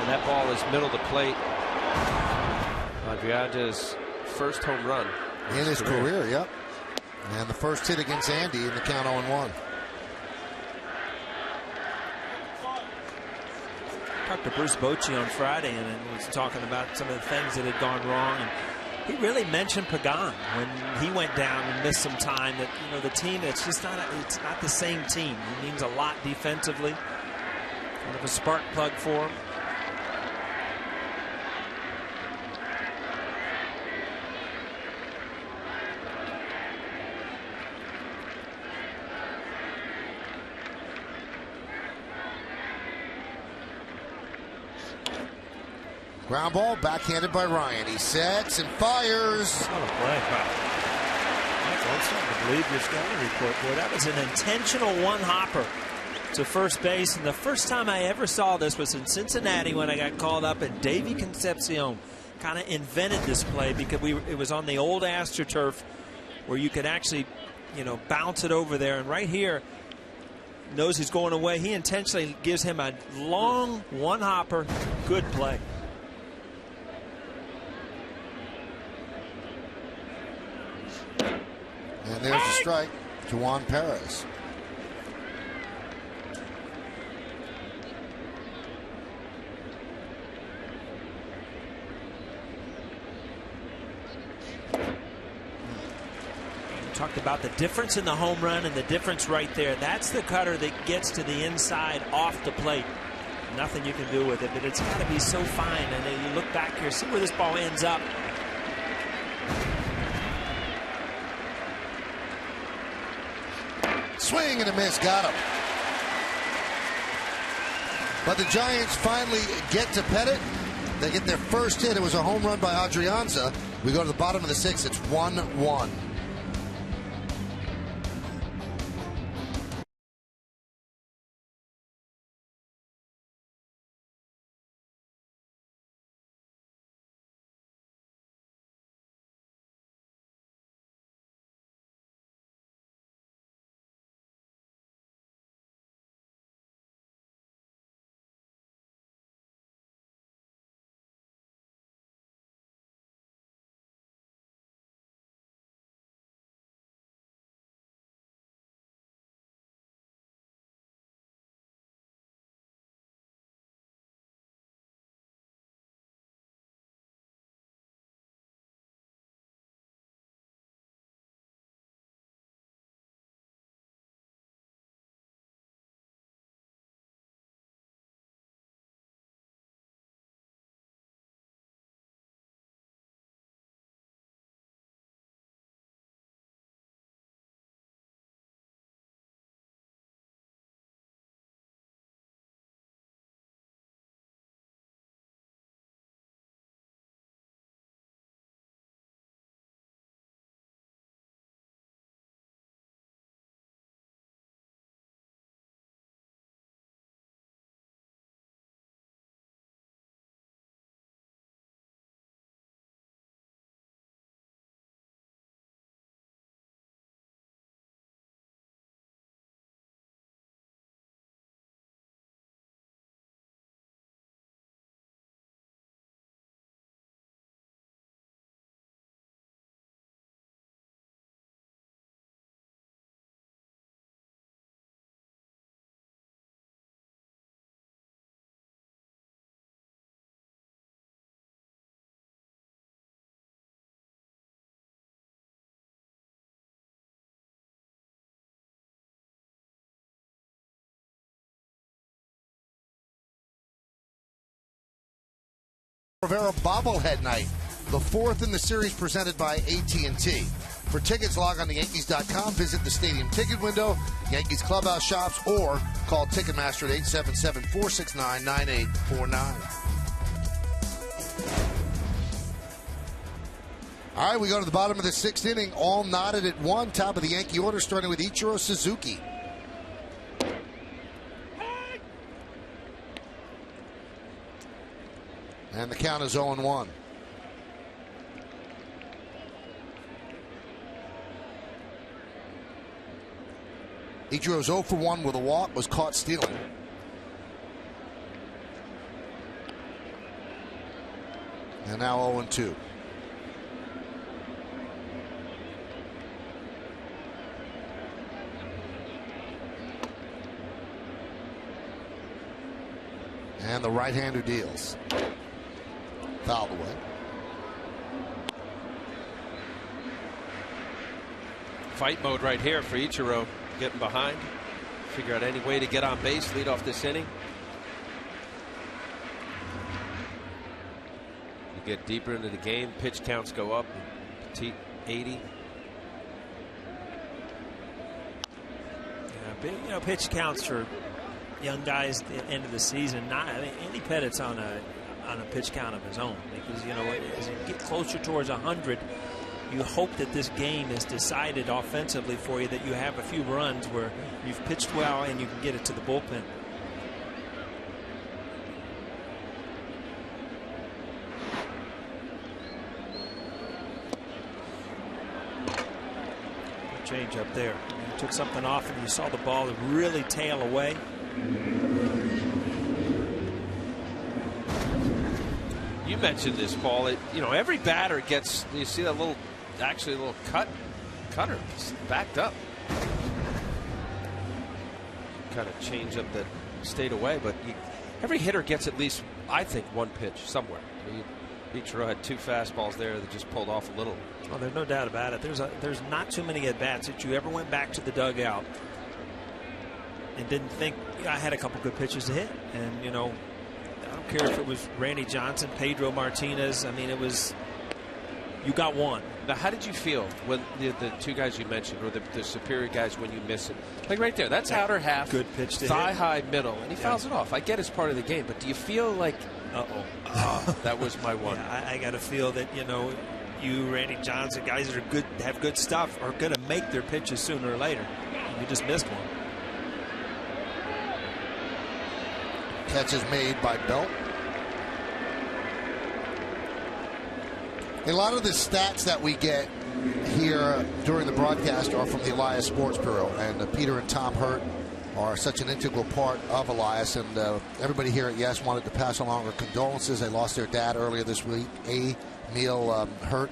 And that ball is middle of the plate. Adrianza's first home run in his career. Yep. And the first hit against Andy in the count 0-1. Talked to Bruce Bochy on Friday and was talking about some of the things that had gone wrong, and he really mentioned Pagan when he went down and missed some time. That, you know, the team, it's just it's not the same team. It means a lot defensively. Kind of a spark plug for him. Ground ball, backhanded by Ryan. He sets and fires. What a play. I'm starting to believe your scouting report, boy. That was an intentional one-hopper. to first base. And the first time I ever saw this was in Cincinnati when I got called up, and Davey Concepcion kind of invented this play because it was on the old AstroTurf where you could actually, you know, bounce it over there. And right here, knows he's going away. He intentionally gives him a long one-hopper. Good play. And there's the strike to Juan Perez. Talked about the difference in the home run and the difference right there. That's the cutter that gets to the inside off the plate. Nothing you can do with it, but it's got to be so fine. And then you look back here, see where this ball ends up. Swing and a miss, got him. But the Giants finally get to Pettit. They get their first hit. It was a home run by Adrianza. We go to the bottom of the sixth. It's 1-1. Rivera bobblehead night, the fourth in the series, presented by AT&T. For tickets, log on to Yankees.com, visit the stadium ticket window, Yankees clubhouse shops, or call Ticketmaster at 877-469-9849. All right, we go to the bottom of the sixth inning, all knotted at one. Top of the Yankee order, starting with Ichiro Suzuki. And the count is 0-1. Ichiro's 0 for 1 with a walk, was caught stealing. And now 0-2. And the right-hander deals. Fouled away. Fight mode right here for Ichiro. Getting behind. Figure out any way to get on base, lead off this inning. You get deeper into the game, pitch counts go up. Petite 80. Yeah, you know, pitch counts for young guys at the end of the season. I mean, Andy Pettit's on a pitch count of his own, because, you know, as you get closer towards 100, you hope that this game is decided offensively for you, that you have a few runs where you've pitched well and you can get it to the bullpen. Change up there. You took something off and you saw the ball really tail away. You mentioned this, Paul. You know, every batter gets, you see that little, actually a little cutter backed up. Kind of change up that stayed away, but every hitter gets at least, I think, one pitch somewhere. Ichiro had 2 fastballs there that just pulled off a little. Oh, there's no doubt about it. There's not too many at bats that you ever went back to the dugout and didn't think, I had a couple good pitches to hit. And, you know, I don't care if it was Randy Johnson, Pedro Martinez. I mean, it was, you got one. Now, how did you feel when the 2 guys you mentioned, or the superior guys, when you miss it? Like right there, that's outer half, good pitch to thigh hit. High middle, and he fouls it off. I get it's part of the game, but do you feel like, that was my one? Yeah, I got to feel that, you know, you, Randy Johnson, guys that are good, have good stuff, are going to make their pitches sooner or later. You just missed one. Catch is made by Belt. A lot of the stats that we get here during the broadcast are from the Elias Sports Bureau, and Peter and Tom Hurt are such an integral part of Elias, and everybody here at Yes wanted to pass along our condolences. They lost their dad earlier this week, Emil Hurt,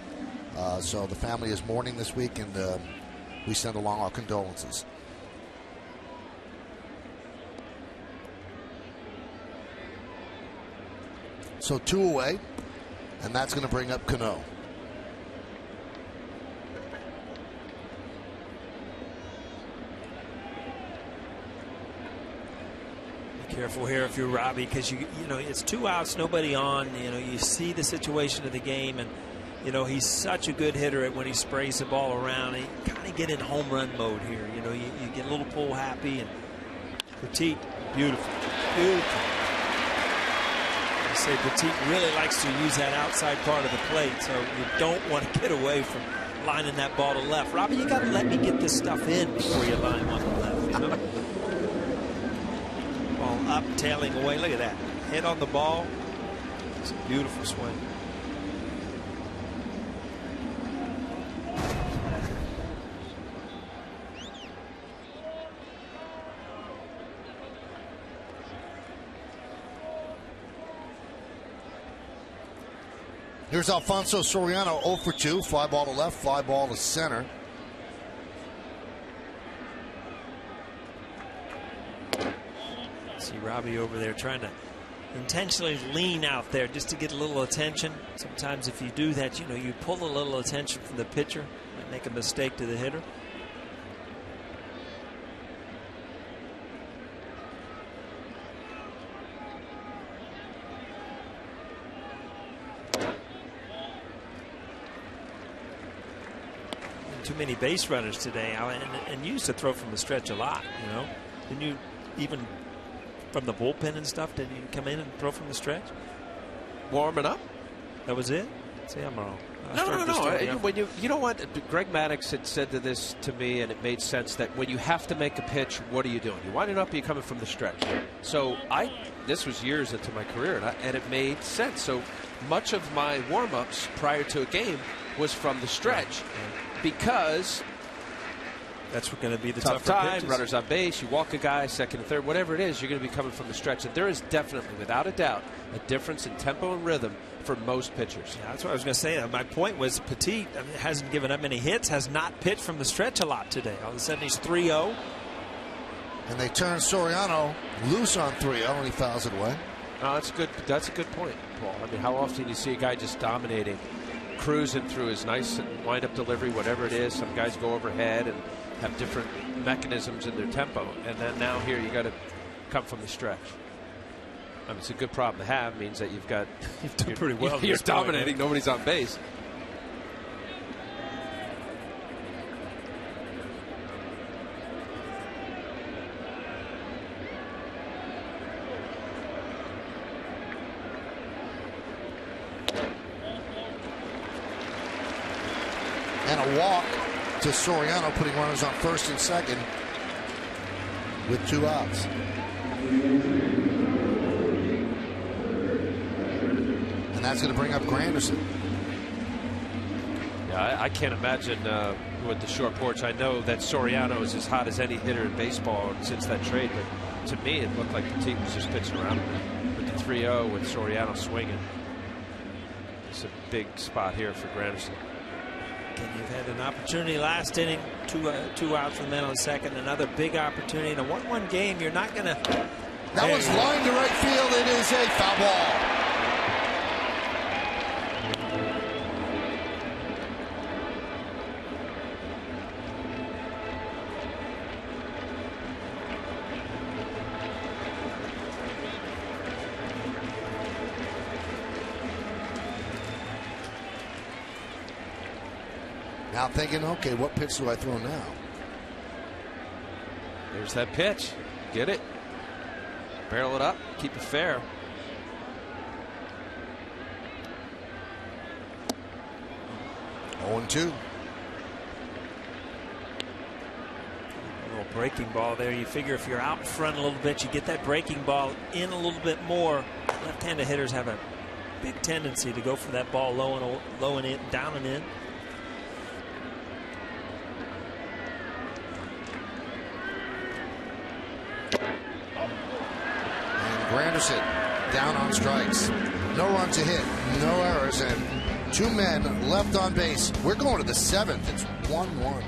so the family is mourning this week, and we send along our condolences. So 2 away, and that's going to bring up Cano. Careful here if you're Robbie, because you know it's 2 outs, nobody on. You know, you see the situation of the game, and you know he's such a good hitter when he sprays the ball around. He kind of get in home run mode here. You know, you get a little pull happy, and Petit, beautiful. I say Petit really likes to use that outside part of the plate, so you don't want to get away from lining that ball to left. Robbie, you got to let me get this stuff in before you line one to left. You know? Ball up, tailing away. Look at that. Hit on the ball. It's a beautiful swing. Here's Alfonso Soriano, 0 for 2. Fly ball to left, fly ball to center. See Robbie over there trying to intentionally lean out there just to get a little attention. Sometimes if you do that, you know, you pull a little attention from the pitcher, might make a mistake to the hitter. Too many base runners today, and you used to throw from the stretch a lot, you know. Didn't you, even from the bullpen and stuff, didn't you come in and throw from the stretch? Warming up? That was it? See, I'm wrong. No. When you know what, Greg Maddux had said this to me, and it made sense that when you have to make a pitch, what are you doing? You winding up, you're coming from the stretch. So this was years into my career, and it made sense. So much of my warm-ups prior to a game was from the stretch. Because that's going to be the tough tougher time, pitches. Runners on base, you walk a guy, second and third, whatever it is, you're going to be coming from the stretch. And there is definitely, without a doubt, a difference in tempo and rhythm for most pitchers. Yeah, that's what I was going to say. My point was Petit hasn't given up many hits, has not pitched from the stretch a lot today. All of a sudden he's 3-0. And they turn Soriano loose on 3-0, and he fouls it away. No, that's good. That's a good point, Paul. I mean, how often do you see a guy just dominating, cruising through his nice wind-up delivery, whatever it is? Some guys go overhead and have different mechanisms in their tempo, and then now here you got to come from the stretch. I mean, it's a good problem to have. It means that you've done pretty well. You're dominating. Nobody's on base. a walk to Soriano, putting runners on first and second with 2 outs. And that's going to bring up Granderson. Yeah, I can't imagine with the short porch. I know that Soriano is as hot as any hitter in baseball since that trade, but to me it looked like the team was just pitching around with the 3-0 with Soriano swinging. It's a big spot here for Granderson. And you've had an opportunity last inning, two outs from men on second, another big opportunity in a 1-1 game. You're not going to. That one's lined to right field. It is a foul ball. Now thinking, okay, what pitch do I throw now? There's that pitch. Get it. Barrel it up. Keep it fair. Oh, 2. A little breaking ball there. You figure if you're out in front a little bit, you get that breaking ball in a little bit more. Left-handed hitters have a big tendency to go for that ball low and in, down and in. Granderson down on strikes. No runs to hit, no errors, and 2 men left on base. We're going to the 7th. It's 1-1.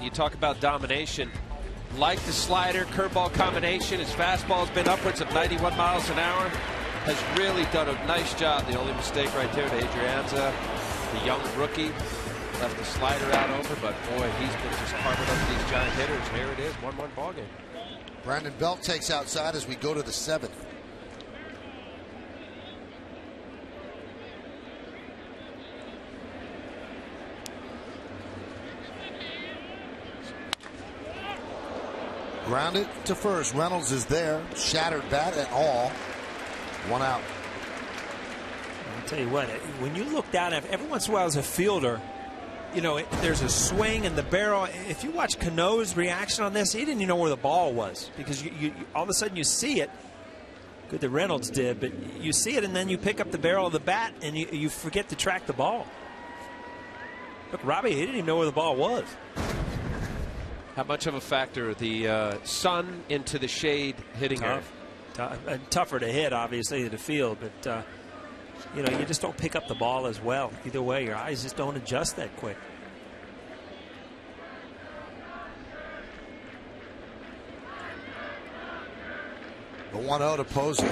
You talk about domination. Like the slider, curveball combination, his fastball has been upwards of 91 miles an hour. Has really done a nice job. The only mistake right there to Adrianza, the young rookie, left the slider out over, but boy, he's been just carving up these giant hitters. Here it is, 1-1 ball game. Brandon Belt takes outside as we go to the 7th. Grounded to first. Reynolds is there. Shattered bat and all. 1 out. I'll tell you what, when you look down, every once in a while as a fielder, you know, there's a swing in the barrel. If you watch Cano's reaction on this, he didn't even know where the ball was because you all of a sudden you see it. Good that Reynolds did, but you see it and then you pick up the barrel of the bat and you forget to track the ball. Look, Robbie, he didn't even know where the ball was. How much of a factor the sun into the shade hitting her? Tougher to hit, obviously, to the field, but you know, you just don't pick up the ball as well. Either way, your eyes just don't adjust that quick. The 1-0 to Posey.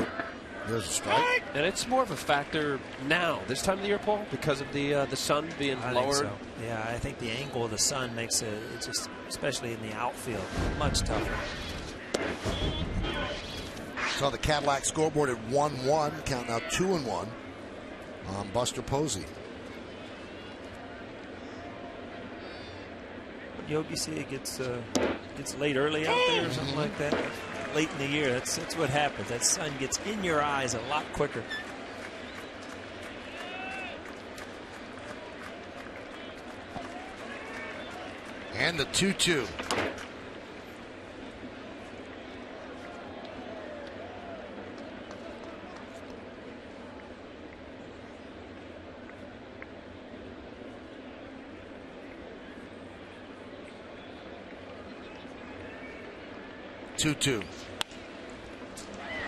There's a strike. And it's more of a factor now, this time of the year, Paul, because of the sun being lowered. So. Yeah, I think the angle of the sun makes it just, especially in the outfield, much tougher. So the Cadillac scoreboard at 1-1, count now 2-1 on Buster Posey. You hope you see it gets late early out there or something like that. Late in the year, that's what happens. That sun gets in your eyes a lot quicker. And the 2-2.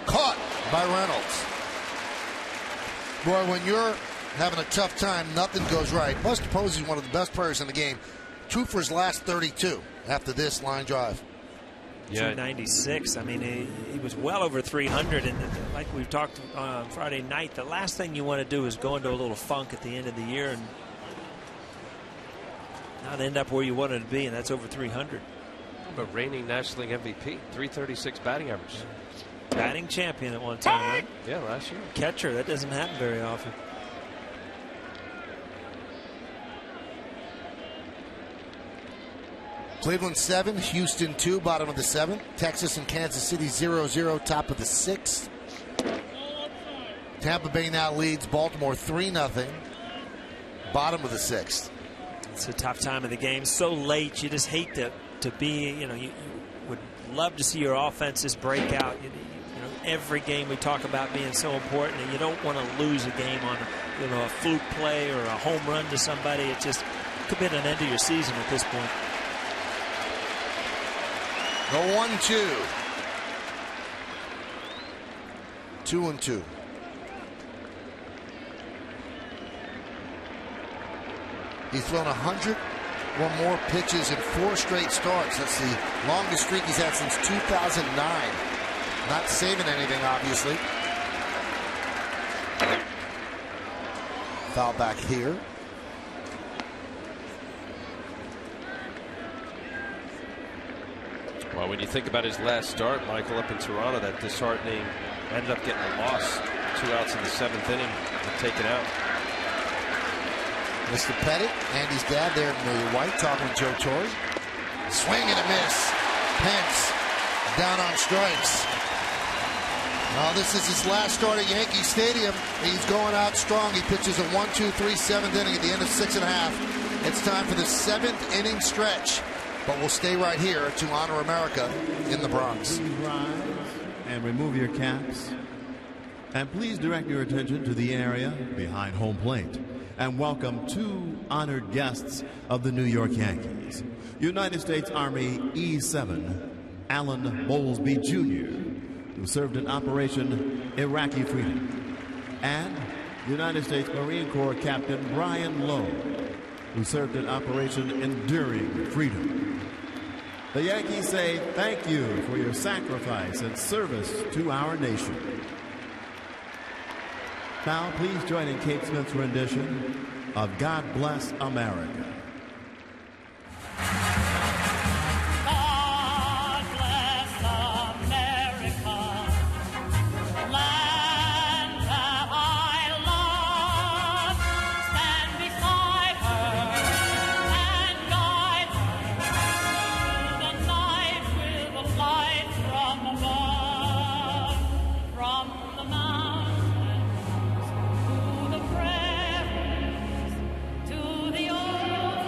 Caught by Reynolds. Boy, when you're having a tough time, nothing goes right. Buster Posey is one of the best players in the game. 2 for his last 32 after this line drive. Yeah. 296. I mean, he was well over 300. And like we've talked on Friday night, the last thing you want to do is go into a little funk at the end of the year and not end up where you wanted to be, and that's over 300. But reigning National League MVP, 336 batting average. Batting champion at one time, right? Yeah, last year. Catcher, that doesn't happen very often. Cleveland 7, Houston 2, bottom of the 7th. Texas and Kansas City 0-0, top of the 6th. Tampa Bay now leads Baltimore 3-0, bottom of the 6th. It's a tough time of the game. So late, you just hate to be, you know, you would love to see your offenses break out. You know, every game we talk about being so important, and you don't want to lose a game on, you know, a fluke play or a home run to somebody. It just could be an end of your season at this point. The 1-2. 2-2. He's thrown 100 or more pitches in 4 straight starts. That's the longest streak he's had since 2009. Not saving anything, obviously. Foul back here. Well, when you think about his last start, Michael, up in Toronto, that disheartening, ended up getting a loss. 2 outs in the 7th inning, taken out. Mr. Pettit, Andy's dad there in the white, talking to Joe Torre. Swing and a miss. Pence down on strikes. Well, this is his last start at Yankee Stadium. He's going out strong. He pitches a 1-2-3 7th inning at the end of 6 1/2. It's time for the 7th inning stretch. But we'll stay right here to honor America in the Bronx. Please rise and remove your caps. And please direct your attention to the area behind home plate. And welcome 2 honored guests of the New York Yankees. United States Army E-7, Alan Bowlesby Jr., who served in Operation Iraqi Freedom. And United States Marine Corps Captain Brian Lowe, who served in Operation Enduring Freedom. The Yankees say thank you for your sacrifice and service to our nation. Now, please join in Kate Smith's rendition of God Bless America. To the old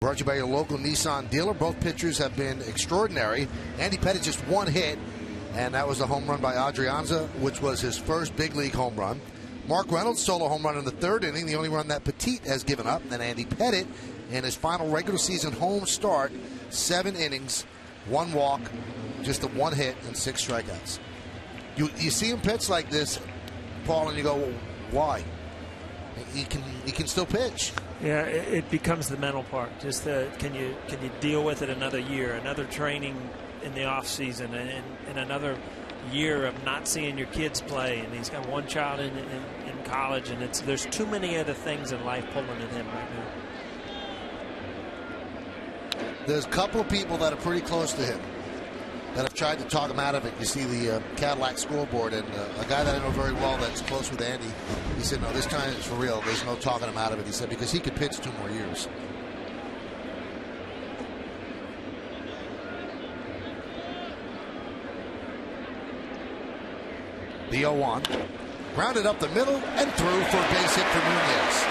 Brought to you by your local Nissan dealer. Both pitchers have been extraordinary. Andy Pettitte just one hit, and that was a home run by Adrianza, which was his first big league home run. Mark Reynolds solo home run in the third inning, the only run that Pettitte has given up. And then Andy Pettitte in his final regular season home start, 7 innings, 1 walk, just a 1 hit and 6 strikeouts. You see him pitch like this, Paul, and you go, well, why? He can still pitch. Yeah, it becomes the mental part. Just can you deal with it another year, another training in the off season, and another year of not seeing your kids play, and he's got one child in college, and there's too many other things in life pulling at him right now. There's a couple of people that are pretty close to him that have tried to talk him out of it. You see the Cadillac scoreboard, and a guy that I know very well that's close with Andy, he said, no, this time it's for real. There's no talking him out of it. He said, because he could pitch 2 more years. The 0-1. Grounded up the middle and through for a base hit for Nunez.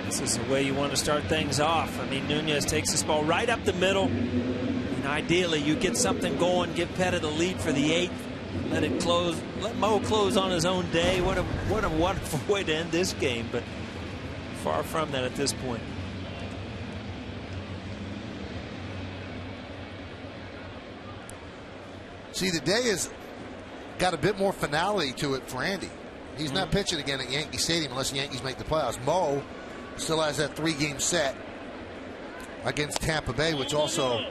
This is the way you want to start things off. I mean, Nunez takes this ball right up the middle. And ideally, you get something going, give Pettitte a lead for the 8th. Let it close. Let Mo close on his own day. What a wonderful way to end this game, but far from that at this point. See, the day has got a bit more finality to it for Andy. He's not pitching again at Yankee Stadium unless the Yankees make the playoffs. Mo still has that 3-game set against Tampa Bay, which also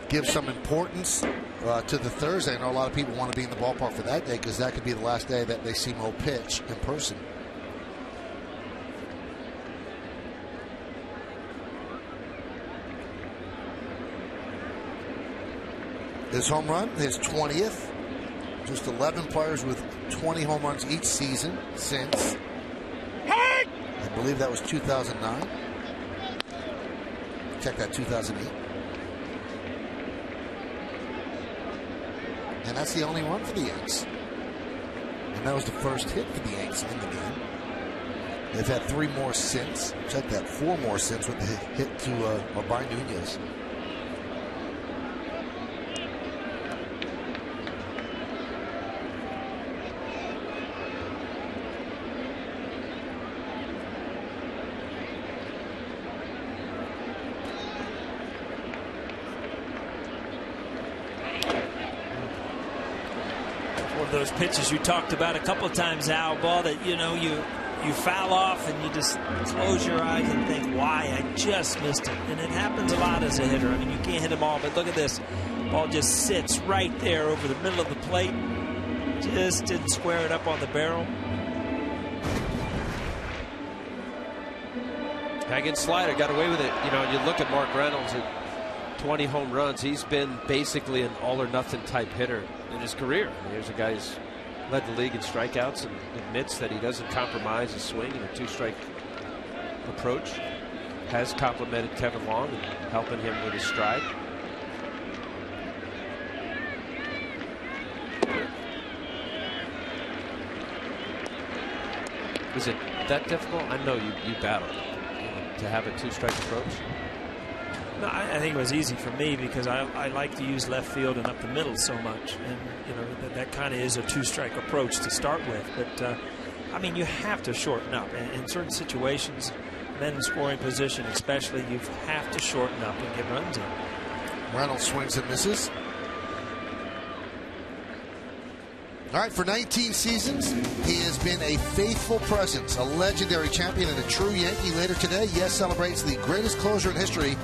gives some importance to the Thursday. I know a lot of people want to be in the ballpark for that day because that could be the last day that they see Mo pitch in person. His home run, his 20th. Just 11 players with 20 home runs each season since, I believe that was 2009. Check that, 2008. And that's the only one for the Yanks. And that was the first hit for the Yanks in the game. They've had 3 more since. Check that, 4 more since with the hit to by Nunez. Those pitches you talked about a couple of times, Al, ball that you foul off and you just close your eyes and think, why, I just missed it. And it happens a lot as a hitter. I mean, you can't hit them all, but look at this. Ball just sits right there over the middle of the plate. Just didn't square it up on the barrel. Hanging slider, got away with it. You know, you look at Mark Reynolds at 20 home runs. He's been basically an all-or-nothing type hitter in his career. Here's a guy who's led the league in strikeouts and admits that he doesn't compromise his swing in a 2-strike approach. Has complimented Kevin Long and helping him with his stride. Is it that difficult? I know you battled to have a 2-strike approach. No, I think it was easy for me because I like to use left field and up the middle so much, and that kind of is a 2-strike approach to start with. But I mean, you have to shorten up in certain situations. Men in scoring position, especially, you have to shorten up and get runs in. Reynolds swings and misses. All right, for 19 seasons, he has been a faithful presence, a legendary champion, and a true Yankee. Later today, Yes celebrates the greatest closer in history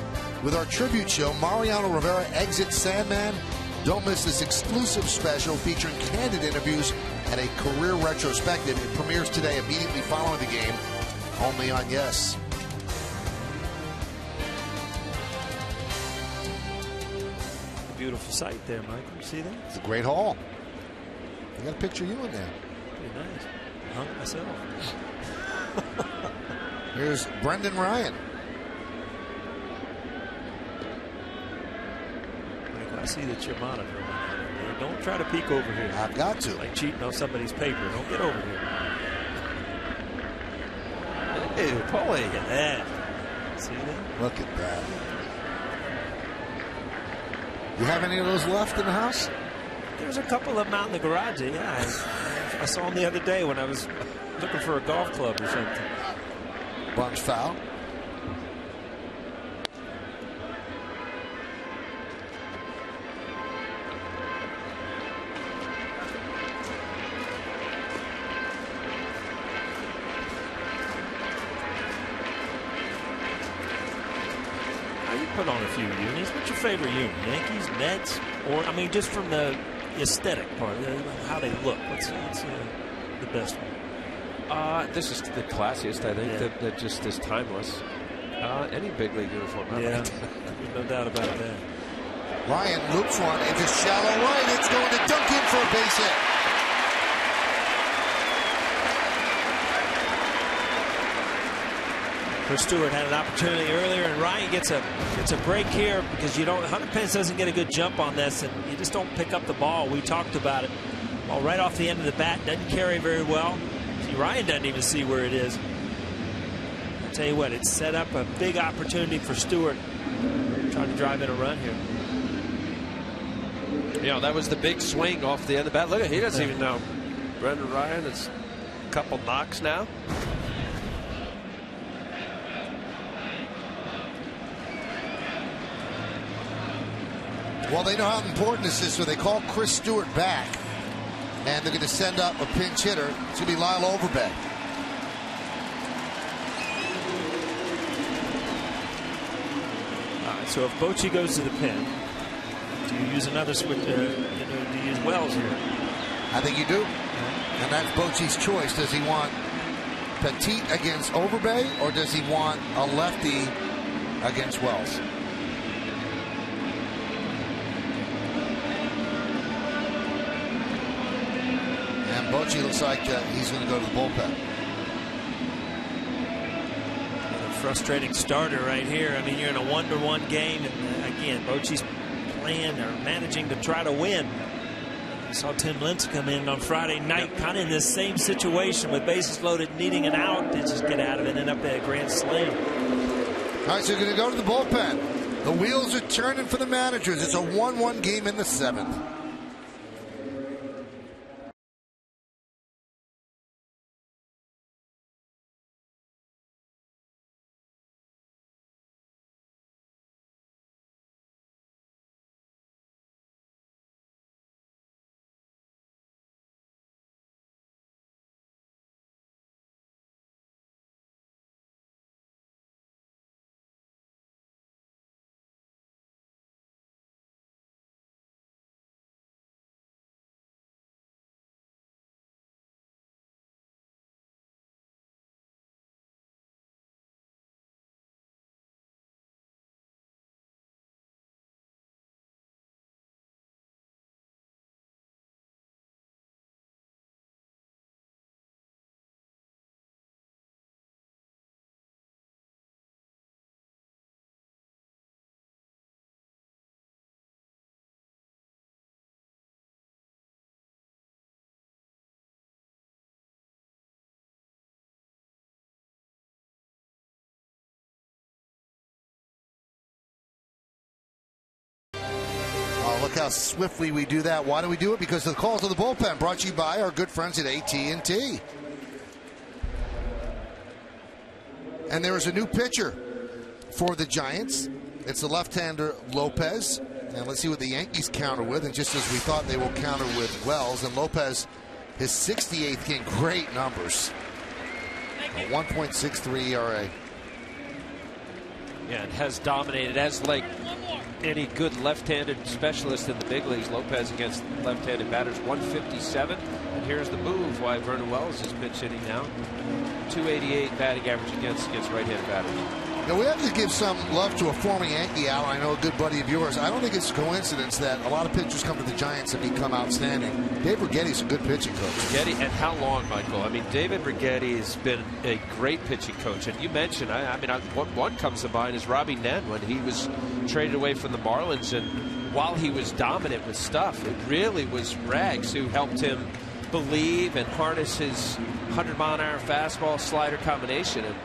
with our tribute show, Mariano Rivera Exits Sandman. Don't miss this exclusive special featuring candid interviews and a career retrospective. It premieres today immediately following the game, only on Yes. Beautiful sight there, Michael. You see that? It's a great hall. I got a picture of you in there. Pretty nice. Hung myself. Here's Brendan Ryan. I see that your monitor went out. Don't try to peek over here. I've got to. Like cheating on somebody's paper. Don't get over here. Hey, Paulie. Look at that. See that? Look at that. You have any of those left in the house? There's a couple of them out in the garage. Yeah, I saw them the other day when I was looking for a golf club or something. Bunch foul. Put on a few unis. What's your favorite uni? Yankees, Mets, or I mean, just from the aesthetic part, how they look. What's the best one? This is the classiest, I think. Yeah. That just is timeless. Any big league uniform. Yeah, there's no doubt about that. Ryan loops one into shallow right. It's going to dunk in for a base hit. Chris Stewart had an opportunity earlier, and Ryan gets a break here because you don't. Hunter Pence doesn't get a good jump on this, and you just don't pick up the ball. We talked about it. Ball right off the end of the bat, doesn't carry very well. See, Ryan doesn't even see where it is. I'll tell you what, it set up a big opportunity for Stewart. Trying to drive in a run here. You know, that was the big swing off the end of the bat. Look at, he doesn't even know. Brendan Ryan, it's a couple knocks now. Well, they know how important this is, so they call Chris Stewart back, and they're going to send up a pinch hitter. It's going to be Lyle Overbay. All right, so if Bochy goes to the pin, do you use another switch? Do you use Wells here? I think you do. And that's Bochy's choice. Does he want Petit against Overbay, or does he want a lefty against Wells? And Bochy looks like he's going to go to the bullpen. A frustrating starter right here. I mean, you're in a 1-1 game, and again, Bochy's playing or managing to try to win. I saw Tim Lentz come in on Friday night, kind of in this same situation with bases loaded, needing an out. They just get out of it and end up at a grand slam. All right, so you're going to go to the bullpen. The wheels are turning for the managers. It's a 1-1 game in the 7th. Look how swiftly we do that. Why do we do it? Because the calls of the bullpen brought to you by our good friends at AT&T. And there is a new pitcher for the Giants. It's the left-hander Lopez. And let's see what the Yankees counter with. And just as we thought, they will counter with Wells. And Lopez, his 68th game, great numbers. A 1.63 ERA. Yeah, it has dominated as like any good left-handed specialist in the big leagues. Lopez against left-handed batters, 157. And here's the move why Vernon Wells is pitch hitting now. 288 batting average against right-handed batters. Now, we have to give some love to a former Yankee, Al. I know a good buddy of yours. I don't think it's a coincidence that a lot of pitchers come to the Giants and become outstanding. Dave Righetti's a good pitching coach. Righetti, and how long, Michael? I mean, David Righetti has been a great pitching coach. And you mentioned, one comes to mind is Robbie Nen when he was traded away from the Marlins, and while he was dominant with stuff, it really was Rags who helped him believe and harness his 100-mile-an-hour fastball slider combination. And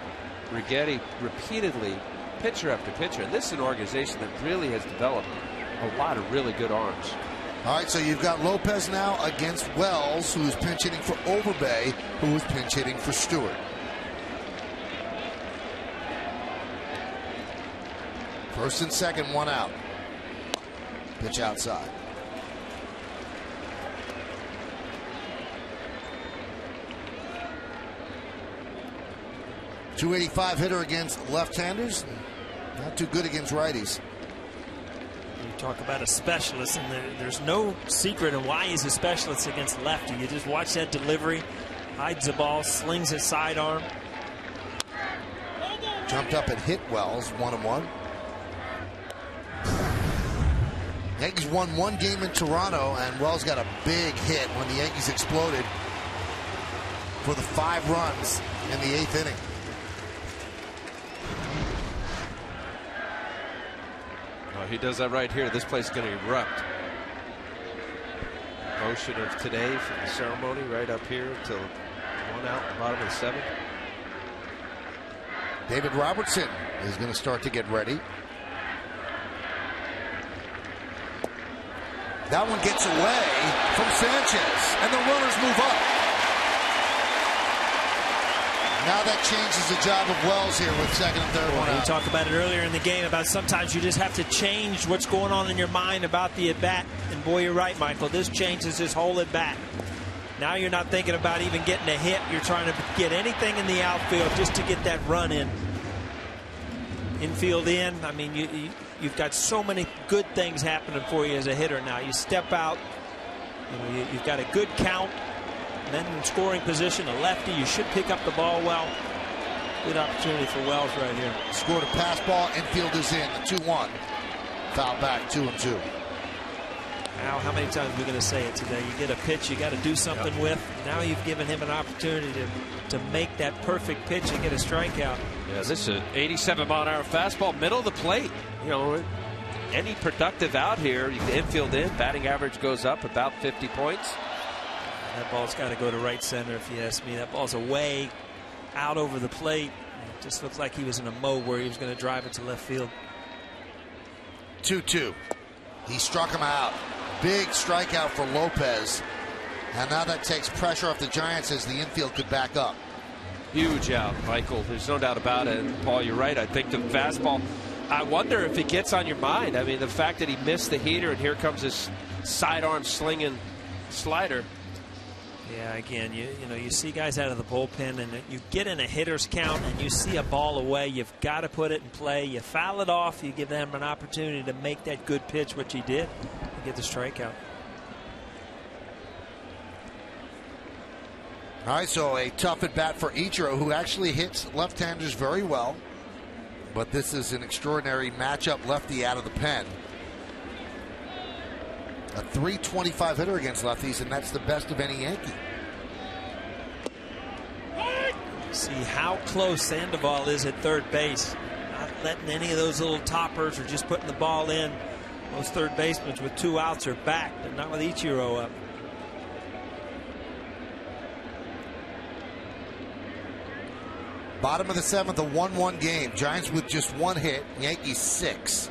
Righetti repeatedly, pitcher after pitcher, and this is an organization that really has developed a lot of really good arms. All right, so you've got Lopez now against Wells, who is pinch hitting for Overbay, who is pinch hitting for Stewart. First and second, one out. Pitch outside. .285 hitter against left-handers. Not too good against righties. You talk about a specialist, and there's no secret in why he's a specialist against lefty. You just watch that delivery, hides the ball, slings his sidearm. Jumped up and hit Wells, 1-1. Yankees won one game in Toronto, and Wells got a big hit when the Yankees exploded for the 5 runs in the 8th inning. Oh, he does that right here. This place is going to erupt. Motion of today for the ceremony right up here until 1 out in the bottom of the 7th. David Robertson is going to start to get ready. That one gets away from Sanchez, and the runners move up. Now that changes the job of Wells here with second and third one out. We talked about it earlier in the game about sometimes you just have to change what's going on in your mind about the at-bat. And boy, you're right, Michael. This changes his whole at-bat. Now you're not thinking about even getting a hit. You're trying to get anything in the outfield just to get that run in. Infield in. I mean, you've got so many good things happening for you as a hitter now. You step out. You've got a good count. Then in scoring position, a lefty, you should pick up the ball well. Good opportunity for Wells right here. Scored a pass ball, infield is in, the 2-1. Foul back, 2-2. Now, how many times are we going to say it today? You get a pitch you got to do something with. Now you've given him an opportunity to make that perfect pitch and get a strikeout. Yeah, this is an 87-mile-an-hour fastball, middle of the plate. You know, any productive out here, you can infield in, batting average goes up about 50 points. That ball's got to go to right center, if you ask me. That ball's away, out over the plate. It just looks like he was in a mode where he was going to drive it to left field. 2-2. He struck him out. Big strikeout for Lopez. And now that takes pressure off the Giants as the infield could back up. Huge out, Michael. There's no doubt about it. And Paul, you're right. I think the fastball, I wonder if it gets on your mind. I mean, the fact that he missed the heater and here comes this sidearm slinging slider. Yeah, again, you see guys out of the bullpen, and you get in a hitter's count and you see a ball away, you've got to put it in play. You foul it off, you give them an opportunity to make that good pitch, which he did, and get the strikeout. All right, so a tough at bat for Ichiro, who actually hits left-handers very well. But this is an extraordinary matchup, lefty out of the pen. A .325 hitter against lefties, and that's the best of any Yankee. See how close Sandoval is at third base. Not letting any of those little toppers or just putting the ball in. Those third basemen with 2 outs are back, but not with Ichiro up. Bottom of the 7th, a 1-1 game. Giants with just 1 hit, Yankees 6.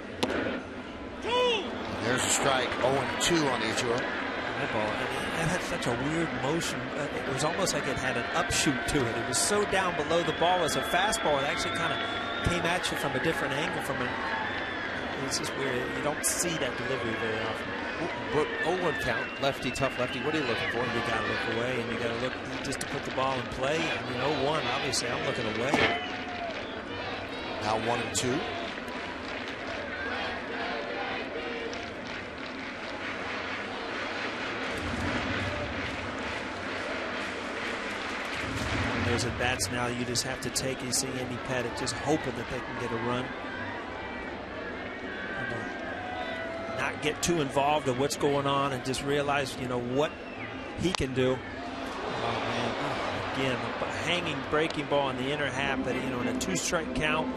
There's a strike, 0-2 on Ichiro. That ball, it had such a weird motion. It was almost like it had an upshoot to it. It was so down below the ball as a fastball. It actually kind of came at you from a different angle. It's just weird. You don't see that delivery very often. But 0-1 count, lefty, tough lefty. What are you looking for? You got to look away, and you got to look just to put the ball in play. I mean, 0-1, obviously, I'm looking away. Now 1-2. Those at bats now you just have to take. You see Andy Pettitte just hoping that they can get a run. Not get too involved in what's going on and just realize, what he can do. Oh, man. Again, a hanging breaking ball in the inner half, but, in a 2-strike count,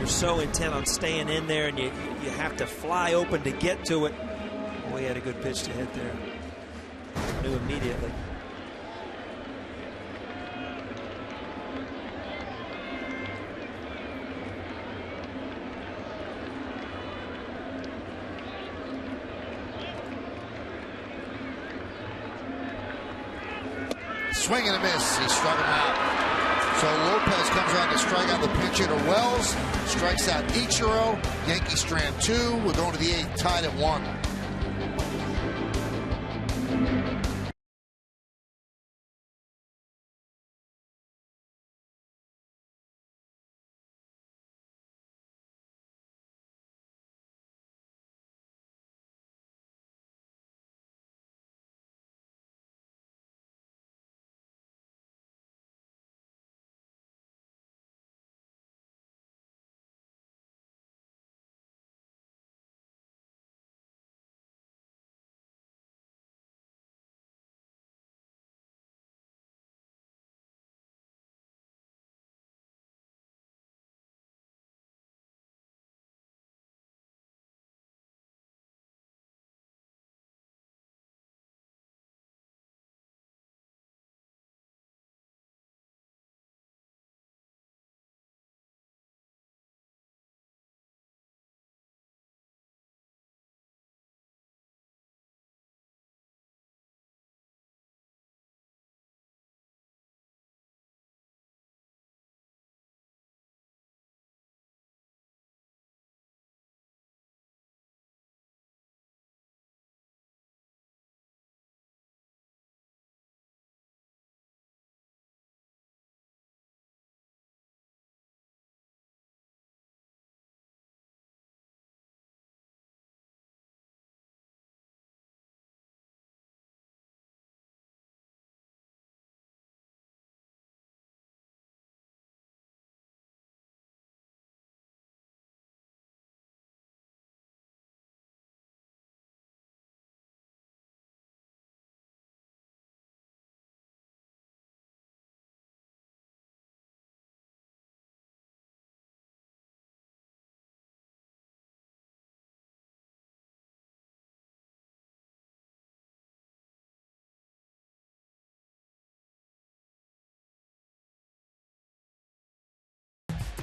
you're so intent on staying in there and you have to fly open to get to it. Boy, he had a good pitch to hit there. Knew immediately. Swing and a miss. He struck him out. So Lopez comes on to strike out the pinch hitter Wells. Strikes out Ichiro. Yankee strand 2. We're going to the 8th, tied at 1.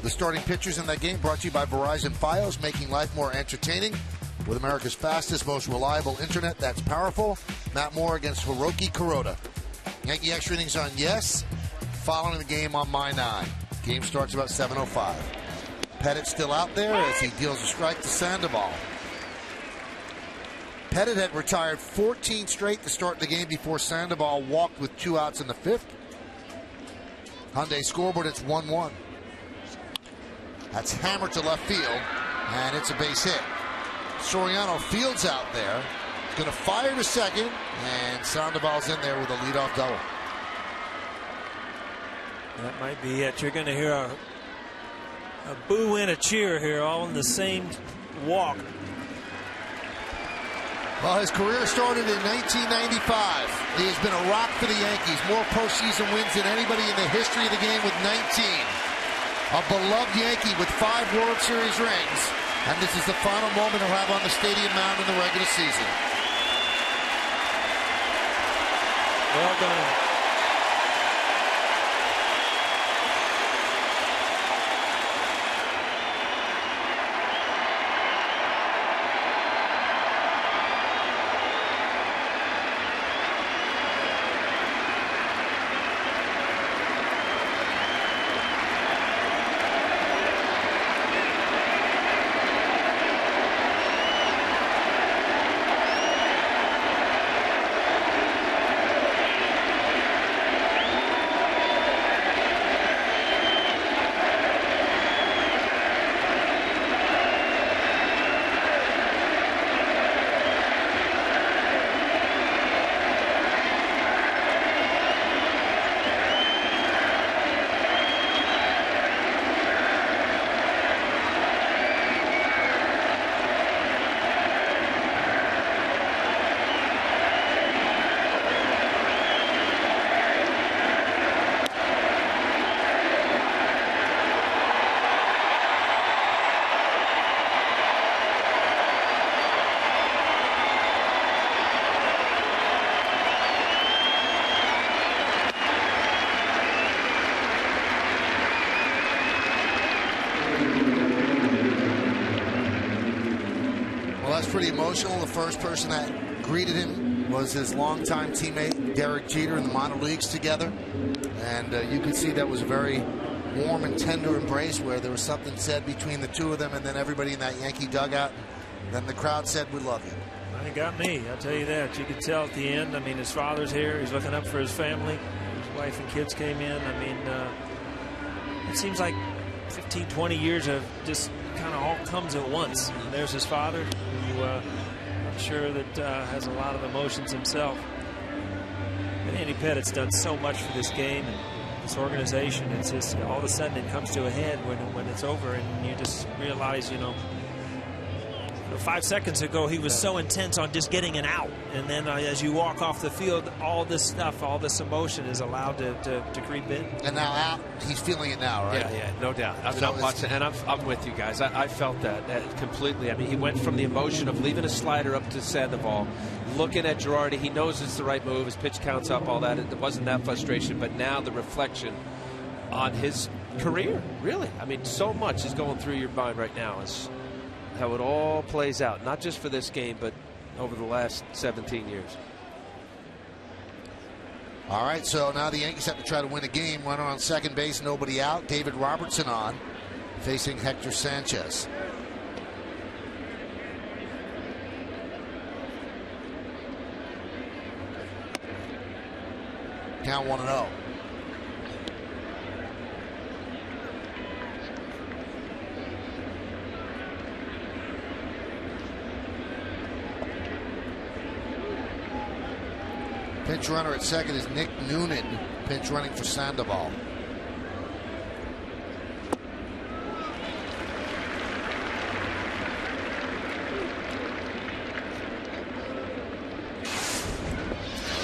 The starting pitchers in that game brought to you by Verizon Fios, making life more entertaining with America's fastest, most reliable internet that's powerful. Matt Moore against Hiroki Kuroda. Yankee extra innings on yes, following the game on my 9. Game starts about 7:05. Pettit still out there as he deals a strike to Sandoval. Pettit had retired 14 straight to start the game before Sandoval walked with 2 outs in the 5th. Hyundai scoreboard, it's 1-1. That's hammered to left field, and it's a base hit. Soriano fields out there. He's going to fire to second, and Sandoval's in there with a leadoff double. That might be it. You're going to hear a boo and a cheer here, all in the same walk. Well, his career started in 1995. He has been a rock for the Yankees. More postseason wins than anybody in the history of the game with 19. A beloved Yankee with 5 World Series rings. And this is the final moment he'll have on the stadium mound in the regular season. Well done. Well, that's pretty emotional. The first person that greeted him was his longtime teammate, Derek Jeter, in the minor leagues together. And you could see that was a very warm and tender embrace where there was something said between the two of them, and then everybody in that Yankee dugout. Then the crowd said, "We love you." It got me, I'll tell you that. You could tell at the end. I mean, his father's here. He's looking up for his family. His wife and kids came in. I mean, it seems like 15, 20 years of just kind of all comes at once. And there's his father, who I'm sure that has a lot of emotions himself. But Andy Pettit's done so much for this game and this organization. It's just all of a sudden it comes to a head when it's over, and you just realize, 5 seconds ago he was so intense on just getting an out, and then as you walk off the field, all this stuff, all this emotion is allowed to creep in. And now out, he's feeling it now, right? Yeah, no doubt. I mean, I'm watching, and I'm with you guys. I felt that completely. I mean, he went from the emotion of leaving a slider up to Sandoval, looking at Girardi. He knows it's the right move. His pitch counts up, all that. It wasn't that frustration, but now the reflection on his career, really. I mean, so much is going through your mind right now. Is how it all plays out, not just for this game, but over the last 17 years. All right, so now the Yankees have to try to win a game. Runner on second base, nobody out. David Robertson on, facing Hector Sanchez. Count 1-0. Pinch runner at second is Nick Noonan, pinch running for Sandoval.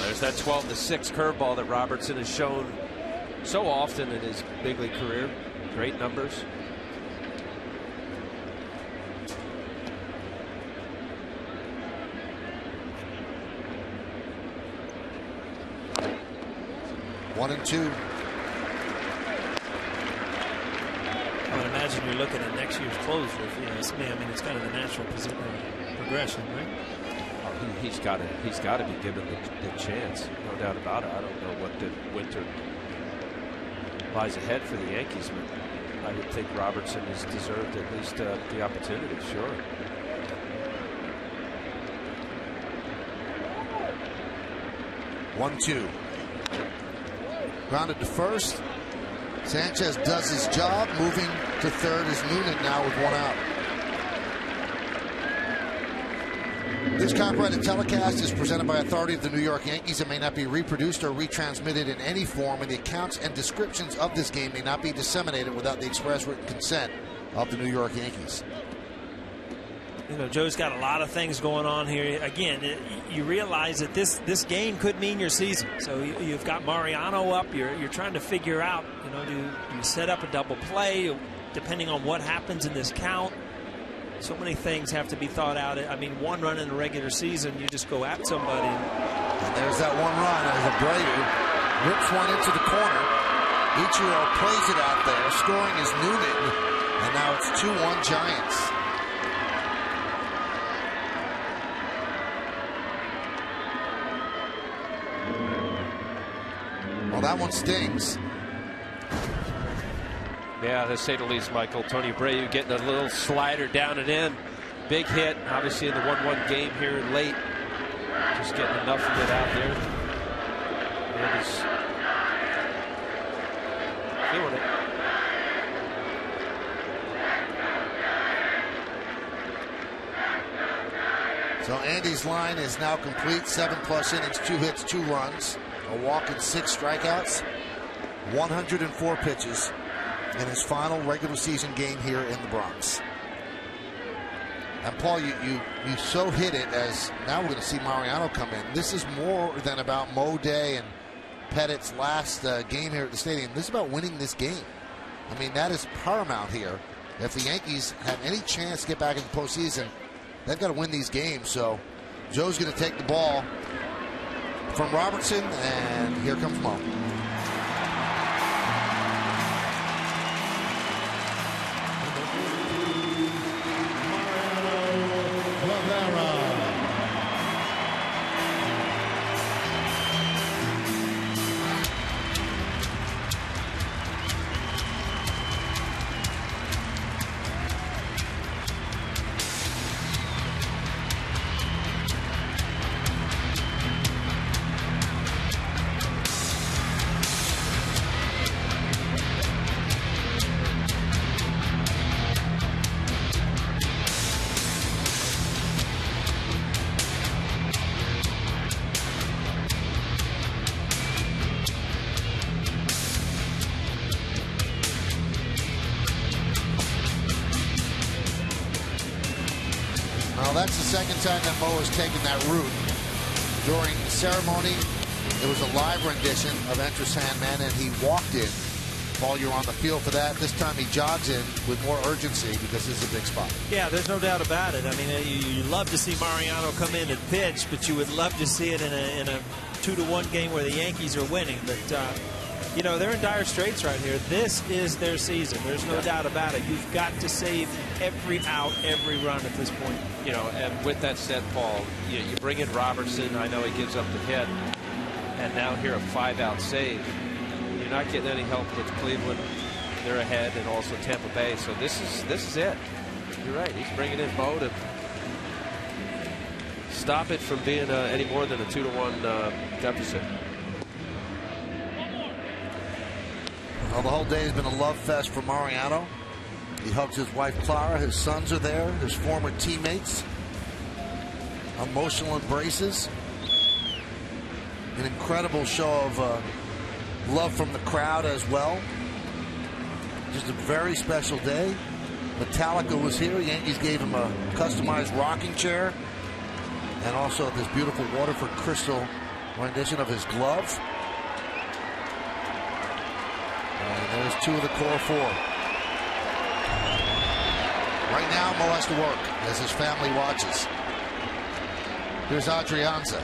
There's that 12-6 curveball that Robertson has shown so often in his big league career. Great numbers. One and two. I would imagine you're looking at next year's closer. If you ask me, I mean, it's kind of the natural progression, right? Oh, he's got to be given the chance, no doubt about it. I don't know what the winter lies ahead for the Yankees, but I would think Robertson has deserved at least the opportunity. Sure. One, two. Grounded to first. Sanchez does his job. Moving to third is Noonan now with one out. This copyrighted telecast is presented by authority of the New York Yankees and may not be reproduced or retransmitted in any form, and the accounts and descriptions of this game may not be disseminated without the express written consent of the New York Yankees. Joe's got a lot of things going on here. Again, you realize that this game could mean your season. So you've got Mariano up. You're trying to figure out, do you set up a double play depending on what happens in this count? So many things have to be thought out. I mean, one run in the regular season, you just go at somebody. And there's that one run as Abreu rips one into the corner. Ichiro plays it out there. Scoring is Noonan. And now it's 2-1 Giants. Well, that one stings. Yeah, to say the least, Michael. Tony Abreu getting a little slider down and in. Big hit, obviously, in the 1-1 game here late. Just getting enough of it out there. And he's feeling it. So Andy's line is now complete. 7+ innings, 2 hits, 2 runs, a walk and 6 strikeouts, 104 pitches in his final regular season game here in the Bronx. And Paul, you so hit it as now we're going to see Mariano come in. This is more than about Mo Day and Pettit's last game here at the stadium. This is about winning this game. I mean, that is paramount here. If the Yankees have any chance to get back in the postseason, they've got to win these games. So Joe's going to take the ball from Robertson, and here comes Mo. second time that Mo has taken that route. During the ceremony, it was a live rendition of Enter Sandman, and he walked in while you're on the field for that. This time he jogs in with more urgency because this is a big spot. Yeah, there's no doubt about it. I mean, you love to see Mariano come in and pitch, but you would love to see it in a 2-1 game where the Yankees are winning. But, you know, they're in dire straits right here. This is their season. There's no doubt about it. You've got to save every out, every run at this point. You know, and with that said, Paul, you bring in Robertson. I know he gives up the hit. And now here a 5-out save. You're not getting any help with Cleveland. They're ahead, and also Tampa Bay. So this is it. You're right. He's bringing in Mo to stop it from being any more than a 2-1 deficit. Well, the whole day has been a love fest for Mariano. He hugs his wife Clara. His sons are there. His former teammates. Emotional embraces. An incredible show of love from the crowd as well. Just a very special day. Metallica was here. Yankees gave him a customized rocking chair. And also this beautiful Waterford crystal rendition of his glove. And there's two of the core four. Right now, Mo has to work as his family watches. Here's Adrianza.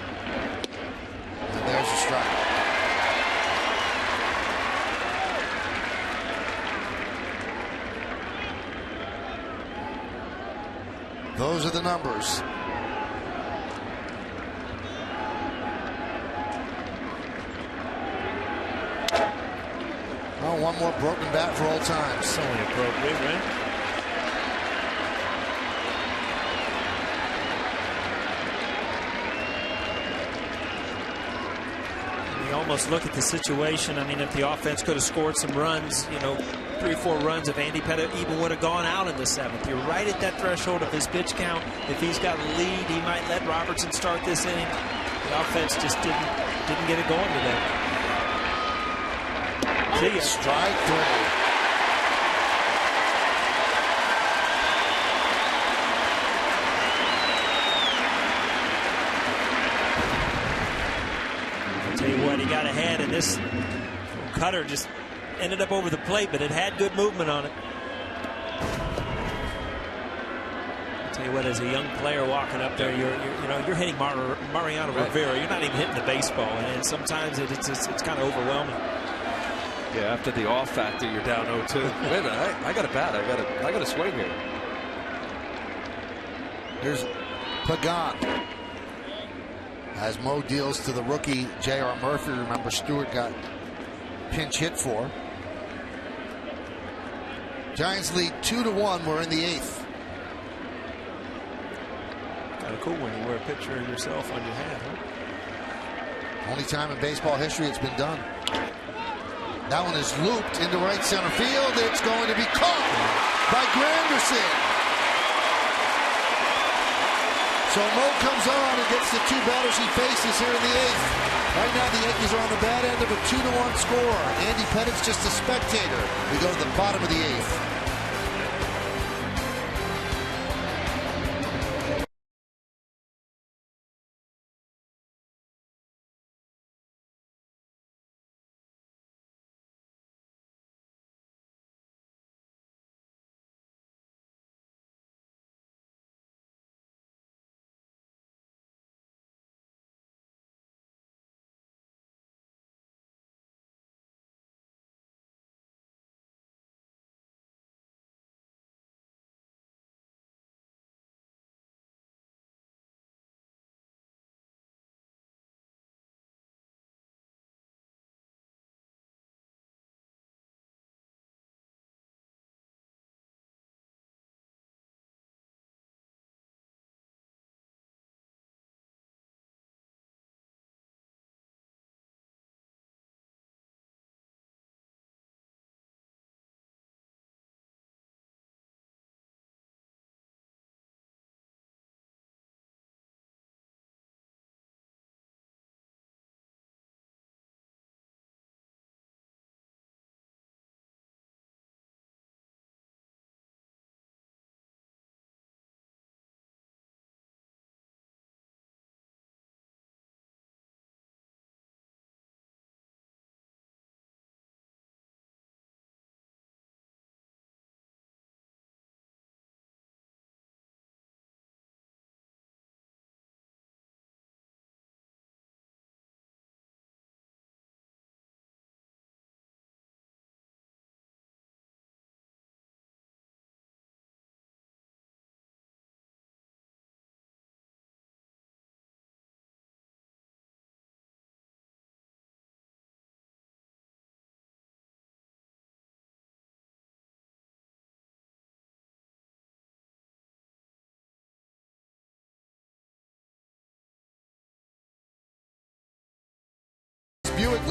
And there's a strike. Those are the numbers. Oh, one more broken bat for old times. It's only appropriate, right? You almost look at the situation. I mean, if the offense could have scored some runs, you know, 3 or 4 runs, if Andy Pettitte even would have gone out in the 7th. You're right at that threshold of his pitch count. If he's got a lead, he might let Robertson start this inning. The offense just didn't get it going today. See ya. Strike 3. I'll tell you what, he got ahead, and this cutter just ended up over the plate, but it had good movement on it. I'll tell you what, as a young player walking up there, you're hitting Mariano Rivera. You're not even hitting the baseball, and sometimes it's kind of overwhelming. Yeah, after the off factor, you're down 0-2. Wait a minute, I got a bat. I got a swing here. Here's Pagan. As Mo deals to the rookie J.R. Murphy. Remember, Stewart got pinch hit for. Giants lead 2-1. We're in the 8th. Kind of cool when you wear a picture of yourself on your hand, huh? Only time in baseball history it's been done. That one is looped into right center field. It's going to be caught by Granderson. So Mo comes on and gets the 2 batters he faces here in the 8th. Right now the Yankees are on the bad end of a 2-1 score. Andy Pettitte's just a spectator. We go to the bottom of the 8th.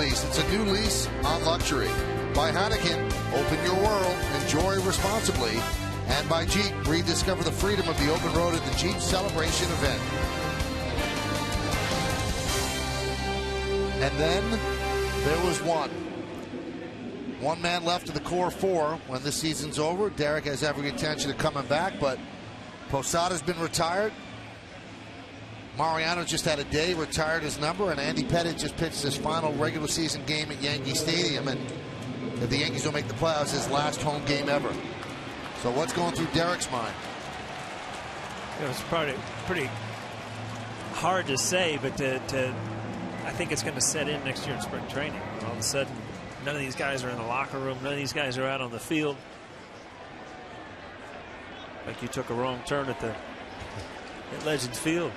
lease. It's a new lease on luxury. By Heineken, open your world, enjoy responsibly. And by Jeep, rediscover the freedom of the open road at the Jeep Celebration event. And then there was one man left of the core four when this season's over. Derek has every intention of coming back, but Posada's been retired. Mariano just had a day, retired his number, and Andy Pettitte just pitched his final regular season game at Yankee Stadium, and if the Yankees don't make the playoffs, his last home game ever. So what's going through Derek's mind? It's probably pretty hard to say, but I think it's going to set in next year in spring training. All of a sudden, none of these guys are in the locker room. None of these guys are out on the field. Like you took a wrong turn at Legends Field.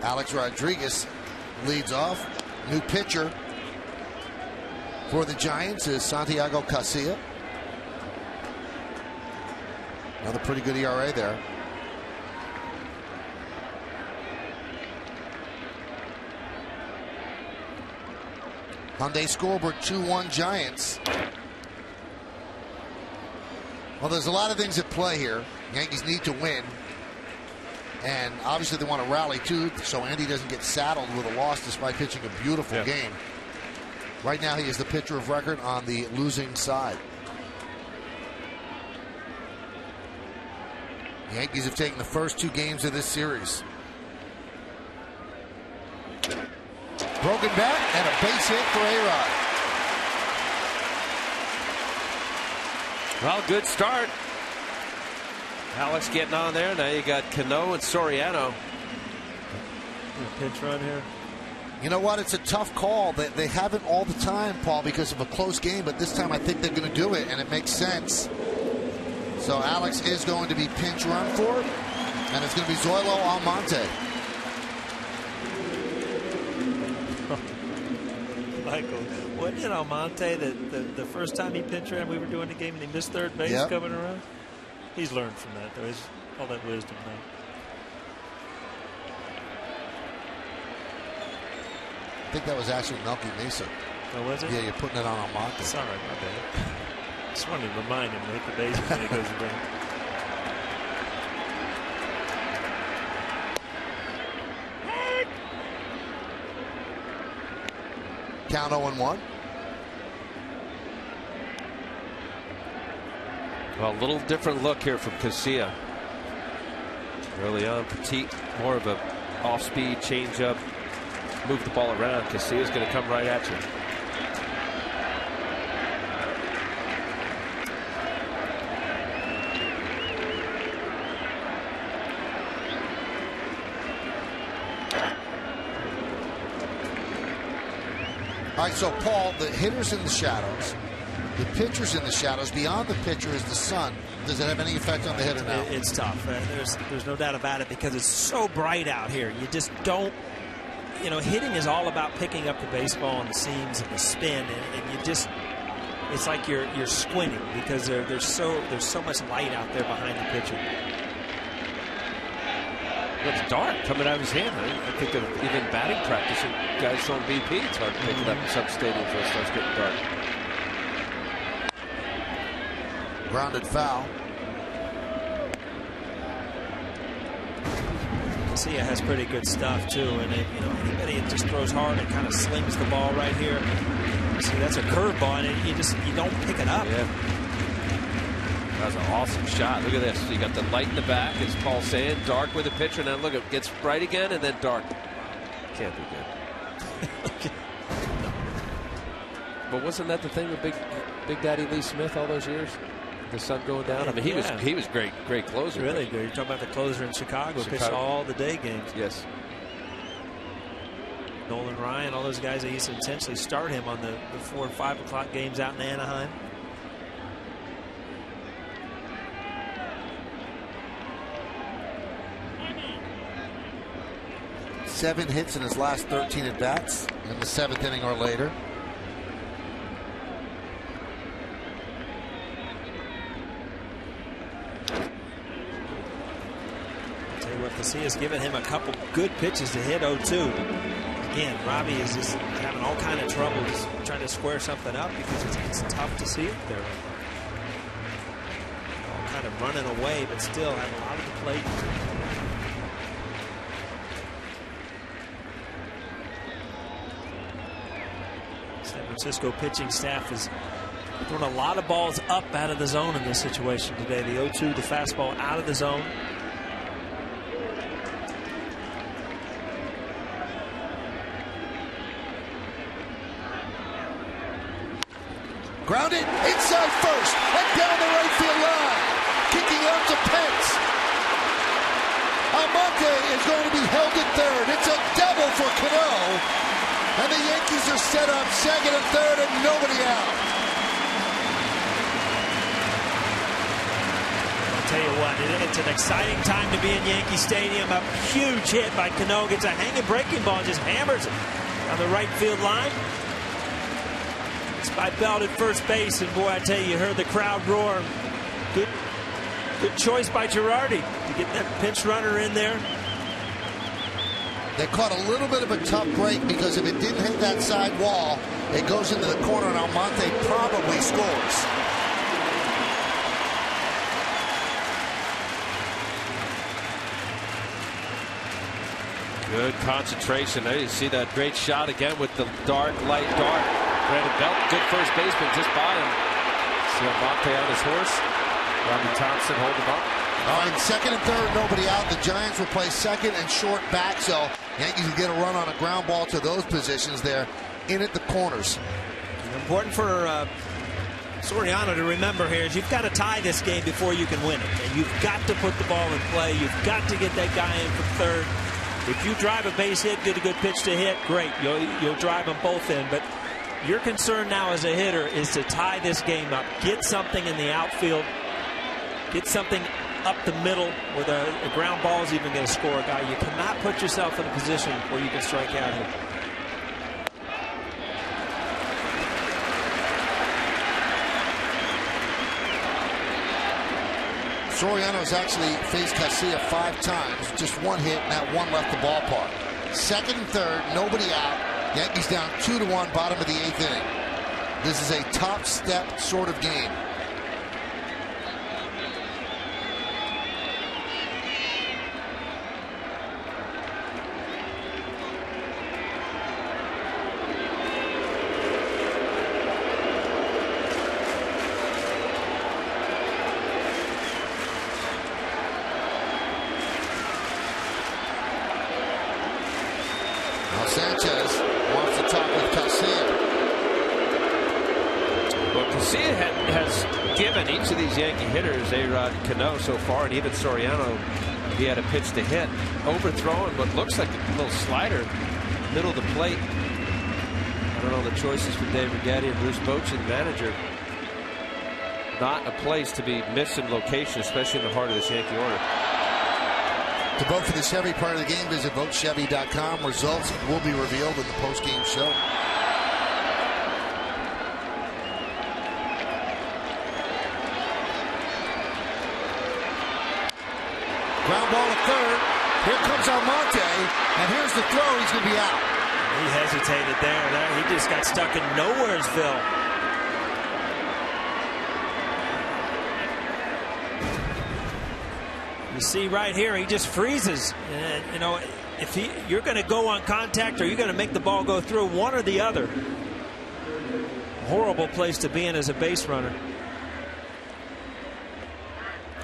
Alex Rodriguez leads off. New pitcher for the Giants is Santiago Casilla. Another pretty good ERA there. Hyundai scoreboard 2-1 Giants. Well, there's a lot of things at play here. Yankees need to win. And obviously they want to rally too, so Andy doesn't get saddled with a loss despite pitching a beautiful game. Right now he is the pitcher of record on the losing side. The Yankees have taken the first 2 games of this series. Broken bat and a base hit for A-Rod. Well, good start. Alex getting on there. Now you got Cano and Soriano. Pinch run here. You know what? It's a tough call. They have it all the time, Paul, because of a close game. But this time I think they're going to do it, and it makes sense. So Alex is going to be pinch run for it, and it's going to be Zoilo Almonte. Michael, wasn't it Almonte that the first time he pinch ran, we were doing the game and he missed third base coming around? He's learned from that, though. He's all that wisdom now. I think that was actually Melky Mesa. Oh, was it? Yeah, you're putting it on Almonte. Sorry, my bad. Just wanted to remind him to hit the bases when he goes around. Count 0-1. Well, a little different look here from Casilla. Early on, Petit, more of a off-speed changeup. Move the ball around. Casilla's going to come right at you. All right, so Paul, the hitter's in the shadows, the pitcher's in the shadows. Beyond the pitcher is the sun. Does it have any effect on the hitter now? It's tough. There's no doubt about it because it's so bright out here. You just don't. You know, hitting is all about picking up the baseball and the seams and the spin, and you just. It's like you're squinting because there's so much light out there behind the pitcher. It's dark coming out of his hand. I think of even batting practice, guys showing BP, it's hard to pick it up in some stadiums where it starts getting dark. Grounded foul. Casilla has pretty good stuff too, and anybody that just throws hard and kind of slings the ball right here. See, that's a curveball, and you don't pick it up. Yeah. That was an awesome shot. Look at this. You got the light in the back, as Paul's saying, dark with the pitcher, and then look, it gets bright again, and then dark. Can't be good. But wasn't that the thing with Big Daddy Lee Smith all those years? The sun going down. Yeah, I mean, he was great closer. Really good. You're talking about the closer in Chicago. Pitched all the day games. Yes. Nolan Ryan, all those guys that used to intentionally start him on the 4 and 5 o'clock games out in Anaheim. Seven hits in his last 13 at bats in the 7th inning or later. I'll tell you but Casillas giving him a couple good pitches to hit 0-2. Again, Robbie is just having all kind of trouble just trying to square something up because it's tough to see it there. All kind of running away, but still having a lot of the plate. San Francisco pitching staff is throwing a lot of balls up out of the zone in this situation today. The 0-2, the fastball out of the zone. Grounded inside first and down the right field line. Kicking out to Pence. Almonte is going to be held at third. It's a double for Cano. And the Yankees are set up second and third and nobody out. I'll tell you what, it's an exciting time to be in Yankee Stadium. A huge hit by Cano. Gets a hanging breaking ball and just hammers it on the right field line. It's by Belt at first base, and boy, I tell you heard the crowd roar. Good choice by Girardi to get that pinch runner in there. They caught a little bit of a tough break because if it didn't hit that side wall, it goes into the corner and Almonte probably scores. Good concentration. There you see that great shot again with the light dart. Brandon Belt, good first baseman just by him. See Almonte on his horse. Robbie Thompson holding him up. All right, second and third, nobody out. The Giants will play second and short back, so Yankees will get a run on a ground ball to those positions there in at the corners. Important for Soriano to remember here is you've got to tie this game before you can win it. And you've got to put the ball in play. You've got to get that guy in from third. If you drive a base hit, get a good pitch to hit, great. You'll drive them both in. But your concern now as a hitter is to tie this game up. Get something in the outfield. Get something up the middle where the ground ball is even going to score a guy. You cannot put yourself in a position where you can strike out here. Soriano has actually faced Casilla 5 times, just one hit, and that one left the ballpark. Second and third, nobody out. Yankees down 2-1, bottom of the 8th inning. This is a top step sort of game. Sanchez wants to talk with Casilla. Well, Casilla has given each of these Yankee hitters, A-Rod, Cano so far, and even Soriano, he had a pitch to hit. Overthrowing what looks like a little slider, middle of the plate. I don't know the choices for Dave Righetti and Bruce Bochy, the manager. Not a place to be missing location, especially in the heart of this Yankee order. To vote for the Chevy part of the game, visit votechevy.com. Results will be revealed in the post-game show. Ground ball at third. Here comes Almonte, and here's the throw. He's going to be out. He hesitated there. He just got stuck in nowheresville. You see right here, he just freezes. And, you know, if you're going to go on contact or you're going to make the ball go through, one or the other. Horrible place to be in as a base runner.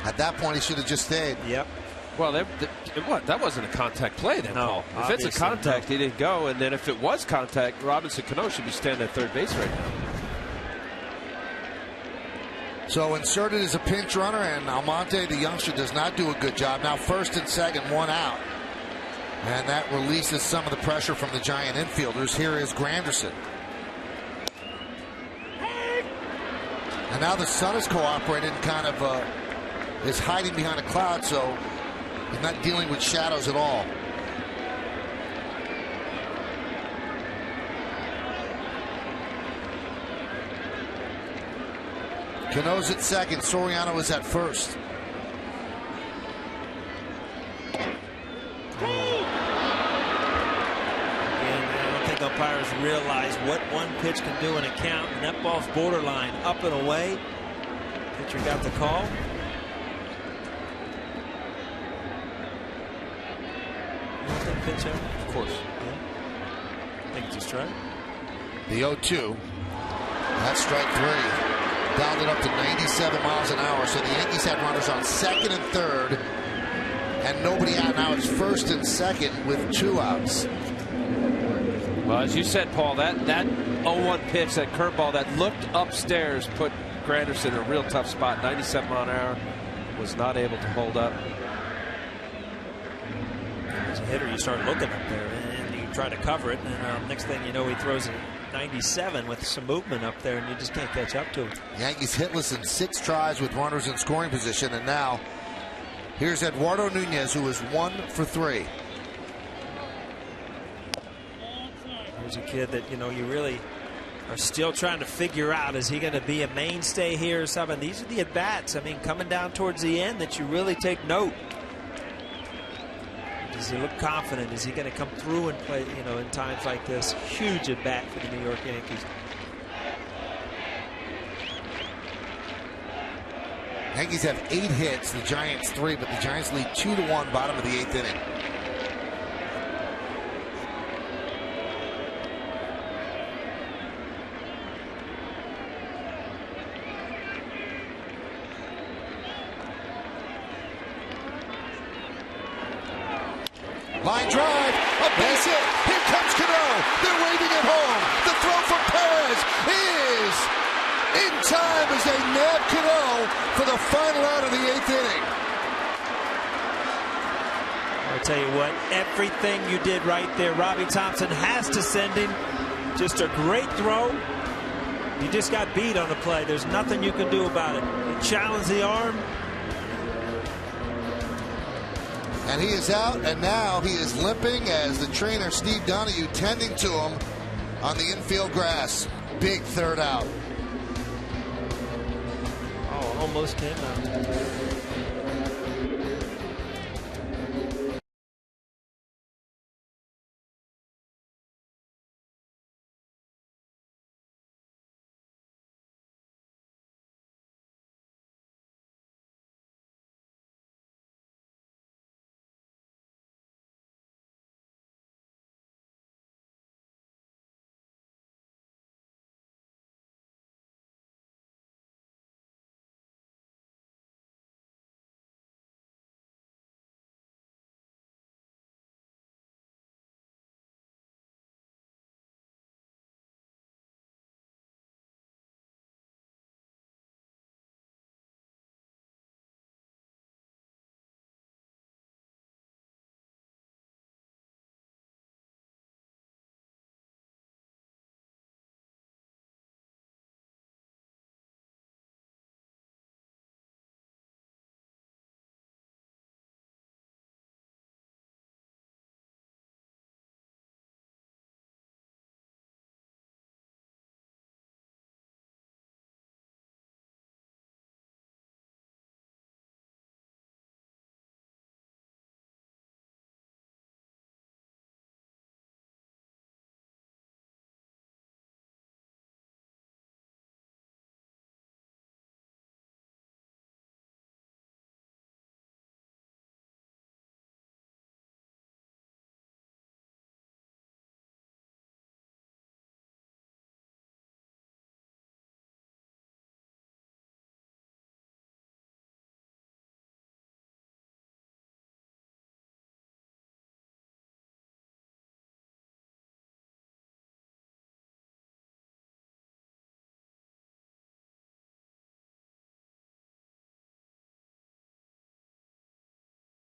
At that point, he should have just stayed. Yep. Well, that wasn't a contact play then, Paul. If it's a contact, he didn't go. And then if it was contact, Robinson Cano should be standing at third base right now. So inserted as a pinch runner, and Almonte, the youngster, does not do a good job. Now first and second, one out. And that releases some of the pressure from the Giant infielders. Here is Granderson. And now the sun is cooperating, kind of is hiding behind a cloud, so he's not dealing with shadows at all. Cano's at second. Soriano is at first. umpires realize what one pitch can do in a count, and that ball's borderline up and away. Pitcher got the call. Pitch out? Of course. Yeah. I think it's a strike. The 0-2. That's strike 3. Dialed it up to 97 miles an hour. So the Yankees had runners on second and third, and nobody out. Now it's first and second with 2 outs. Well, as you said, Paul, that 0-1 pitch, that curveball that looked upstairs, put Granderson in a real tough spot. 97 mile an hour, was not able to hold up. As a hitter, you start looking up there and you try to cover it, and next thing you know, he throws it 97 with some movement up there, and you just can't catch up to it. Yankees hitless in 6 tries with runners in scoring position, and now here's Eduardo Nunez, who is 1 for 3. Here's a kid that, you know, you really are still trying to figure out, is he going to be a mainstay here or something? These are the at-bats, I mean, coming down towards the end that you really take note. Does he look confident? Is he going to come through and play, you know, in times like this? Huge at-bat for the New York Yankees. Yankees have 8 hits, the Giants 3, but the Giants lead 2-1 bottom of the 8th inning. Line drive, a base hit. Here comes Cano. They're waving it home. The throw from Perez is in time as they nab Cano for the final out of the 8th inning. I'll tell you what, everything you did right there, Robbie Thompson has to send him. Just a great throw. You just got beat on the play. There's nothing you can do about it. You challenge the arm. And he is out, and now he is limping as the trainer, Steve Donahue, tending to him on the infield grass. Big 3rd out. Oh, almost came out.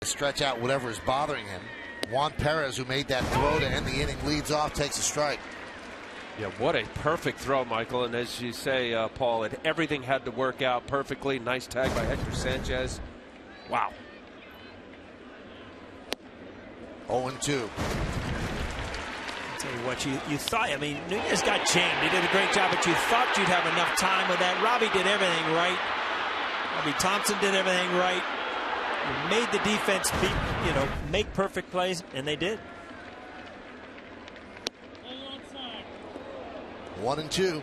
Stretch out whatever is bothering him. Juan Perez, who made that throw to end the inning, leads off, takes a strike. Yeah, what a perfect throw, Michael. And as you say, Paul, everything had to work out perfectly. Nice tag by Hector Sanchez. Wow. 0-2. Tell you what, you thought, I mean, Nunez got jammed. He did a great job, but you thought you'd have enough time with that. Robbie did everything right. Robbie Thompson did everything right. You made the defense make perfect plays, and they did. 1-2.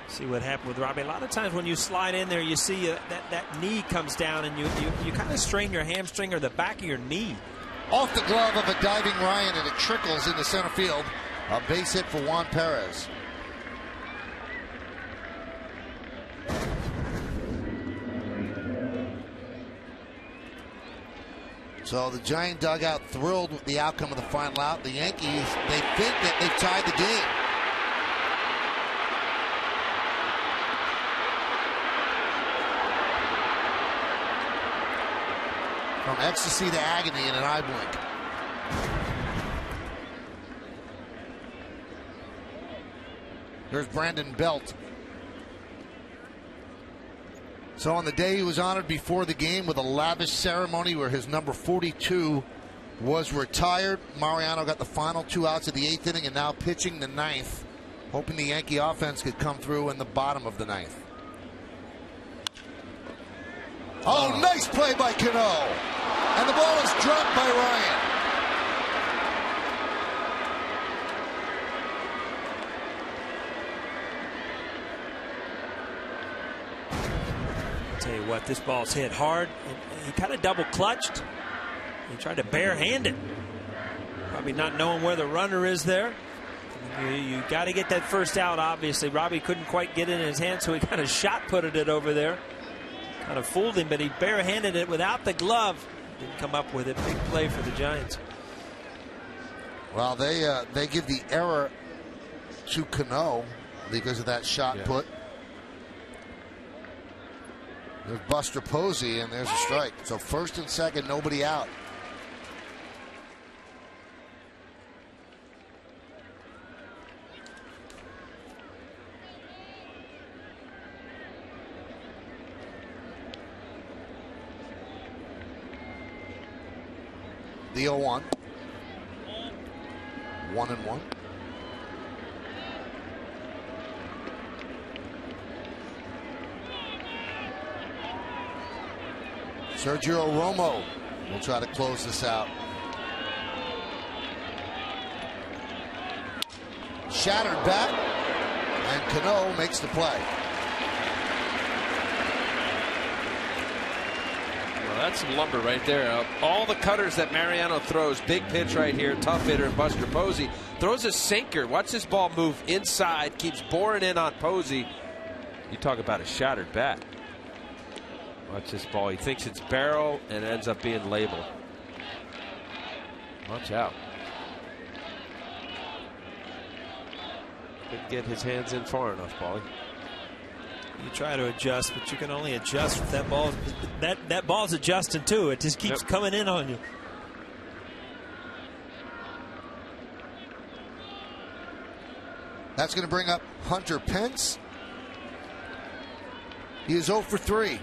See what happened with Robbie. A lot of times when you slide in there, you see that knee comes down and you kind of strain your hamstring or the back of your knee. Off the glove of a diving Ryan, and it trickles into center field. A base hit for Juan Perez. So the Giant dugout thrilled with the outcome of the final out. The Yankees, they think that they've tied the game. From ecstasy to agony in an eye blink. Here's Brandon Belt. So on the day he was honored before the game with a lavish ceremony where his number 42 was retired. Mariano got the final 2 outs of the 8th inning and now pitching the 9th, hoping the Yankee offense could come through in the bottom of the 9th. Oh, nice play by Cano. And the ball is dropped by Ryan. I'll tell you what, this ball's hit hard. He kind of double clutched. He tried to barehand it. Probably not knowing where the runner is there. You got to get that first out, obviously. Robbie couldn't quite get it in his hand, so he kind of shot putted it over there. Kind of fooled him, but he barehanded it without the glove. Didn't come up with it. Big play for the Giants. Well, they give the error to Cano because of that shot put. There's Buster Posey, and there's a strike. So first and second, nobody out. The 0-1. 1-1. Sergio Romo will try to close this out. Shattered bat, and Cano makes the play. That's some lumber right there. All the cutters that Mariano throws, big pitch right here, tough hitter, and Buster Posey throws a sinker. Watch this ball move inside, keeps boring in on Posey. You talk about a shattered bat. Watch this ball. He thinks it's barrel and ends up being labeled. Watch out. Couldn't get his hands in far enough, Paulie. You try to adjust, but you can only adjust with that ball. That ball's adjusting too. It just keeps coming in on you. That's going to bring up Hunter Pence. He is 0 for 3.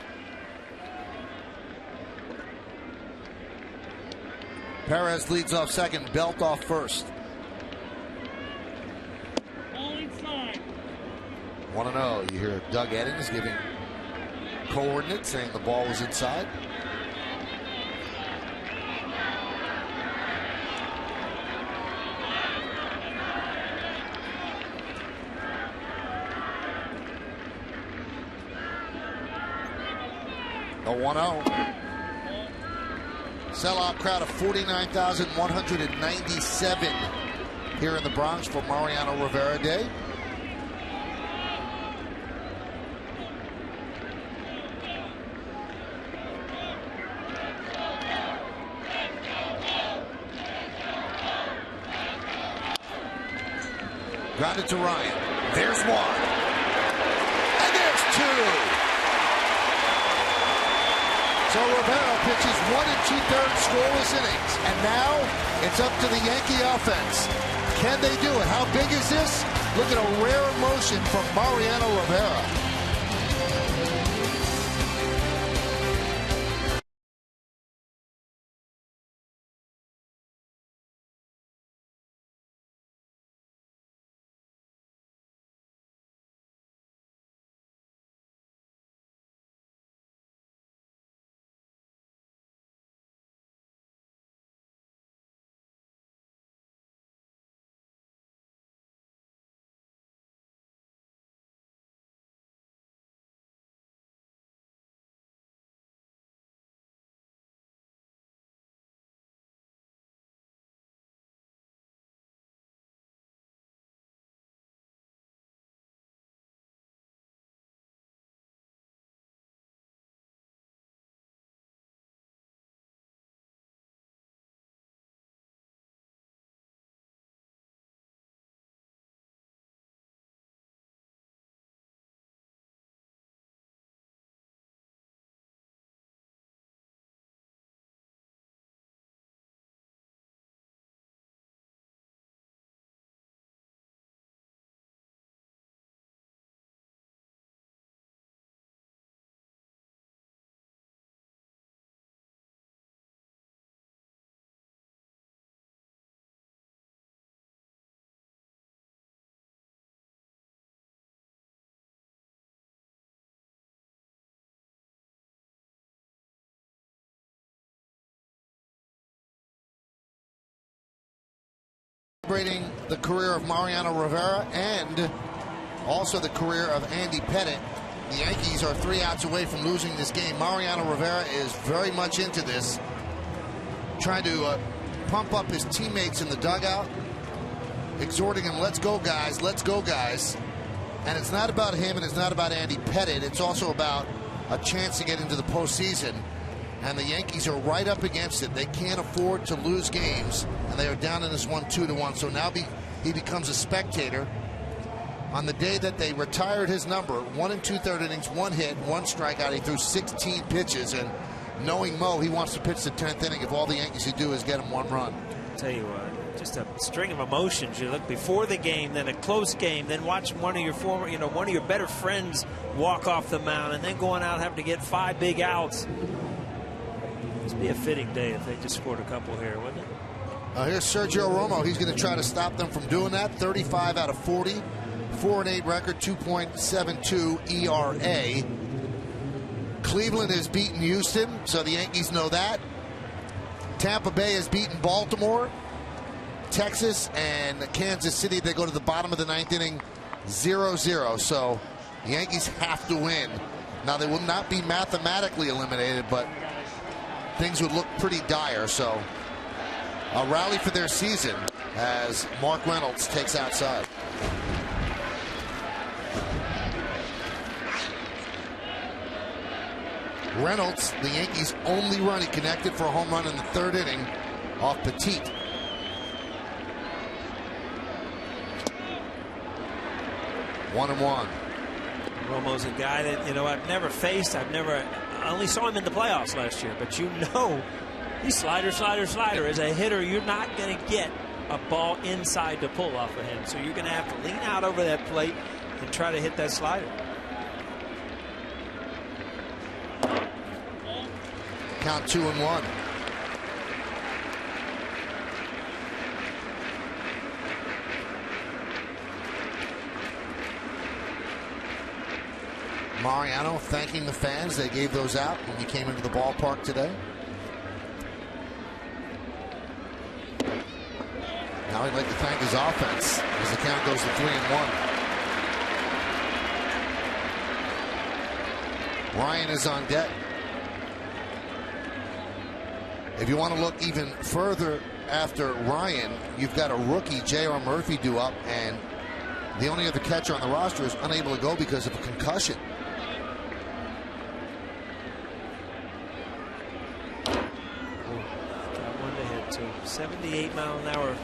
Perez leads off second, Belt off first. 1-0. You hear Doug Eddings giving coordinates, saying the ball was inside. The 1-0. Sellout crowd of 49,197 here in the Bronx for Mariano Rivera Day. Grounded to Ryan. There's one. And there's two. So Rivera pitches 1 2/3 scoreless innings. And now it's up to the Yankee offense. Can they do it? How big is this? Look at a rare motion from Mariano Rivera. celebrating the career of Mariano Rivera and also the career of Andy Pettitte. The Yankees are 3 outs away from losing this game. Mariano Rivera is very much into this, trying to pump up his teammates in the dugout, exhorting them, let's go guys, let's go guys. And it's not about him and it's not about Andy Pettitte. It's also about a chance to get into the postseason. And the Yankees are right up against it. They can't afford to lose games, and they are down in this one 2-1. So now he becomes a spectator. On the day that they retired his number, 1 2/3 innings, 1 hit, 1 strikeout. He threw 16 pitches, and knowing Mo, he wants to pitch the 10th inning if all the Yankees could do is get him 1 run. I'll tell you what, just a string of emotions. You look before the game, then a close game, then watching one of your better friends walk off the mound, and then going out having to get 5 big outs. This would be a fitting day if they just scored a couple here, wouldn't it? Here's Sergio Romo. He's going to try to stop them from doing that. 35 out of 40. 4-8 record, 2.72 ERA. Cleveland has beaten Houston, so the Yankees know that. Tampa Bay has beaten Baltimore. Texas and Kansas City, they go to the bottom of the 9th inning, 0-0. So the Yankees have to win. Now, they will not be mathematically eliminated, but things would look pretty dire. So a rally for their season as Mark Reynolds takes outside. Reynolds, the Yankees' only run, he connected for a home run in the 3rd inning off Petit. One and one. Romo's a guy that, I've never faced. I only saw him in the playoffs last year, but he's slider. As a hitter, you're not going to get a ball inside to pull off of him. So you're going to have to lean out over that plate and try to hit that slider. Count 2-1. Mariano thanking the fans. They gave those out when he came into the ballpark today. Now he'd like to thank his offense as the count goes to 3-1. Ryan is on deck. If you want to look even further after Ryan, you've got a rookie, J.R. Murphy, due up, and the only other catcher on the roster is unable to go because of a concussion. Got one to hit too. 78 mile an hour.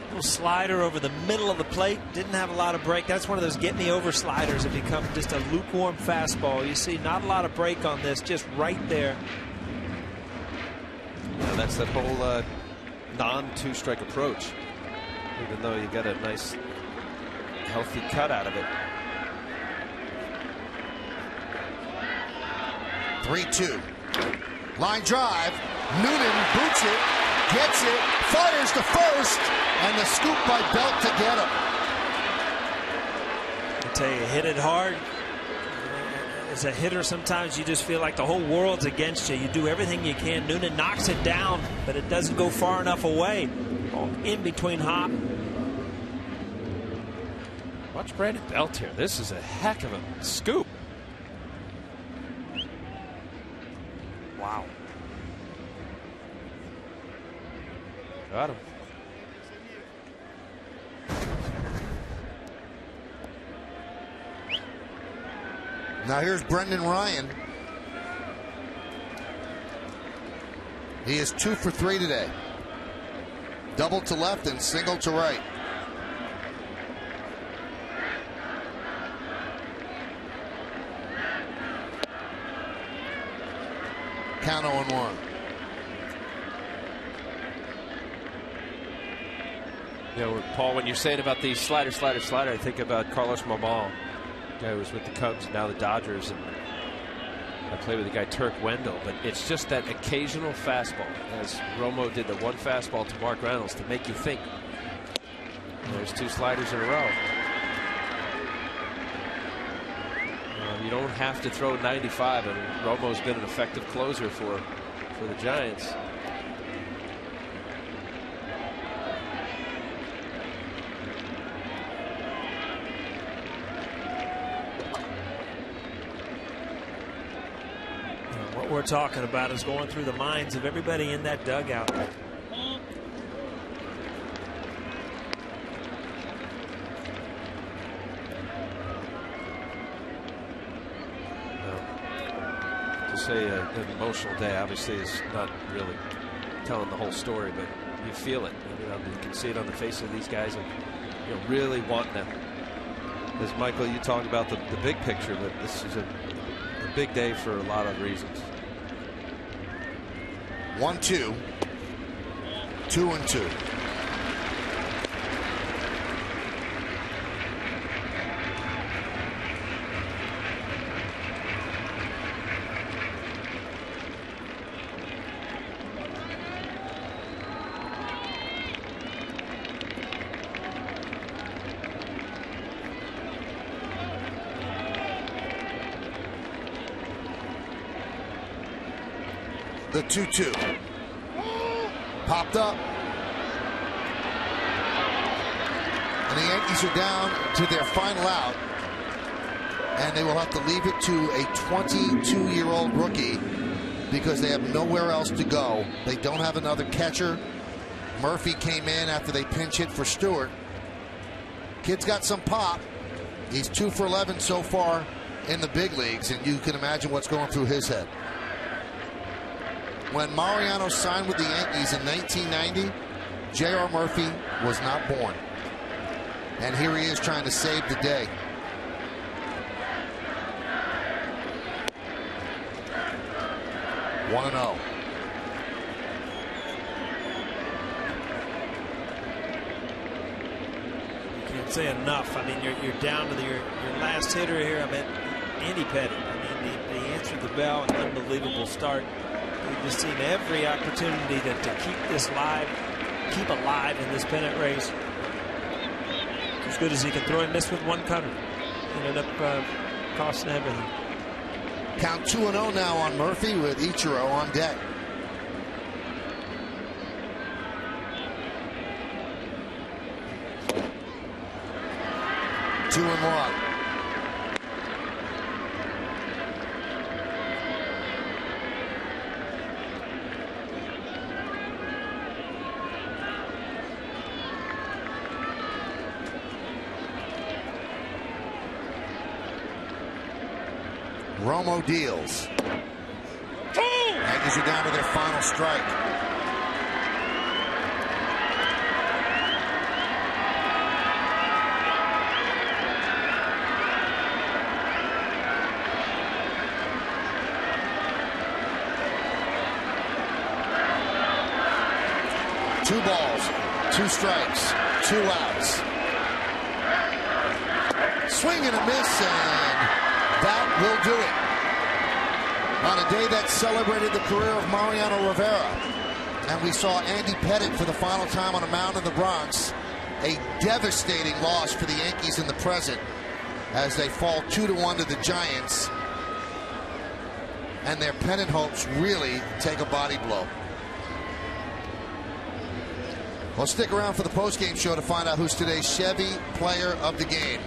Little slider over the middle of the plate. Didn't have a lot of break. That's one of those get me over sliders that become just a lukewarm fastball. You see not a lot of break on this, just right there. Yeah, that's that whole non-2-strike approach. Even though you got a nice, healthy cut out of it. 3-2. Line drive. Noonan boots it, gets it, fires to first, and the scoop by Belt to get him. I tell you, hit it hard. As a hitter, sometimes you just feel like the whole world's against you. You do everything you can. Noonan knocks it down, but it doesn't go far enough away. In between hop. Watch Brandon Belt here. This is a heck of a scoop. Wow. Got him. Now here's Brendan Ryan. He is 2 for 3 today. Double to left and single to right. Count 0-1. Paul, when you're saying about the slider, I think about Carlos Mamal, guy who was with the Cubs, now the Dodgers, and I play with the guy Turk Wendell. But it's just that occasional fastball, as Romo did the one fastball to Mark Reynolds, to make you think. There's 2 sliders in a row. You don't have to throw 95, and Romo's been an effective closer for the Giants. we're talking about is going through the minds of everybody in that dugout. To say an emotional day obviously is not really telling the whole story, but you feel it. You can see it on the face of these guys, and really wanting them. As Michael, you talk about the big picture, but this is a big day for a lot of reasons. 1-2, 2-2. The 2-2. Popped up. And the Yankees are down to their final out. And they will have to leave it to a 22-year-old rookie because they have nowhere else to go. They don't have another catcher. Murphy came in after they pinch hit for Stewart. Kid's got some pop. He's 2 for 11 so far in the big leagues, and you can imagine what's going through his head. When Mariano signed with the Yankees in 1990, J.R. Murphy was not born. And here he is trying to save the day. One and 0. You can't say enough. I mean, you're down to your last hitter here. I mean, Andy Pettit. I mean, they answered the bell. An unbelievable start. We've just seen every opportunity to keep this keep alive in this pennant race. As good as he can throw, and miss with one cutter. Ended up costing everything. Count 2-0 now on Murphy with Ichiro on deck. Two and one. Romo deals. Yankees are down to their final strike. Two balls, two strikes, two outs. Swing and a miss, and that will do it. On a day that celebrated the career of Mariano Rivera, and we saw Andy Pettit for the final time on a mound in the Bronx. A devastating loss for the Yankees in the present as they fall 2-1 to the Giants, and their pennant hopes really take a body blow. Well, stick around for the postgame show to find out who's today's Chevy Player of the Game.